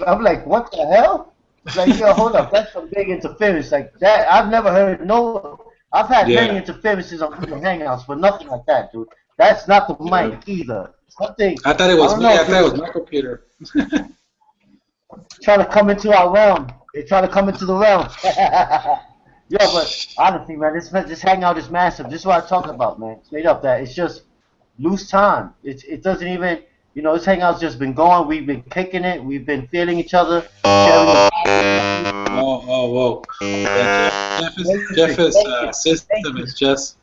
I'm like, what the hell? It's like, yo, hold up, that's some big interference like that. I've never heard I've had many interferences on Google Hangouts, but nothing like that, dude. That's not the mic either. Something. I thought it was me. I thought it was my computer. Trying to come into our realm. They try to come into the realm. Yeah, but honestly, man, this hangout is massive. This is what I'm talking about, man. Straight up, that it's just lose time. It doesn't even. You know, this hangout's just been going. We've been kicking it. We've been feeling each other. Sharing the Whoa. Yeah, Jeff's system is just,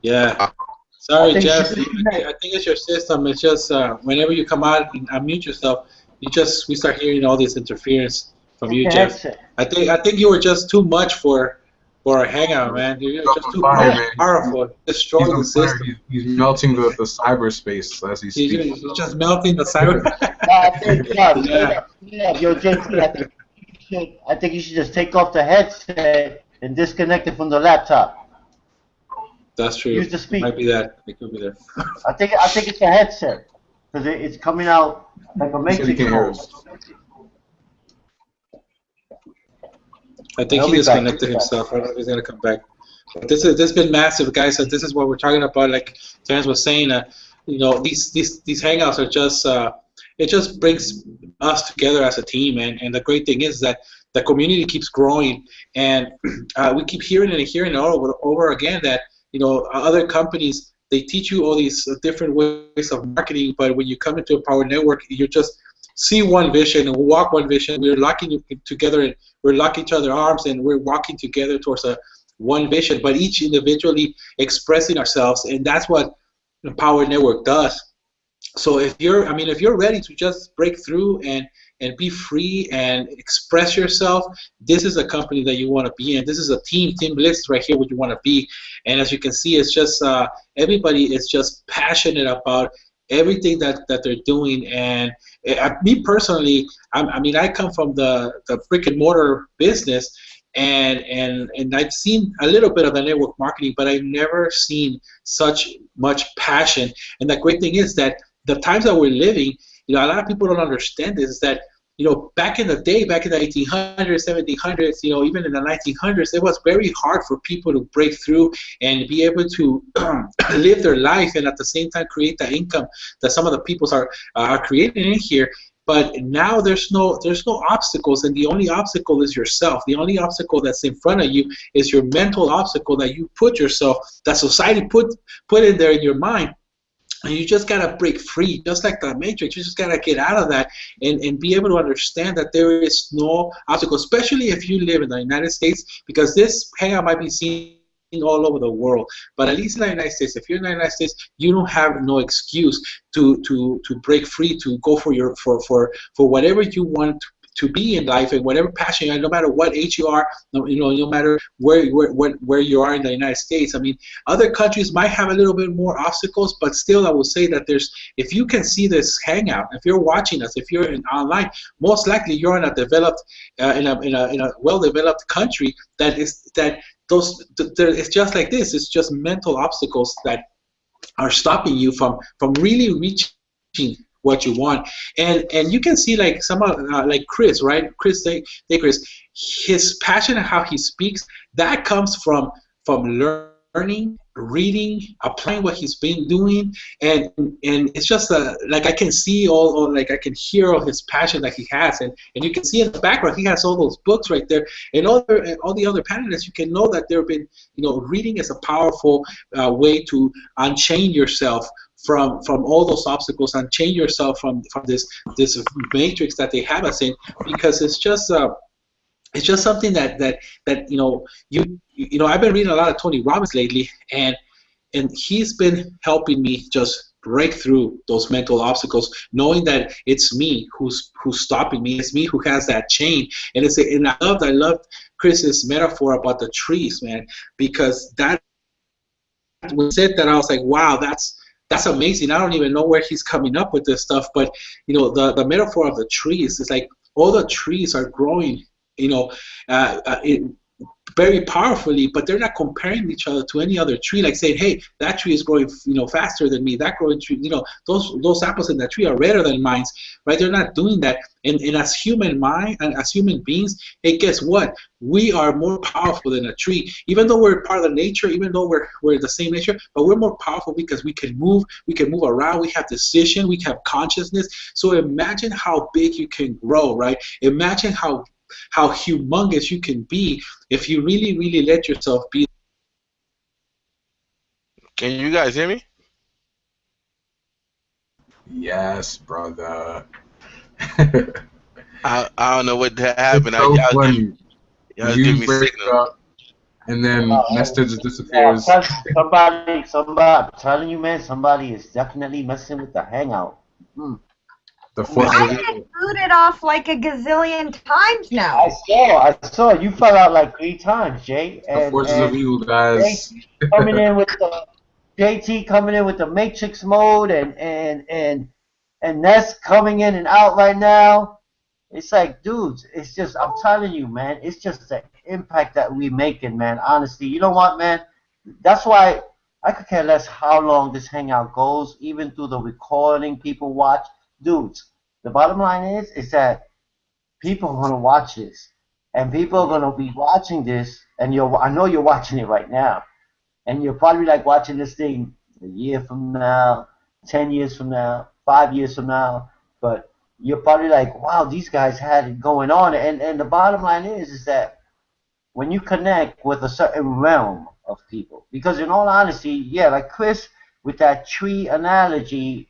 yeah. Sorry, Jeff. I think it's your system. It's just whenever you come out and unmute yourself, we start hearing all this interference from you, Jeff. I think you were just too much for a hangout, man. You're just too powerful. Destroying the system. He's melting the cyberspace as he speaks. He's just melting the cyber. Yo, JT, I think you should just take off the headset and disconnect it from the laptop. That's true. Use the speaker. Might be that. It could be that. I think it's a headset because it's coming out like a matrix. I think he disconnected himself. I don't know if he's gonna come back. But this has been massive, guys. So this is what we're talking about. Like Terrence was saying, these hangouts are just it just brings us together as a team, and the great thing is that the community keeps growing, and we keep hearing it over again that other companies, they teach you all these different ways of marketing, but when you come into a Power Network, you just see one vision and walk one vision. We're locking together and we're locking each other's arms and we're walking together towards one vision, but each individually expressing ourselves, and that's what the Power Network does. So if you're ready to just break through and be free and express yourself, this is a company that you want to be in. This is a team. Team Blitz is right here what you want to be. And as you can see, it's just everybody is just passionate about everything that they're doing. And me personally, I come from the brick and mortar business, and I've seen a little bit of the network marketing, but I've never seen such much passion. And the great thing is that the times that we're living, a lot of people don't understand this, is that back in the day, back in the 1800s, 1700s, even in the 1900s, it was very hard for people to break through and be able to live their life and at the same time create the income that some of the people are creating in here. But now there's no obstacles, and the only obstacle is yourself. The only obstacle that's in front of you is your mental obstacle that you put yourself, that society put in there in your mind. And you just gotta break free, just like the Matrix. You just gotta get out of that and be able to understand that there is no obstacle, especially if you live in the United States, because this hangout might be seen all over the world. But at least in the United States, if you're in the United States, you don't have no excuse to break free, to go for whatever you want to be in life and whatever passion you have, no matter what age you are, no matter where you are in the United States. Other countries might have a little bit more obstacles, but still I will say that if you can see this hangout, if you're watching us, if you're online, most likely you're in a developed, in a well-developed country it's just like this. It's just mental obstacles that are stopping you from really reaching what you want. And you can see like some like Chris, right? Chris Dacres, his passion and how he speaks, that comes from learning, reading, applying what he's been doing, and it's just like I can see like I can hear all his passion that he has, and you can see in the background he has all those books right there, and all the other panelists, you can know that they've been, reading is a powerful way to unchain yourself from all those obstacles and change yourself from this matrix that they have us in, because it's just something that I've been reading a lot of Tony Robbins lately, and he's been helping me just break through those mental obstacles, knowing that it's me who's stopping me, it's me who has that chain. And I loved Chris's metaphor about the trees, man, because that when he said that, I was like, wow, that's amazing. I don't even know where he's coming up with this stuff, but the metaphor of the trees is like all the trees are growing, very powerfully, but they're not comparing each other to any other tree, like saying, hey, that tree is growing, faster than me, that growing tree, those apples in that tree are redder than mine, right? They're not doing that. And as human mind and as human beings, hey, guess what? We are more powerful than a tree. Even though we're part of the nature, even though we're the same nature, but we're more powerful because we can move around, we have decision, we have consciousness. So imagine how big you can grow, right? Imagine how humongous you can be if you really, really let yourself be. Can you guys hear me? Yes, brother. I don't know what happened. It's so funny. Y'all was giving You me break signal. up, and then Nestor just Yeah, disappears. I'm telling you, man, somebody is definitely messing with the hangout. The forces of I've evil. been booted off like a gazillion times now. I saw. You fell out like 3 times, Jay. The forces of evil, guys. JT coming in with the JT coming in with the Matrix mode, and Ness coming in and out right now. It's like, dudes, it's just, I'm telling you, man, it's just the impact that we making, man. Honestly, you know what, man? That's why I could care less how long this hangout goes, even through the recording people watch. Dudes, the bottom line is that people are gonna watch this, and people are gonna be watching this, and I know you're watching it right now, and you're probably like watching this thing a year from now, 10 years from now, 5 years from now, but you're probably like, wow, these guys had it going on, and the bottom line is that when you connect with a certain realm of people, because in all honesty, yeah, like Chris with that tree analogy,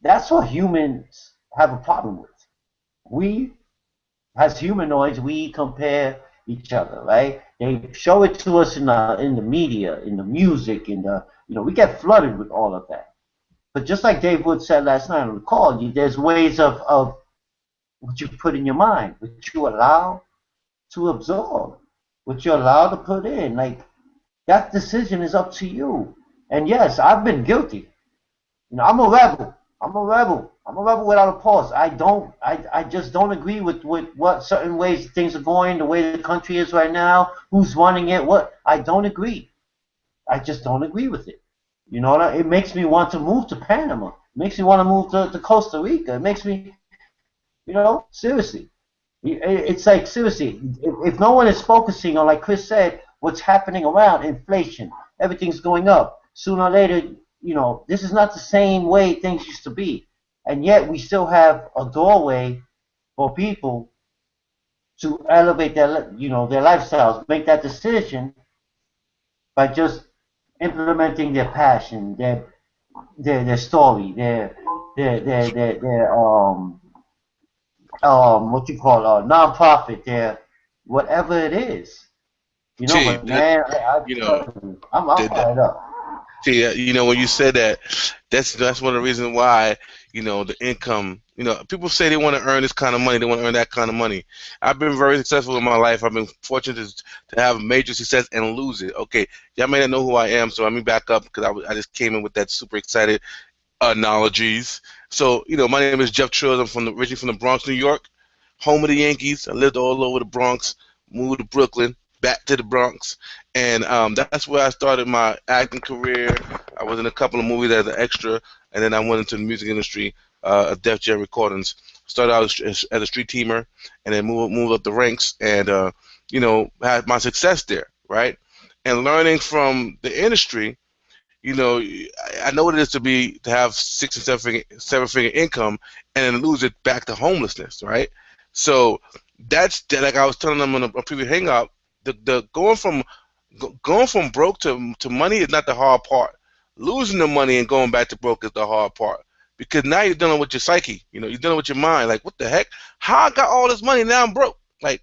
that's what humans have a problem with. We, as humanoids, we compare each other, right? They show it to us in the media, in the music, we get flooded with all of that. But just like Dave Wood said last night on the call, there's ways of what you put in your mind, what you allow to absorb, what you're allowed to put in. Like, that decision is up to you. And yes, I've been guilty. I'm a rebel. I'm a rebel. I'm a rebel without a pause. I just don't agree with what certain ways things are going, the way the country is right now, who's running it, I don't agree. I just don't agree with it. It makes me want to move to Panama. It makes me want to move to Costa Rica. It makes me, seriously. It's like, seriously, if no one is focusing on, like Chris said, what's happening around, inflation, everything's going up. Sooner or later, this is not the same way things used to be. And yet we still have a doorway for people to elevate their lifestyles, make that decision by just implementing their passion, their story, their what you call nonprofit, their whatever it is. Man, I'm fired up. See, when you said that, that's one of the reasons why, the income, people say they want to earn this kind of money, they want to earn that kind of money. I've been very successful in my life. I've been fortunate to have major success and lose it. Okay, y'all may not know who I am, so let me back up because I just came in with that super excited analogies. So, my name is Jeff Trills. I'm originally from the Bronx, New York, home of the Yankees. I lived all over the Bronx, moved to Brooklyn, back to the Bronx, and that's where I started my acting career. I was in a couple of movies as an extra, and then I went into the music industry of Def Jam Recordings. Started out as a street teamer, and then moved up the ranks, and had my success there, right? And learning from the industry, I know what it is to have 6 and 7 figure income and then lose it back to homelessness, right? So that's like I was telling them on a previous hangout. The going from broke to money is not the hard part. Losing the money and going back to broke is the hard part, because now you're dealing with your psyche. You're dealing with your mind. Like, what the heck? How I got all this money now I'm broke? Like,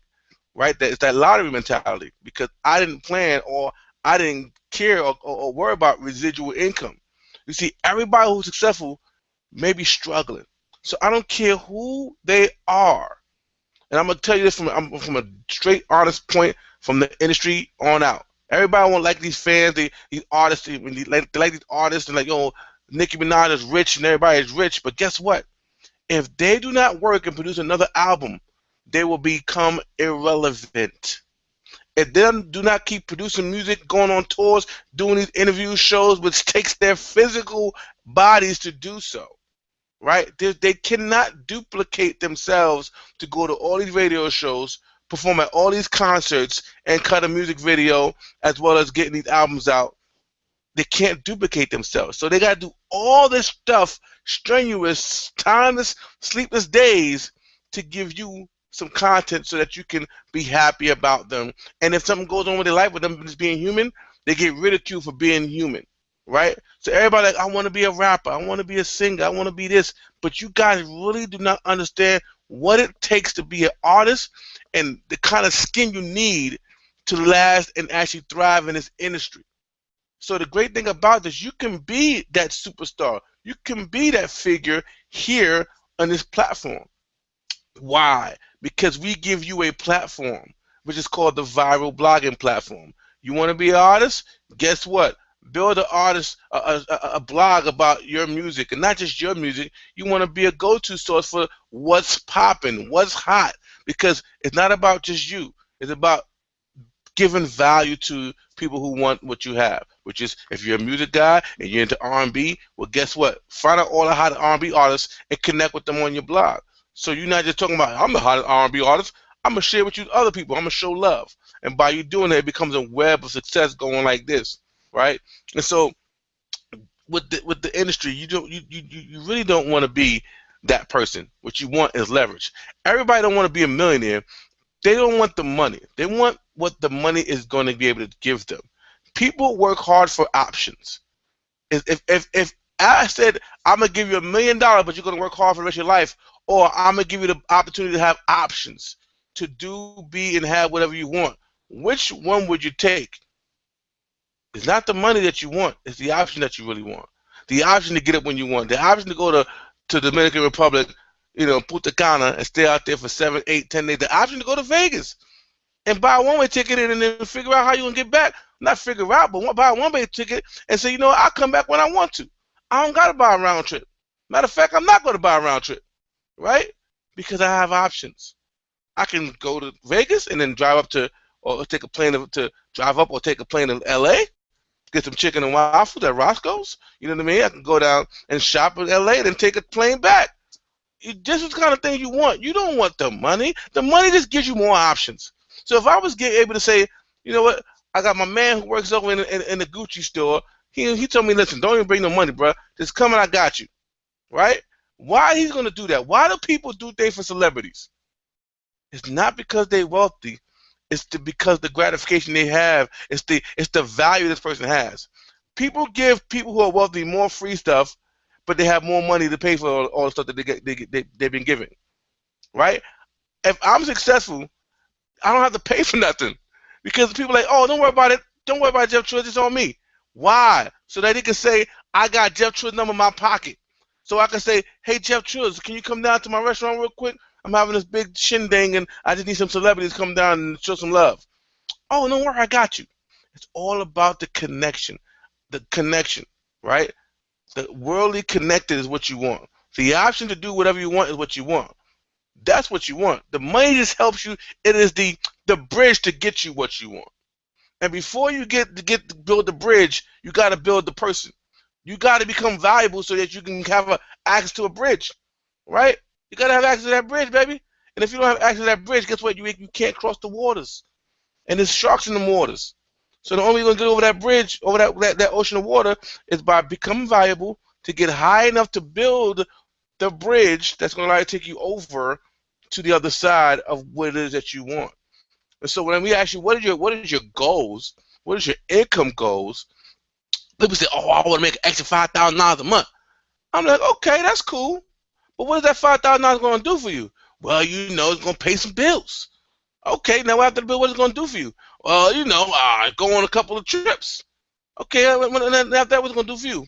right? It's that lottery mentality, because I didn't plan or I didn't care or worry about residual income. You see, everybody who's successful may be struggling. So I don't care who they are. And I'm going to tell you this from a straight, honest point from the industry on out. Everybody won't like these fans, these artists. They like these artists, and like, Nicki Minaj is rich and everybody is rich. But guess what? If they do not work and produce another album, they will become irrelevant. If they do not keep producing music, going on tours, doing these interview shows, which takes their physical bodies to do so, right? They cannot duplicate themselves to go to all these radio shows, perform at all these concerts, and cut a music video, as well as getting these albums out. They can't duplicate themselves. So they got to do all this stuff, strenuous, timeless, sleepless days, to give you some content so that you can be happy about them. And if something goes on with their life with them just being human, they get ridiculed for being human, right? So everybody like, I want to be a rapper, I want to be a singer, I want to be this, but you guys really do not understand what it takes to be an artist and the kind of skin you need to last and actually thrive in this industry. So the great thing about this, you can be that superstar. You can be that figure here on this platform. Why? Because we give you a platform, which is called the Viral Blogging Platform. You want to be an artist? Guess what? Build an artist, a blog about your music, and not just your music. You want to be a go-to source for what's popping, what's hot, because it's not about just you. It's about giving value to people who want what you have, which is if you're a music guy and you're into R&B, well, guess what? Find out all the hot R&B artists and connect with them on your blog. So you're not just talking about, I'm the hottest R&B artist. I'm going to share with you other people. I'm going to show love. And by you doing that, it becomes a web of success going like this, right? And so with the industry, you really don't want to be that person. What you want is leverage. Everybody don't want to be a millionaire. They don't want the money. They want what the money is going to be able to give them. People work hard for options. If I said, I'm going to give you $1 million, but you're going to work hard for the rest of your life, or I'm going to give you the opportunity to have options to do, be, and have whatever you want, which one would you take? It's not the money that you want. It's the option that you really want. The option to get up when you want. The option to go to the Dominican Republic, Punta Cana, and stay out there for 7, 8, 10 days. The option to go to Vegas and buy a one-way ticket and then figure out how you're going to get back. Not figure out, but buy a one-way ticket and say, I'll come back when I want to. I don't got to buy a round trip. Matter of fact, I'm not going to buy a round trip, right? Because I have options. I can go to Vegas and then drive up or take a plane to drive up or take a plane to L.A., get some chicken and waffles at Roscoe's. You know what I mean? I can go down and shop in L.A. and then take a plane back. This is the kind of thing you want. You don't want the money. The money just gives you more options. So if I was able to say, you know what, I got my man who works over in the Gucci store. He told me, listen, don't even bring no money, bro. Just come and I got you, right? Why he's going to do that? Why do people do things for celebrities? It's not because they're wealthy. It's because the gratification they have. It's the value this person has. People give people who are wealthy more free stuff, but they have more money to pay for all the stuff that they've been given, right? If I'm successful, I don't have to pay for nothing because people are like, oh, don't worry about it. Don't worry about Jeff Triz. It's on me. Why? So that he can say, I got Jeff Triz number in my pocket. So I can say, hey, Jeff Triz, can you come down to my restaurant real quick? I'm having this big shindig, and I just need some celebrities to come down and show some love. Oh, don't worry, I got you. It's all about the connection. The connection, right? The worldly connected is what you want. The option to do whatever you want is what you want. That's what you want. The money just helps you. It is the bridge to get you what you want. And before you build the bridge, you got to build the person. You got to become valuable so that you can have access to a bridge, right? You got to have access to that bridge, baby. And if you don't have access to that bridge, guess what? You can't cross the waters. And there's sharks in the waters. So the only way you're going to get over that bridge, over that ocean of water, is by becoming valuable to get high enough to build the bridge that's going to allow you to take you over to the other side of what it is that you want. And so when we ask you, what is your goals? What is your income goals? People say, oh, I want to make an extra $5,000 a month. I'm like, okay, that's cool. But what is that $5,000 going to do for you? Well, it's going to pay some bills. Okay, now after the bill, what is it going to do for you? Well, go on a couple of trips. Okay, after that, what's it going to do for you?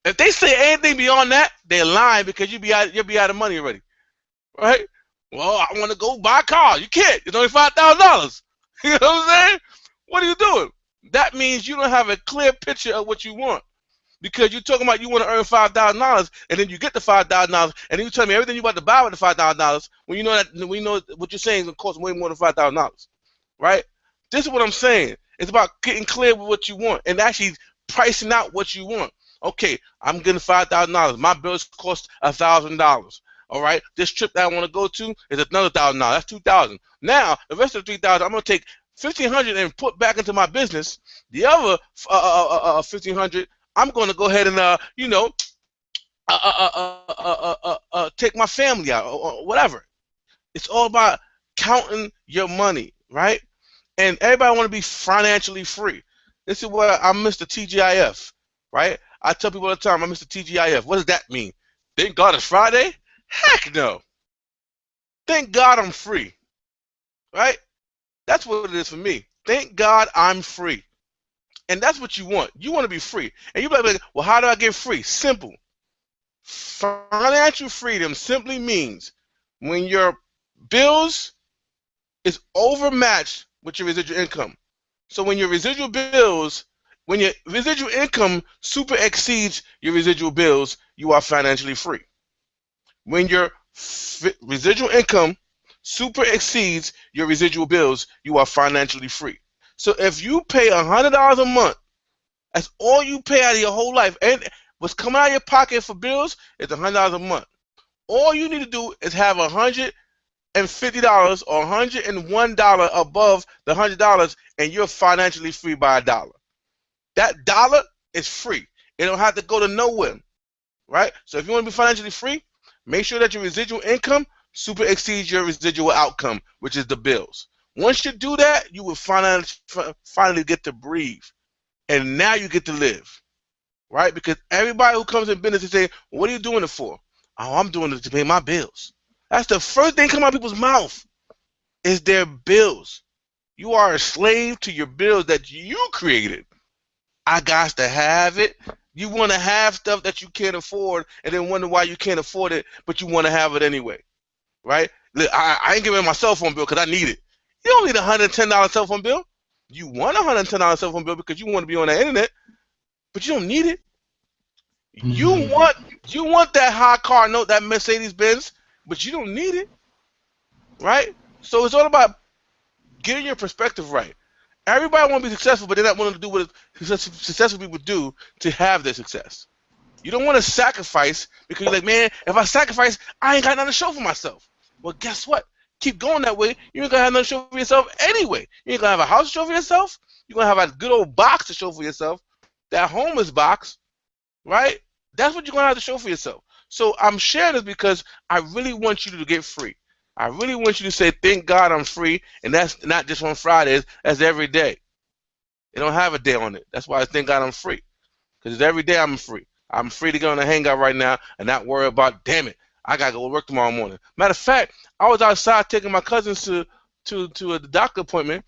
If they say anything beyond that, they're lying because you'll be out of money already, right? Well, I want to go buy a car. You can't. It's only $5,000. You know what I'm saying? What are you doing? That means you don't have a clear picture of what you want. Because you're talking about you want to earn $5,000, and then you get the $5,000, and then you tell me everything you're about to buy with the $5,000 when you know what you're saying is going to cost way more than $5,000, right? This is what I'm saying. It's about getting clear with what you want and actually pricing out what you want. Okay, I'm getting $5,000. My bills cost $1,000. All right, this trip that I want to go to is another $1,000. That's $2,000. Now the rest of the $3,000, I'm going to take $1,500 and put back into my business. The other $1,500. I'm going to go ahead and, take my family out or whatever. It's all about counting your money, right? And everybody want to be financially free. This is where I'm Mr. TGIF, right? I tell people all the time, I'm Mr. TGIF. What does that mean? Thank God it's Friday? Heck no. Thank God I'm free. Right? That's what it is for me. Thank God I'm free. And that's what you want. You want to be free. And you're like, well, how do I get free? Simple. Financial freedom simply means when your bills is overmatched with your residual income. So when your residual income super exceeds your residual bills, you are financially free. When your residual income super exceeds your residual bills, you are financially free. So if you pay $100 a month, that's all you pay out of your whole life, and what's coming out of your pocket for bills is $100 a month. All you need to do is have $150 or $101 above the $100, and you're financially free by $1. That dollar is free. It don't have to go to nowhere, right? So if you want to be financially free, make sure that your residual income super exceeds your residual outcome, which is the bills. Once you do that, you will finally get to breathe, and now you get to live, right? Because everybody who comes in business is saying, well, what are you doing it for? Oh, I'm doing it to pay my bills. That's the first thing come out of people's mouth is their bills. You are a slave to your bills that you created. I got to have it. You want to have stuff that you can't afford and then wonder why you can't afford it, but you want to have it anyway, right? Look, I ain't giving my cell phone bill because I need it. You don't need a $110 cell phone bill. You want a $110 cell phone bill because you want to be on the internet, but you don't need it. You want that high car note, that Mercedes Benz, but you don't need it, right? So it's all about getting your perspective right. Everybody want to be successful, but they're not willing to do what successful people do to have their success. You don't want to sacrifice because you're like, man, if I sacrifice, I ain't got nothing to show for myself. Well, guess what? Keep going that way. You ain't going to have nothing to show for yourself anyway. You ain't going to have a house to show for yourself. You're going to have a good old box to show for yourself. That homeless box, right? That's what you're going to have to show for yourself. So I'm sharing this because I really want you to get free. I really want you to say, thank God I'm free, and that's not just on Fridays, that's every day. It don't have a day on it. That's why I thank God I'm free, because every day I'm free. I'm free to go on a hangout right now and not worry about, damn it, I got to go to work tomorrow morning. Matter of fact, I was outside taking my cousins to a doctor appointment.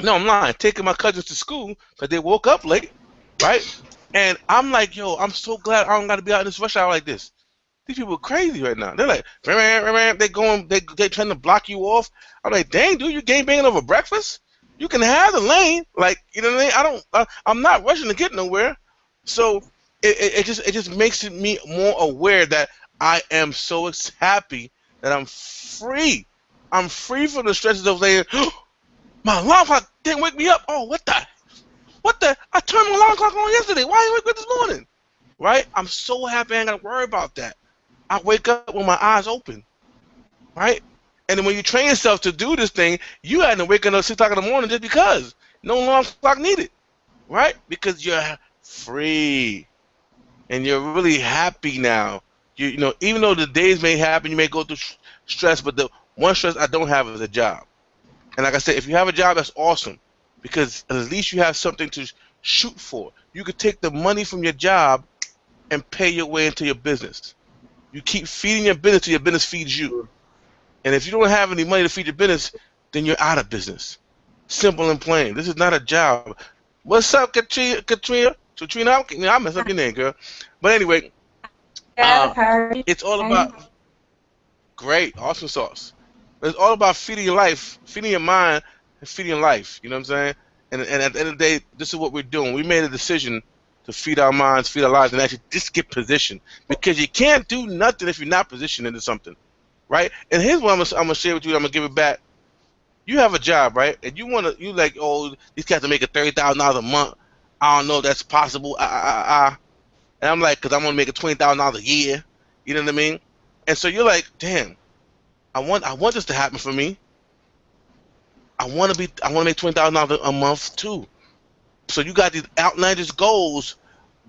No, I'm lying. Taking my cousins to school because they woke up late, right? And I'm like, yo, I'm so glad I don't got to be out in this rush hour like this. These people are crazy right now. They're like, they trying to block you off. I'm like, dang, dude, you game banging over breakfast? You can have the lane, like, you know what I mean? I'm not rushing to get nowhere. So it just makes me more aware that I am so happy that I'm free. I'm free from the stresses of saying, oh, my alarm clock didn't wake me up. Oh, what the? I turned my alarm clock on yesterday. Why didn't you wake me up this morning? Right? I'm so happy I ain't got to worry about that. I wake up with my eyes open, right? And then when you train yourself to do this thing, you had to wake up at 6 o'clock in the morning just because. No alarm clock needed, right? Because you're free, and you're really happy now. You know, even though the days may happen, you may go through stress, but the one stress I don't have is a job. And like I said, if you have a job, that's awesome, because at least you have something to shoot for. You could take the money from your job and pay your way into your business. You keep feeding your business till your business feeds you. And if you don't have any money to feed your business, then you're out of business. Simple and plain. This is not a job. What's up, Katrina? I messed up your name, girl. But anyway, it's all about great, awesome sauce. It's all about feeding your life, feeding your mind, and feeding your life. You know what I'm saying? And at the end of the day, this is what we're doing. We made a decision to feed our minds, feed our lives, and actually just get positioned. Because you can't do nothing if you're not positioned into something, right? And here's what I'm gonna share with you. I'm gonna give it back. You have a job, right? And you like, oh, these cats are making $30,000 a month. I don't know if that's possible. And I'm like, because I'm gonna make $20,000 a year. You know what I mean? And so you're like, damn, I want this to happen for me. I want to make $20,000 a month too. So you got these outlandish goals,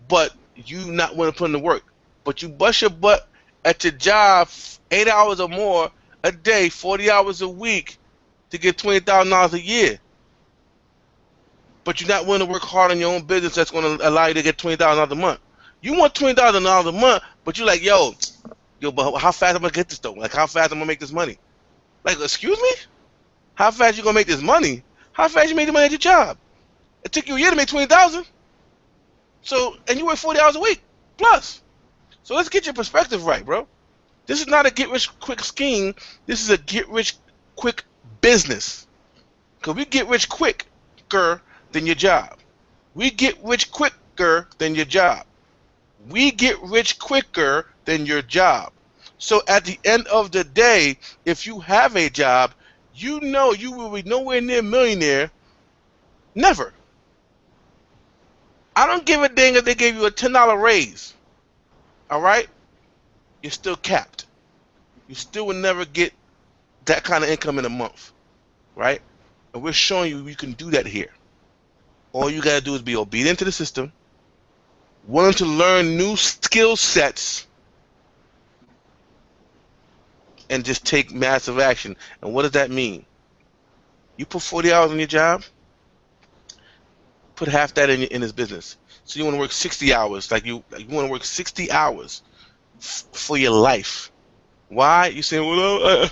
but you not want to put in the work. But you bust your butt at your job 8 hours or more a day, 40 hours a week to get $20,000 a year. but you're not willing to work hard on your own business that's going to allow you to get $20,000 a month. You want $20,000 a month, but you're like, yo, but how fast am I going to get this though? Like, how fast am I going to make this money? Like, excuse me? How fast you going to make this money? How fast you make the money at your job? It took you a year to make $20,000. So, and you work 40 hours a week, plus. So let's get your perspective right, bro. This is not a get-rich-quick scheme. This is a get-rich-quick business. Because we get rich quicker than your job. We get rich quicker than your job. We get rich quicker than your job. So at the end of the day, if you have a job, you know you will be nowhere near millionaire. Never. I don't give a dang if they gave you a $10 raise. All right? You're still capped. You still will never get that kind of income in a month. Right? And we're showing you can do that here. All you got to do is be obedient to the system, willing to learn new skill sets, and just take massive action. And what does that mean? You put 40 hours on your job, put half that in this business. So you want to work 60 hours, like you want to work 60 hours for your life. Why? You say, well,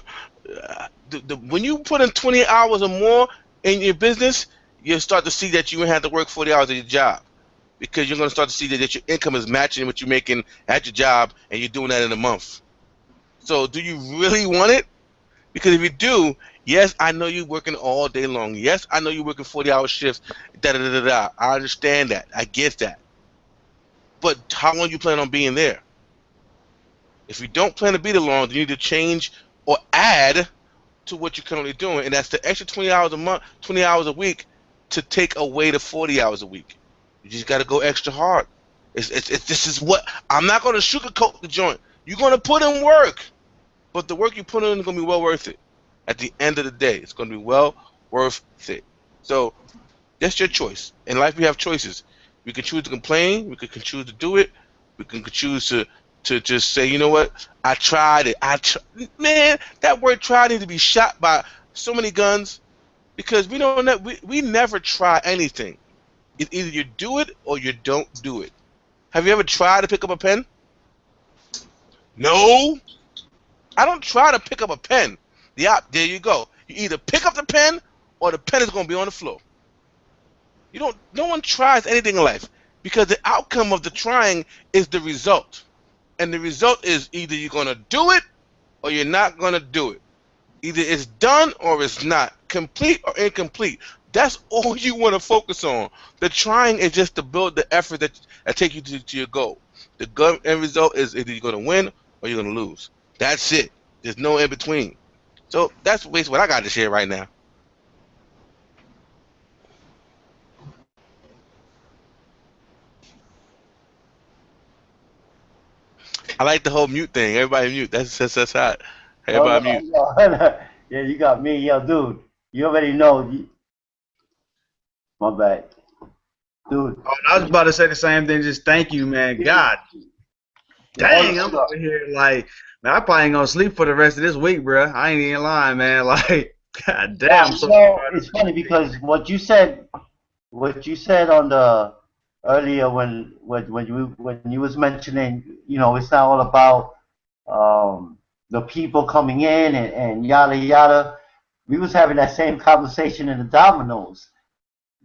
when you put in 20 hours or more in your business, you'll start to see that you have to work 40 hours at your job, because you're going to start to see that your income is matching what you're making at your job, and you're doing that in a month. So do you really want it? Because if you do, yes, I know you're working all day long. Yes, I know you're working 40-hour shifts. I understand that. I get that. But how long you plan on being there? If you don't plan to be there long, then you need to change or add to what you're currently doing, and that's the extra 20 hours a month, 20 hours a week, to take away the 40 hours a week. You just got to go extra hard. This is what I'm not going to sugarcoat the joint. You're going to put in work, but the work you put in is going to be well worth it. At the end of the day, it's going to be well worth it. So that's your choice. In life, we have choices. We can choose to complain. We can choose to do it. We can choose to just say, you know what, I tried it. Man, that word "try" needs to be shot by so many guns, because we never try anything. Either you do it or you don't do it. Have you ever tried to pick up a pen? No. I don't try to pick up a pen. There you go. You either pick up the pen or the pen is going to be on the floor. No one tries anything in life, because the outcome of the trying is the result. And the result is either you're going to do it or you're not going to do it. Either it's done or it's not. Complete or incomplete. That's all you want to focus on. The trying is just to build the effort that take you to your goal. The end result is either you're going to win or you're going to lose. That's it. There's no in between. So that's basically what I got to share right now. I like the whole mute thing. Everybody mute. That's hot. Everybody mute. Yeah, you got me. Yo, dude, you already know. My bad. Dude. Oh, I was about to say the same thing. Just thank you, man. God dang, I'm over here like, man, I probably ain't going to sleep for the rest of this week, bro. I ain't even lying, man. Like, God damn. It's funny because what you said on the earlier when you was mentioning, it's not all about the people coming in and yada yada. We was having that same conversation in the Domino's,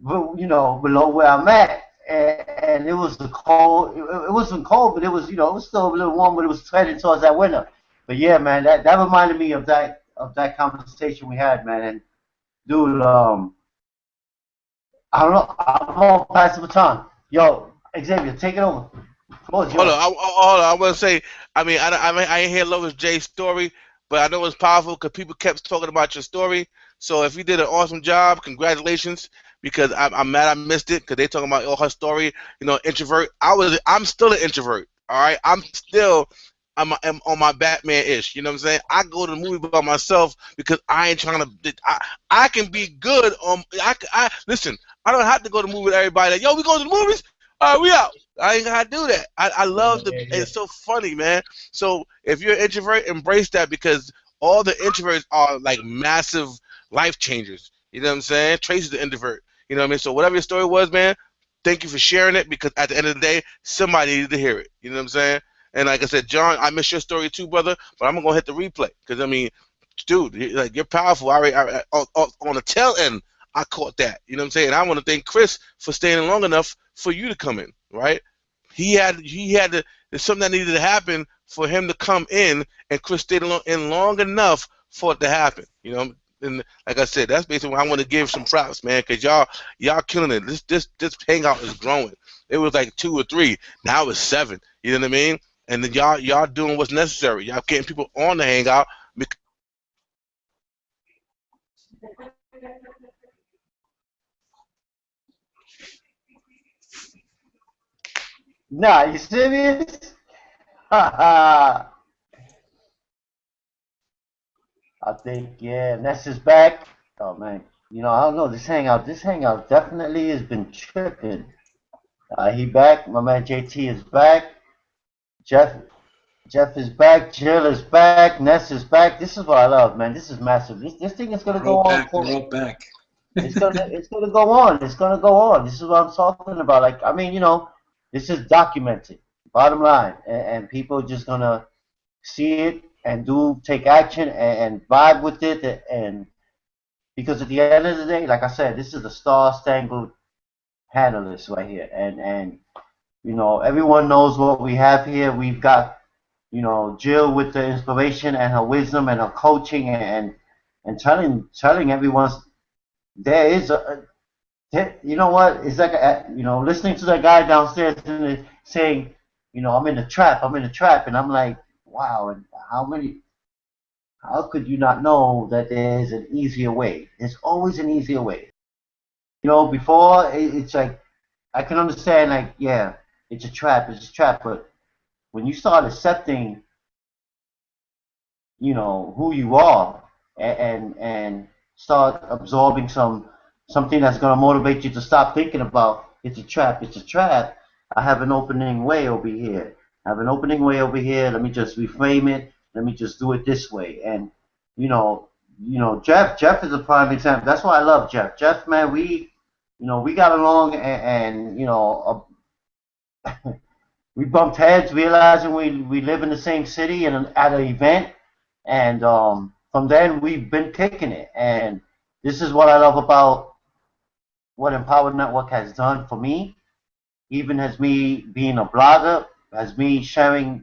below where I'm at, and it was the cold. It wasn't cold, but it was, it was still a little warm, but it was trending towards that winter. But yeah, man, that reminded me of that conversation we had, man. And dude, I don't know. I'm gonna pass the baton. Yo, Xavier, take it over. Hold on. I want to say, I ain't hear Lois J's story, but I know it's powerful because people kept talking about your story. So if you did an awesome job, congratulations. Because I'm mad I missed it because they talking about her story. Introvert. I'm still an introvert. All right, I'm on my Batman-ish. You know what I'm saying? I go to the movie by myself because I ain't trying to. I can be good on. Listen. I don't have to go to the movie with everybody. Like, yo, we going to the movies? All right, we out. I ain't got to do that. I love It's so funny, man. So if you're an introvert, embrace that, because all the introverts are like massive life changers. You know what I'm saying? Tracy's the introvert. You know what I mean? So whatever your story was, man, thank you for sharing it, because at the end of the day, somebody needed to hear it. You know what I'm saying? And like I said, John, I miss your story too, brother, but I'm gonna hit the replay, because I mean, dude, like, you're powerful. On the tail end, I caught that. You know what I'm saying? I want to thank Chris for staying long enough for you to come in, right? He had to, there's something that needed to happen for him to come in, and Chris stayed in long enough for it to happen. You know, and like I said, that's basically why I want to give some props, man, because y'all killing it. This hangout is growing. It was like 2 or 3, now it's 7. You know what I mean? And then y'all doing what's necessary. Y'all getting people on the hangout. Nah, you serious? I think, yeah, Ness is back. Oh man, you know, I don't know, this hangout definitely has been tripping. He back. My man JT is back. Jeff is back. Jill is back. Ness is back. This is what I love, man. This is massive. This thing is gonna go on. We're all back. It's gonna go on. It's gonna go on. This is what I'm talking about. Like, I mean, you know, this is documented. Bottom line, and people are just gonna see it and take action and vibe with it, and because at the end of the day, like I said, this is the star-spangled panelists right here, and you know, everyone knows what we have here. We've got, you know, Jill with the inspiration and her wisdom and her coaching, and telling everyone there is you know what, it's like you know, listening to that guy downstairs and saying, you know, I'm in the trap, and I'm like, wow, and how could you not know that there's an easier way? There's always an easier way. You know, before, it's like, I can understand, like, yeah, it's a trap, but when you start accepting, you know, who you are, and start absorbing something that's going to motivate you to stop thinking about, it's a trap, I have an opening way over here. Let me just reframe it. Let me just do it this way. And you know, Jeff is a prime example. That's why I love Jeff. Jeff, man, we got along, and you know, we bumped heads, realizing we live in the same city and at an event, and from then we've been kicking it. And this is what I love about what Empowered Network has done for me, even as me being a blogger, as me sharing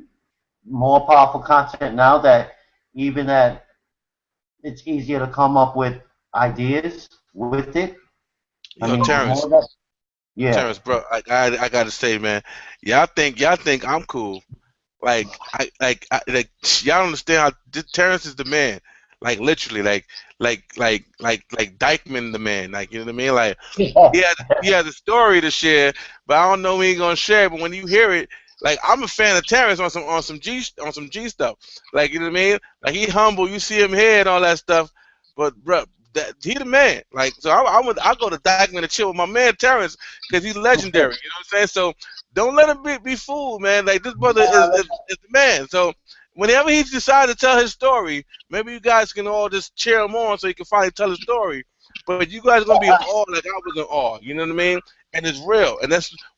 more powerful content now, that it's easier to come up with ideas with it. Terrence, yeah. Terrence, bro, I gotta say, man, y'all think I'm cool. Like y'all understand how Terrence is the man. Like, literally, like Dykeman the man. Like, you know what I mean? Like, he has a story to share, but I don't know when he's gonna share it. But when you hear it, like, I'm a fan of Terrence on some G stuff. Like, you know what I mean? Like, he humble. You see him here and all that stuff. But bro, he the man. Like, so I go to Dykeman to chill with my man Terrence, because he's legendary. You know what I'm saying? So don't let him be fooled, man. Like, this brother is the man. So whenever he decides to tell his story, maybe you guys can all just cheer him on so he can finally tell his story. But you guys are gonna be in awe like I was in awe. You know what I mean? And it's real. And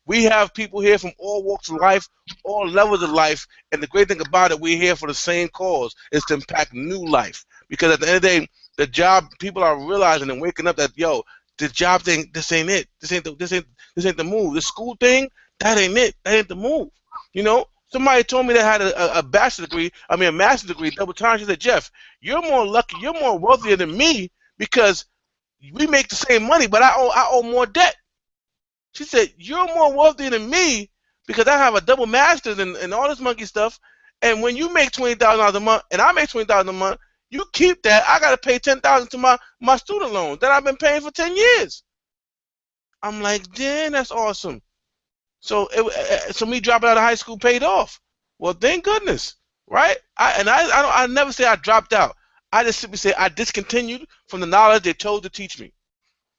we have people here from all walks of life, all levels of life. And the great thing about it, we're here for the same cause, is to impact new life. Because at the end of the day, the job, people are realizing and waking up that, yo, the job thing, this ain't it. This ain't the move. The school thing, that ain't it. That ain't the move. You know? Somebody told me they had a master's degree double time. She said, Jeff, you're more lucky, you're more wealthier than me, because we make the same money, but I owe more debt. She said, you're more wealthy than me because I have a double master's and all this monkey stuff. And when you make $20,000 a month and I make $20,000 a month, you keep that. I got to pay $10,000 to my student loans that I've been paying for 10 years. I'm like, damn, that's awesome. So me dropping out of high school paid off. Well, thank goodness, right? I never say I dropped out. I just simply say I discontinued from the knowledge they chose to teach me.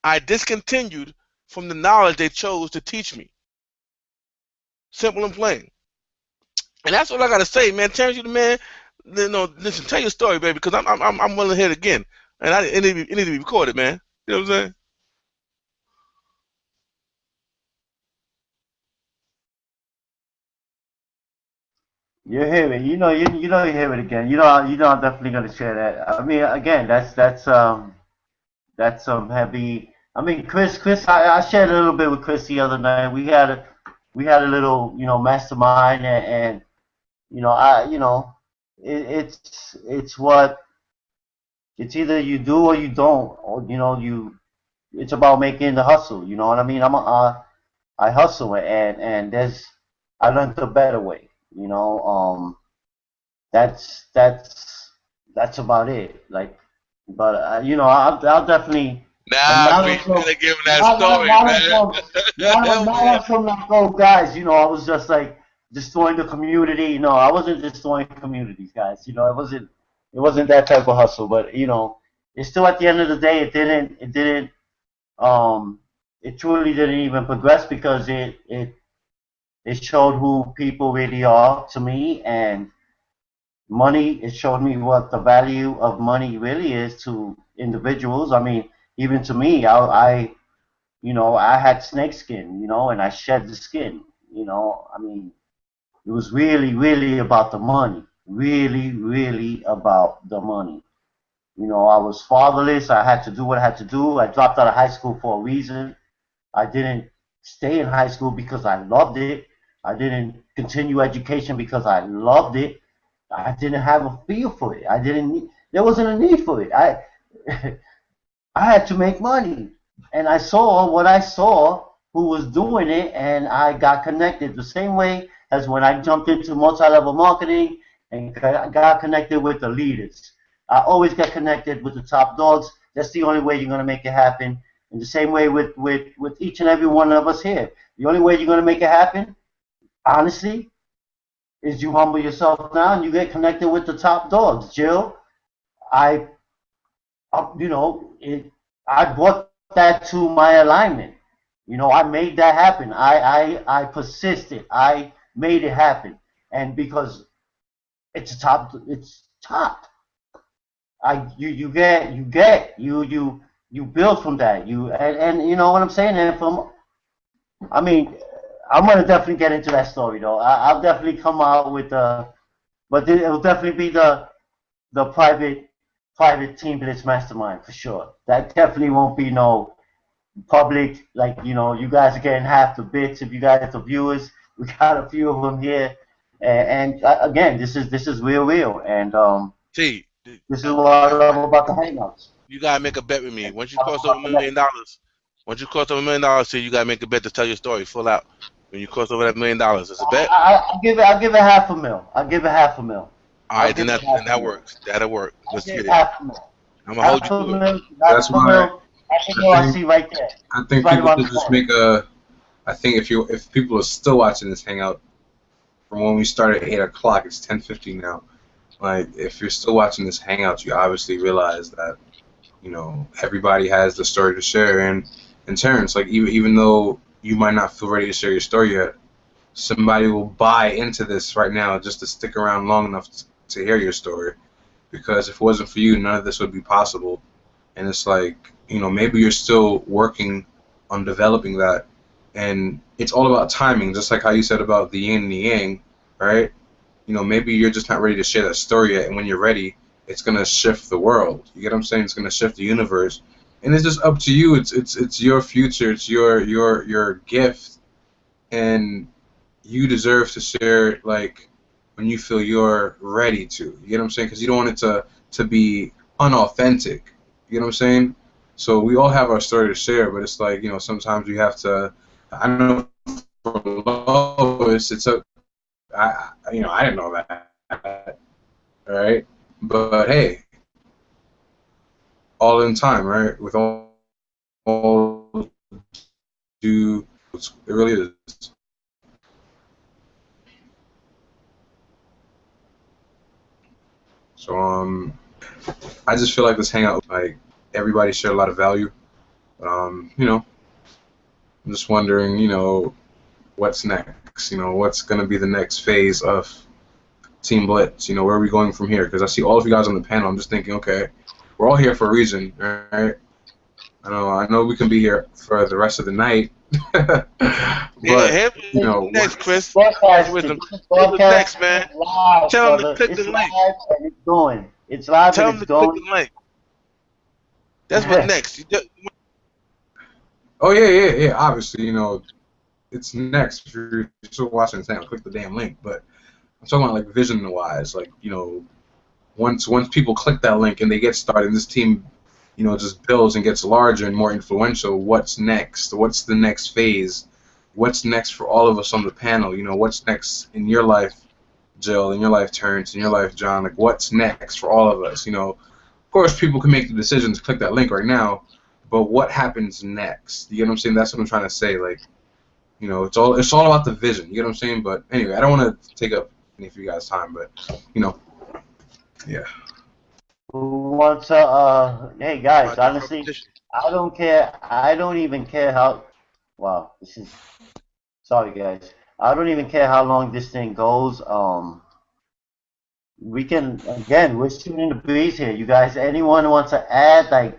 I discontinued from the knowledge they chose to teach me. Simple and plain. And that's what I gotta say, man. Terrence, you the man. You know, listen, tell your story, baby, because I'm willing to hear it again, and it need to be recorded, man. You know what I'm saying? You hear it. You know you hear it again. You know I'm definitely gonna share that. I mean, again, that's some heavy. I mean, Chris, I shared a little bit with Chris the other night. We had a little, mastermind, and it's what it's either you do or you don't, or it's about making the hustle. You know what I mean? I hustle, and I learned the better way. You know, that's that's about it. Like, but I'll definitely. And Nah, now Chris, I'm you from, gotta give him that now, now, story, now I'm man. from, now I'm from like old guys. I was just like destroying the community. No, I wasn't destroying communities, guys. It wasn't that type of hustle. But it's still at the end of the day, um, it truly didn't even progress because it showed who people really are to me, and money. It showed me what the value of money really is to individuals. I mean, even to me, I had snake skin, and I shed the skin. I mean, it was really, really about the money. Really, really about the money. I was fatherless. I had to do what I had to do. I dropped out of high school for a reason. I didn't stay in high school because I loved it. I didn't continue education because I loved it. I didn't have a feel for it. There wasn't a need for it. I had to make money. And I saw what I saw, who was doing it, and I got connected the same way as when I jumped into multi-level marketing and got connected with the leaders. I always get connected with the top dogs. That's the only way you're going to make it happen. In the same way with each and every one of us here. The only way you're going to make it happen, honestly, is you humble yourself down and you get connected with the top dogs. Jill, I, I brought that to my alignment. I made that happen. I persisted. I made it happen, and because it's top. You build from that. And you know what I'm saying. And I mean, I'm gonna definitely get into that story though. I'll definitely come out with but it'll definitely be the private team blitz mastermind for sure. That definitely won't be no public. Like you guys are getting half the bits. If you guys are viewers, we got a few of them here. And again, this is real, and T, this is what I love about the hangouts. you gotta make a bet with me. Once you cross over $1 million, T, you gotta make a bet to tell your story full out. When you cross over that $1 million, it's a bet. I'll give it $500,000. I'll give it $500,000. All right, then that works. That'll work. Let's get it. $500,000. I'm gonna hold you to it. That's why I see right there. I think Right people around should the just corner. make a. I think if people are still watching this hangout from when we started at 8 o'clock, it's 10:50 now. Like, if you're still watching this hangout, you obviously realize that everybody has the story to share. And Terrence, like, even though you might not feel ready to share your story yet, somebody will buy into this right now just to stick around long enough to hear your story. Because if it wasn't for you, none of this would be possible. And it's like, maybe you're still working on developing that. And it's all about timing, just like how you said about the yin and the yang, right? Maybe you're just not ready to share that story yet, and when you're ready, it's gonna shift the world. You get what I'm saying? It's gonna shift the universe, and it's just up to you. It's your future. It's your gift, and you deserve to share it, like, when you feel you're ready to. You get what I'm saying? Because you don't want it to be unauthentic. You know what I'm saying? So we all have our story to share, but it's like, sometimes you have to. I know for Lois, I didn't know that, right? But hey, all in time, right? With all due, it really is. So I just feel like this hangout, like, everybody shared a lot of value. I'm just wondering, what's next? What's going to be the next phase of Team Blitz? Where are we going from here? Because I see all of you guys on the panel. I'm just thinking, okay, we're all here for a reason, right? I know we can be here for the rest of the night, but Yeah, you know, next, Chris. Broadcast, Wisdom. it's What's next, broadcast man? live, Tell them to brother. click It's the link. live and it's going. It's live Tell and them it's to click going. the link. That's what's next. oh yeah. Obviously, you know, it's next. If you're still watching, saying click the damn link. But I'm talking about like vision-wise, like you know, once people click that link and they get started, and this team, you know, just builds and gets larger and more influential. What's next? What's the next phase? What's next for all of us on the panel? You know, what's next in your life, Jill? In your life, Terrence? In your life, John? Like, what's next for all of us? You know, of course, people can make the decision to click that link right now, but what happens next? You get what I'm saying? That's what I'm trying to say. Like, you know, it's all about the vision. You get what I'm saying? But anyway, I don't want to take up any of you guys' time, but you know, yeah. Who wants to, hey guys, honestly, I don't care. I don't even care how, wow, this is, sorry guys. I don't even care how long this thing goes. We can, again, we're shooting the breeze here. You guys, anyone wants to add, like,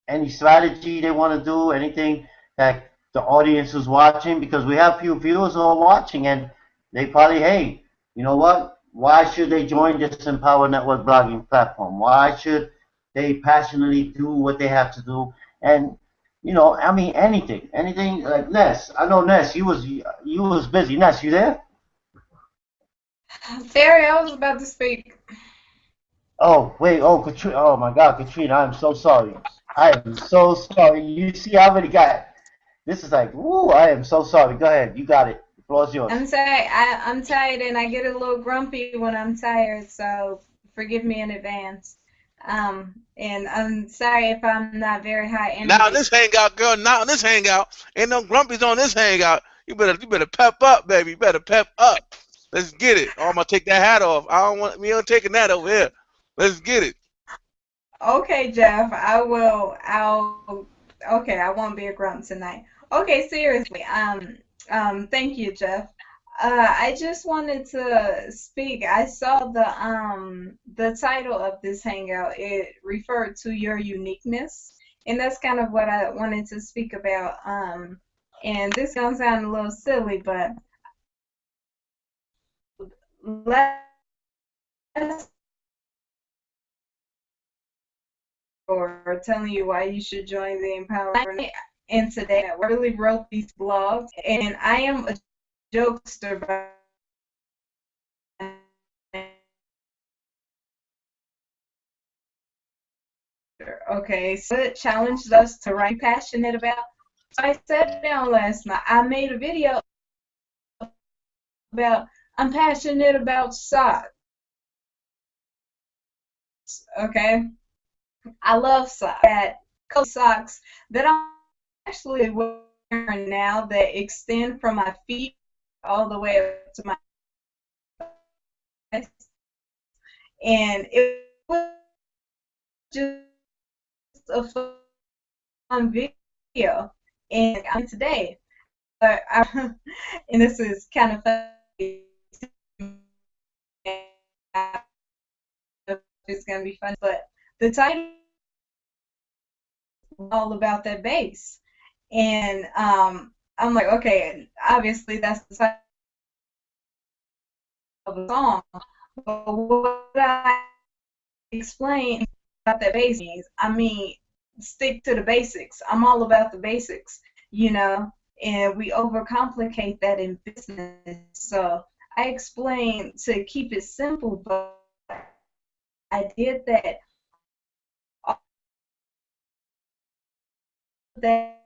any strategy they want to do, anything that the audience is watching, because we have few viewers who are watching and they probably, hey, you know what? Why should they join this Empower Network blogging platform? Why should they passionately do what they have to do? And you know, I mean, anything like Ness. I know Ness. You was busy. Ness, you there? Terry, I was about to speak. Oh wait. Oh, Katrina. Oh my God, Katrina. I'm so sorry. I am so sorry. You see, I already got. This is like, woo. I am so sorry. Go ahead. You got it. The floor is yours. I'm sorry. I'm tired and I get a little grumpy when I'm tired, so forgive me in advance. And I'm sorry if I'm not very high energy. Now this hangout, girl. Now this hangout. Ain't no grumpies on this hangout. You better pep up, baby. You better pep up. Let's get it. Or I'm gonna take that hat off. I don't want me on taking that over here. Let's get it. Okay, Jeff. Okay, I won't be a grump tonight. Okay, seriously. Thank you, Jeff. I just wanted to speak. I saw the title of this hangout. It referred to your uniqueness, and that's kind of what I wanted to speak about. And this gonna sound a little silly, but let's or telling you why you should join the Empowerment. And today I really wrote these blogs, and I am a jokester by okay, so it challenged us to write passionate about. So I sat down last night. I made a video about I'm passionate about socks. Okay, I love socks. Socks that I'm actually wearing now that extend from my feet all the way up to my chest. And it was just a fun video. And I'm today, and this is kind of funny. It's gonna be fun, but the title is all about that bass, and I'm like, okay, obviously that's the title of a song, but what I explain about that bass means, I mean, stick to the basics. I'm all about the basics, you know, and we overcomplicate that in business. So I explained to keep it simple, but I did that. That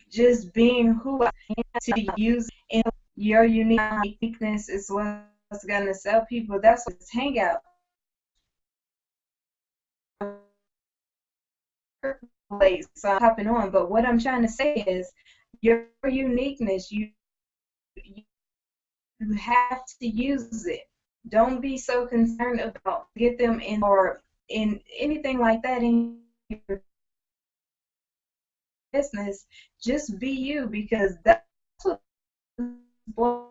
just being who I am to use in your uniqueness is what's gonna sell people. That's what this hangout. So I'm hopping on, but what I'm trying to say is your uniqueness. You have to use it. Don't be so concerned about get them in or in anything like that in your business. Just be you, because that's what.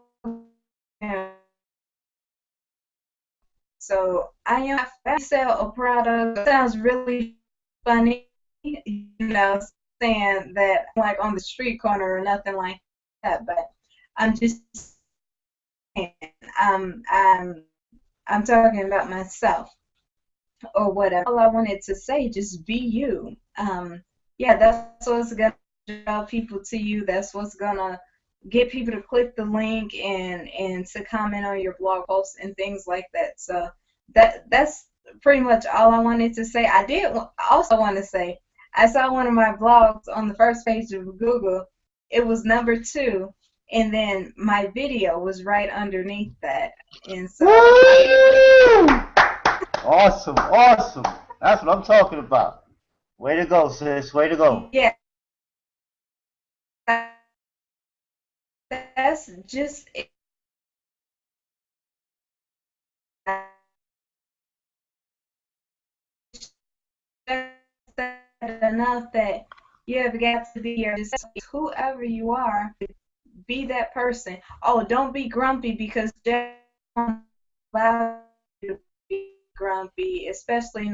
So I am I sell a product that sounds really funny, you know, saying that I'm like on the street corner or nothing like that, but I'm just saying, I'm talking about myself or whatever. All I wanted to say, just be you. Yeah, that's what's gonna draw people to you. That's what's gonna get people to click the link and to comment on your blog posts and things like that. So that's pretty much all I wanted to say. I did also want to say I saw one of my blogs on the first page of Google. It was number 2, and then my video was right underneath that. And so awesome, awesome. That's what I'm talking about. Way to go, sis. Way to go. Yeah. That's just enough that you have got to be your whoever you are, be that person. Oh, don't be grumpy because Jeff allows you to be grumpy, especially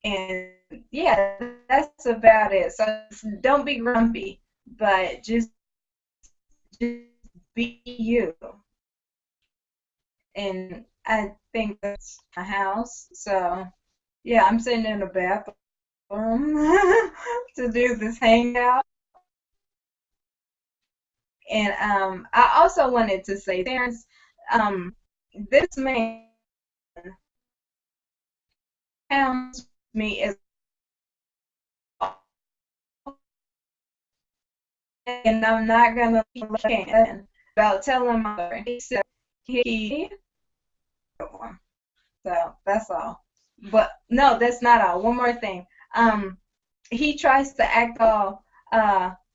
and yeah, that's about it. So don't be grumpy, but just be you. And I think that's my house. So yeah, I'm sitting in the bathroom to do this hangout. And I also wanted to say, Terrence, this man hounds me as, and I'm not gonna look about telling my story. Except he, so that's all. But no, that's not all. One more thing. He tries to act all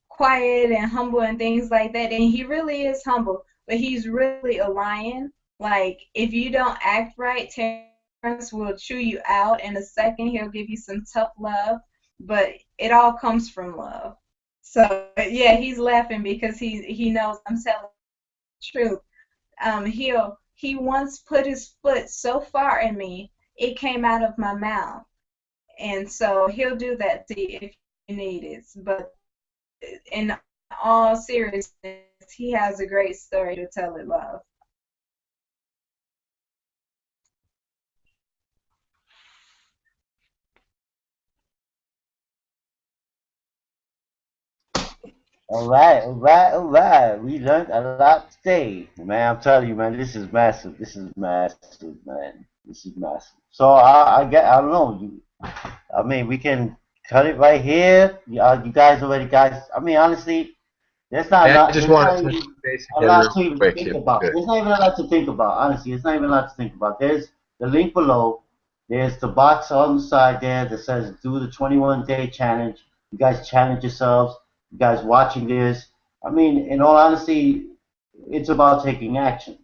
quiet and humble and things like that, and he really is humble, but he's really a lion. Like, if you don't act right, Terrence will chew you out in a second. He'll give you some tough love, but it all comes from love. So yeah, he's laughing because he knows I'm telling the truth. He once put his foot so far in me, it came out of my mouth. And so he'll do that to you if you need it. But in all seriousness, he has a great story to tell it, love. All right, all right, all right. We learned a lot today. Man, I'm telling you, man, this is massive. This is massive, man. This is massive. So I don't know. I mean, we can cut it right here. You guys already, guys. I mean, honestly, there's not a lot. I just want to base a lot to real even quick. think about. There's not even a lot to think about. Honestly, it's not even a lot to think about. There's the link below. There's the box on the side there that says do the 21-day challenge. You guys challenge yourselves. You guys watching this. I mean, in all honesty, it's about taking action.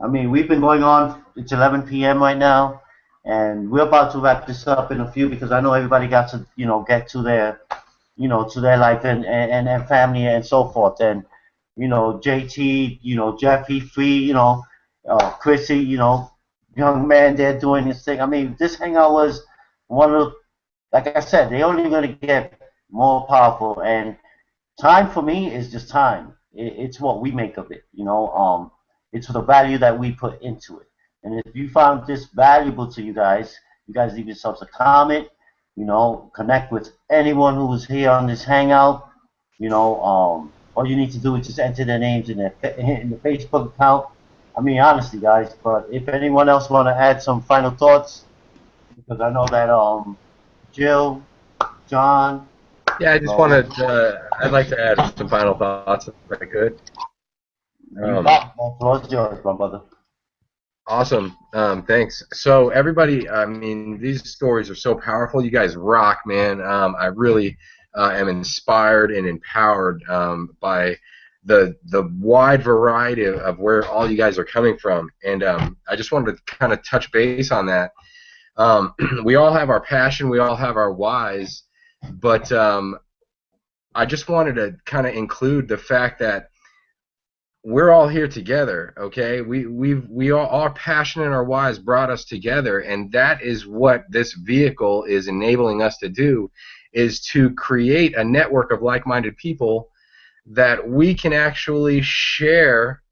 I mean, we've been going on. It's 11 p.m. right now, and we're about to wrap this up in a few because I know everybody got to, get to their, to their life and family and so forth. And, JT, Jeffy, Free, Chrissy, young man there doing his thing. I mean, this hangout was one of, like I said, they're only going to get more powerful. And time for me is just time. It's what we make of it, It's the value that we put into it. And if you found this valuable to you guys leave yourselves a comment, connect with anyone who was here on this hangout. All you need to do is just enter their names in the Facebook account. I mean, honestly, guys, but if anyone else want to add some final thoughts, because I know that Jill, John. Yeah, I just wanted. I'd like to add some final thoughts if I could. The floor is yours, my brother. Awesome. Thanks. So everybody, I mean, these stories are so powerful. You guys rock, man. I really am inspired and empowered by the wide variety of where all you guys are coming from. And I just wanted to kind of touch base on that. We all have our passion. We all have our whys. But I just wanted to kind of include the fact that we're all here together, okay? We all, our passion and our whys brought us together, and that is what this vehicle is enabling us to do. is to create a network of like-minded people that we can actually share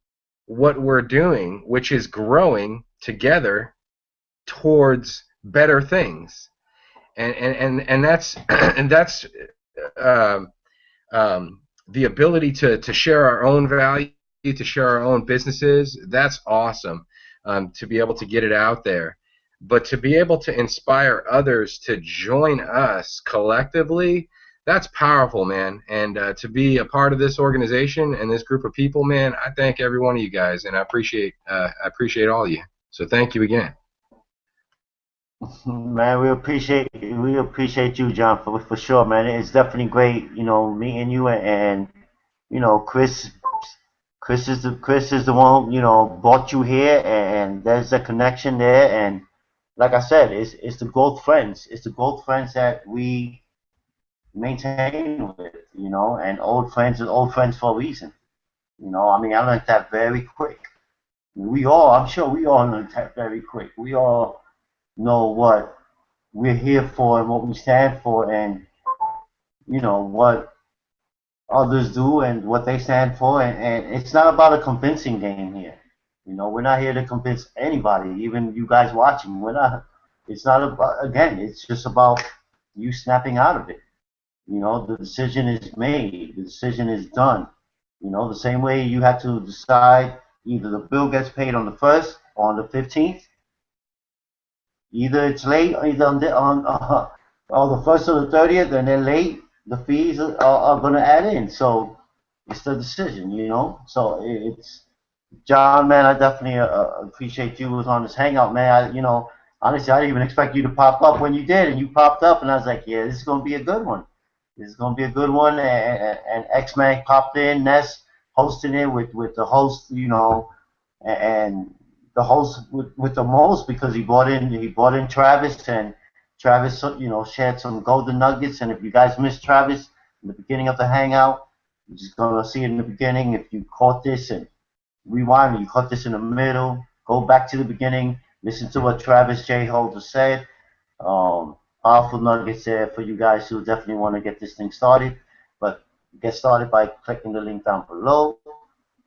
what we're doing, which is growing together towards better things. And that's the ability to share our own value, to share our own businesses. That's awesome, to be able to get it out there. But to be able to inspire others to join us collectively, that's powerful, man. And to be a part of this organization and this group of people, man, I thank every one of you guys, and I appreciate all of you. So thank you again. Man, we appreciate you, John, for sure, man. It's definitely great, meeting you, and Chris is the one brought you here, and there's a connection there, and like I said, it's the growth friends. It's the growth friends that we maintain with, and old friends are old friends for a reason. I learned that very quick. I'm sure we all learned that very quick. We all know what we're here for and what we stand for, and what others do and what they stand for, and it's not about a convincing game here. We're not here to convince anybody, even you guys watching. It's not about, again, it's just about you snapping out of it. The decision is made, the decision is done. The same way you have to decide either the bill gets paid on the 1st or on the 15th. Either it's late, either on the 1st or the 30th, and then late, the fees are going to add in. So it's the decision, So it's, John, man, I definitely appreciate you on this hangout, man. Honestly, I didn't even expect you to pop up when you did, and you popped up, and I was like, yeah, this is going to be a good one. This is going to be a good one, and X-Man popped in, Ness hosting it with the host, and the host with the most, because he brought in Travis, and Travis, shared some golden nuggets. And if you guys missed Travis in the beginning of the hangout, you're just gonna see it in the beginning. If you caught this and rewind, and you caught this in the middle, go back to the beginning, listen to what Travis J. Holder said. Powerful nuggets there for you guys who definitely want to get this thing started. But get started by clicking the link down below.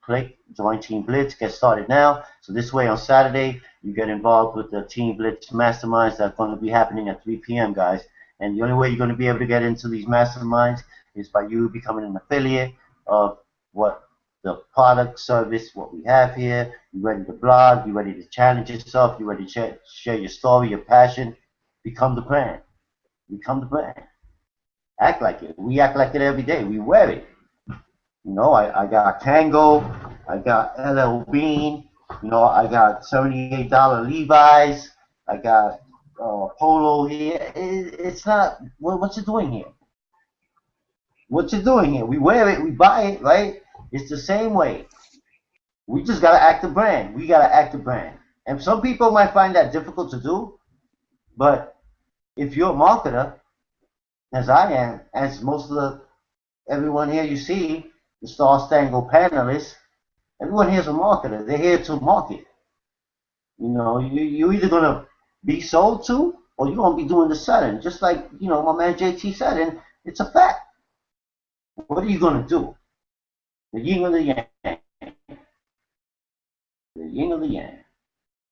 Click join Team Blitz, get started now. So this way on Saturday, you get involved with the Team Blitz masterminds that are going to be happening at 3 p.m., guys. And the only way you're going to be able to get into these masterminds is by you becoming an affiliate of what the product, service, what we have here. You ready to blog, you ready to challenge yourself, you ready to share your story, your passion. Become the brand. Become the brand. Act like it. We act like it every day. We wear it. I got Tango, I got LL Bean, I got $78 Levi's, I got Polo here. It's not, what you doing here? What you doing here? We wear it, we buy it, right? It's the same way. We just got to act the brand. We got to act the brand. And some people might find that difficult to do, but if you're a marketer, as I am, as most of everyone here you see, the Star Spangled panelists, everyone here is a marketer. They're here to market. You're either going to be sold to, or you're going to be doing the selling. Just like, my man JT said, and it's a fact. What are you going to do? The yin or the yang? The yin or the yang?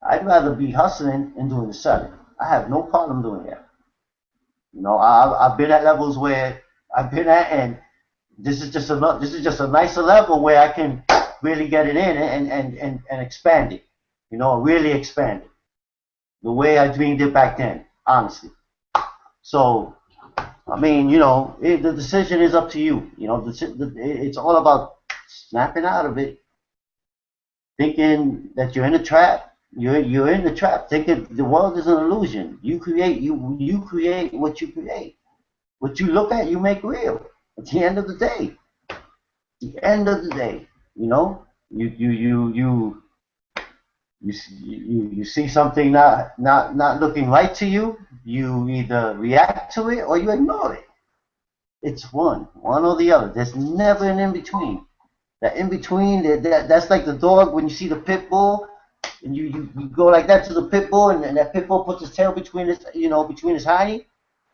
I'd rather be hustling and doing the selling. I have no problem doing that. I've been at levels where I've been at, and this is just a nicer level where I can really get it in and expand it. Really expand it. The way I dreamed it back then, honestly. So, the decision is up to you. It's all about snapping out of it, thinking that you're in a trap. You're in the trap, thinking the world is an illusion. You create what you create. What you look at, you make real. At the end of the day. You see something not looking right to you, you either react to it or you ignore it. It's one or the other. There's never an in between. That in between, that's like the dog when you see the pit bull. And you go like that to the pit bull, and that pit bull puts his tail between his hiney.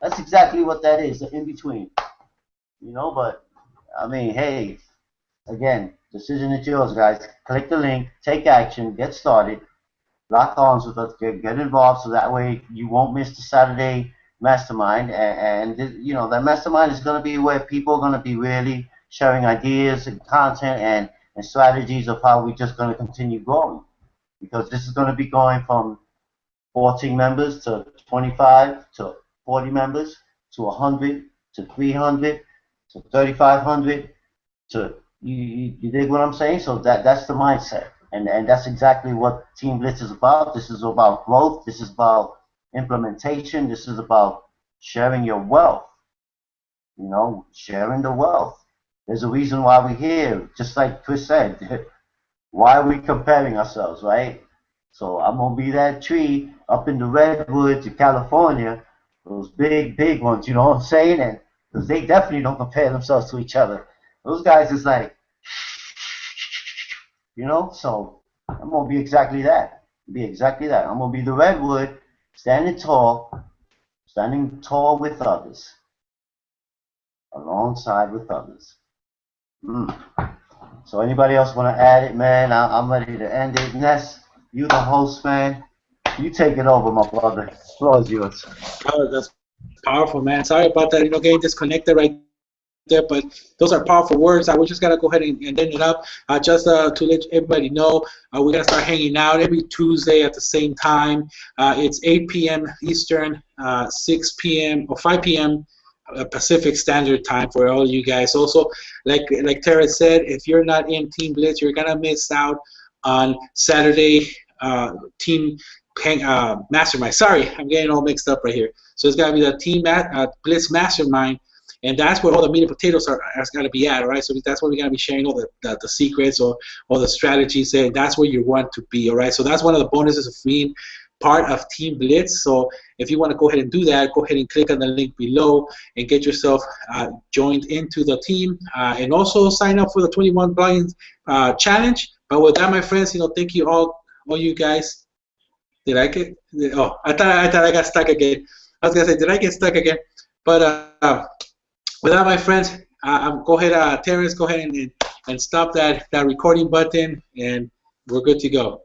That's exactly what that is, the in between. You know, but I mean, hey, again, decision is yours, guys. Click the link, take action, get started, lock arms with us, get involved, so that way you won't miss the Saturday mastermind. And you know, that mastermind is going to be where people are going to be really sharing ideas and content and strategies of how we're just going to continue growing. Because this is going to be going from 14 members to 25 to 40 members to 100 to 300 to 3,500 to you dig what I'm saying? So that's the mindset, and that's exactly what Team Blitz is about. This is about growth. This is about implementation. This is about sharing your wealth. You know, sharing the wealth. There's a reason why we're here. Just like Chris said, why are we comparing ourselves, right? So I'm gonna be that tree up in the redwoods of California, those big ones. You know what I'm saying? And because they definitely don't compare themselves to each other. Those guys is like, you know. So I'm gonna be exactly that. Be exactly that. I'm gonna be the redwood, standing tall with others, alongside with others. So anybody else want to add it, man? I'm ready to end it. Ness, you the host, man. You take it over, my brother. The floor is yours. Oh, that's powerful, man. Sorry about that, getting disconnected right there, but those are powerful words. We just got to go ahead and end it up. Just to let everybody know, we got to start hanging out every Tuesday at the same time. It's 8 p.m. Eastern, 6 p.m. or 5 p.m. Pacific Standard Time for all you guys. Also, like Tara said, if you're not in Team Blitz, you're going to miss out on Saturday Team Mastermind. Sorry, I'm getting all mixed up right here. So it's got to be the Team Blitz Mastermind, and that's where all the meat and potatoes are going to be at, all right? So that's where we're going to be sharing all the secrets or all the strategies, and that's where you want to be, all right? So that's one of the bonuses of being part of Team Blitz. So if you want to go ahead and do that, go ahead and click on the link below and get yourself joined into the team, and also sign up for the 21 Blind Challenge. But with that, my friends, thank you all you guys. Did I get? Oh, I thought I got stuck again. I was gonna say, did I get stuck again? But with that, my friends, go ahead, Terrence, go ahead and stop that recording button, and we're good to go.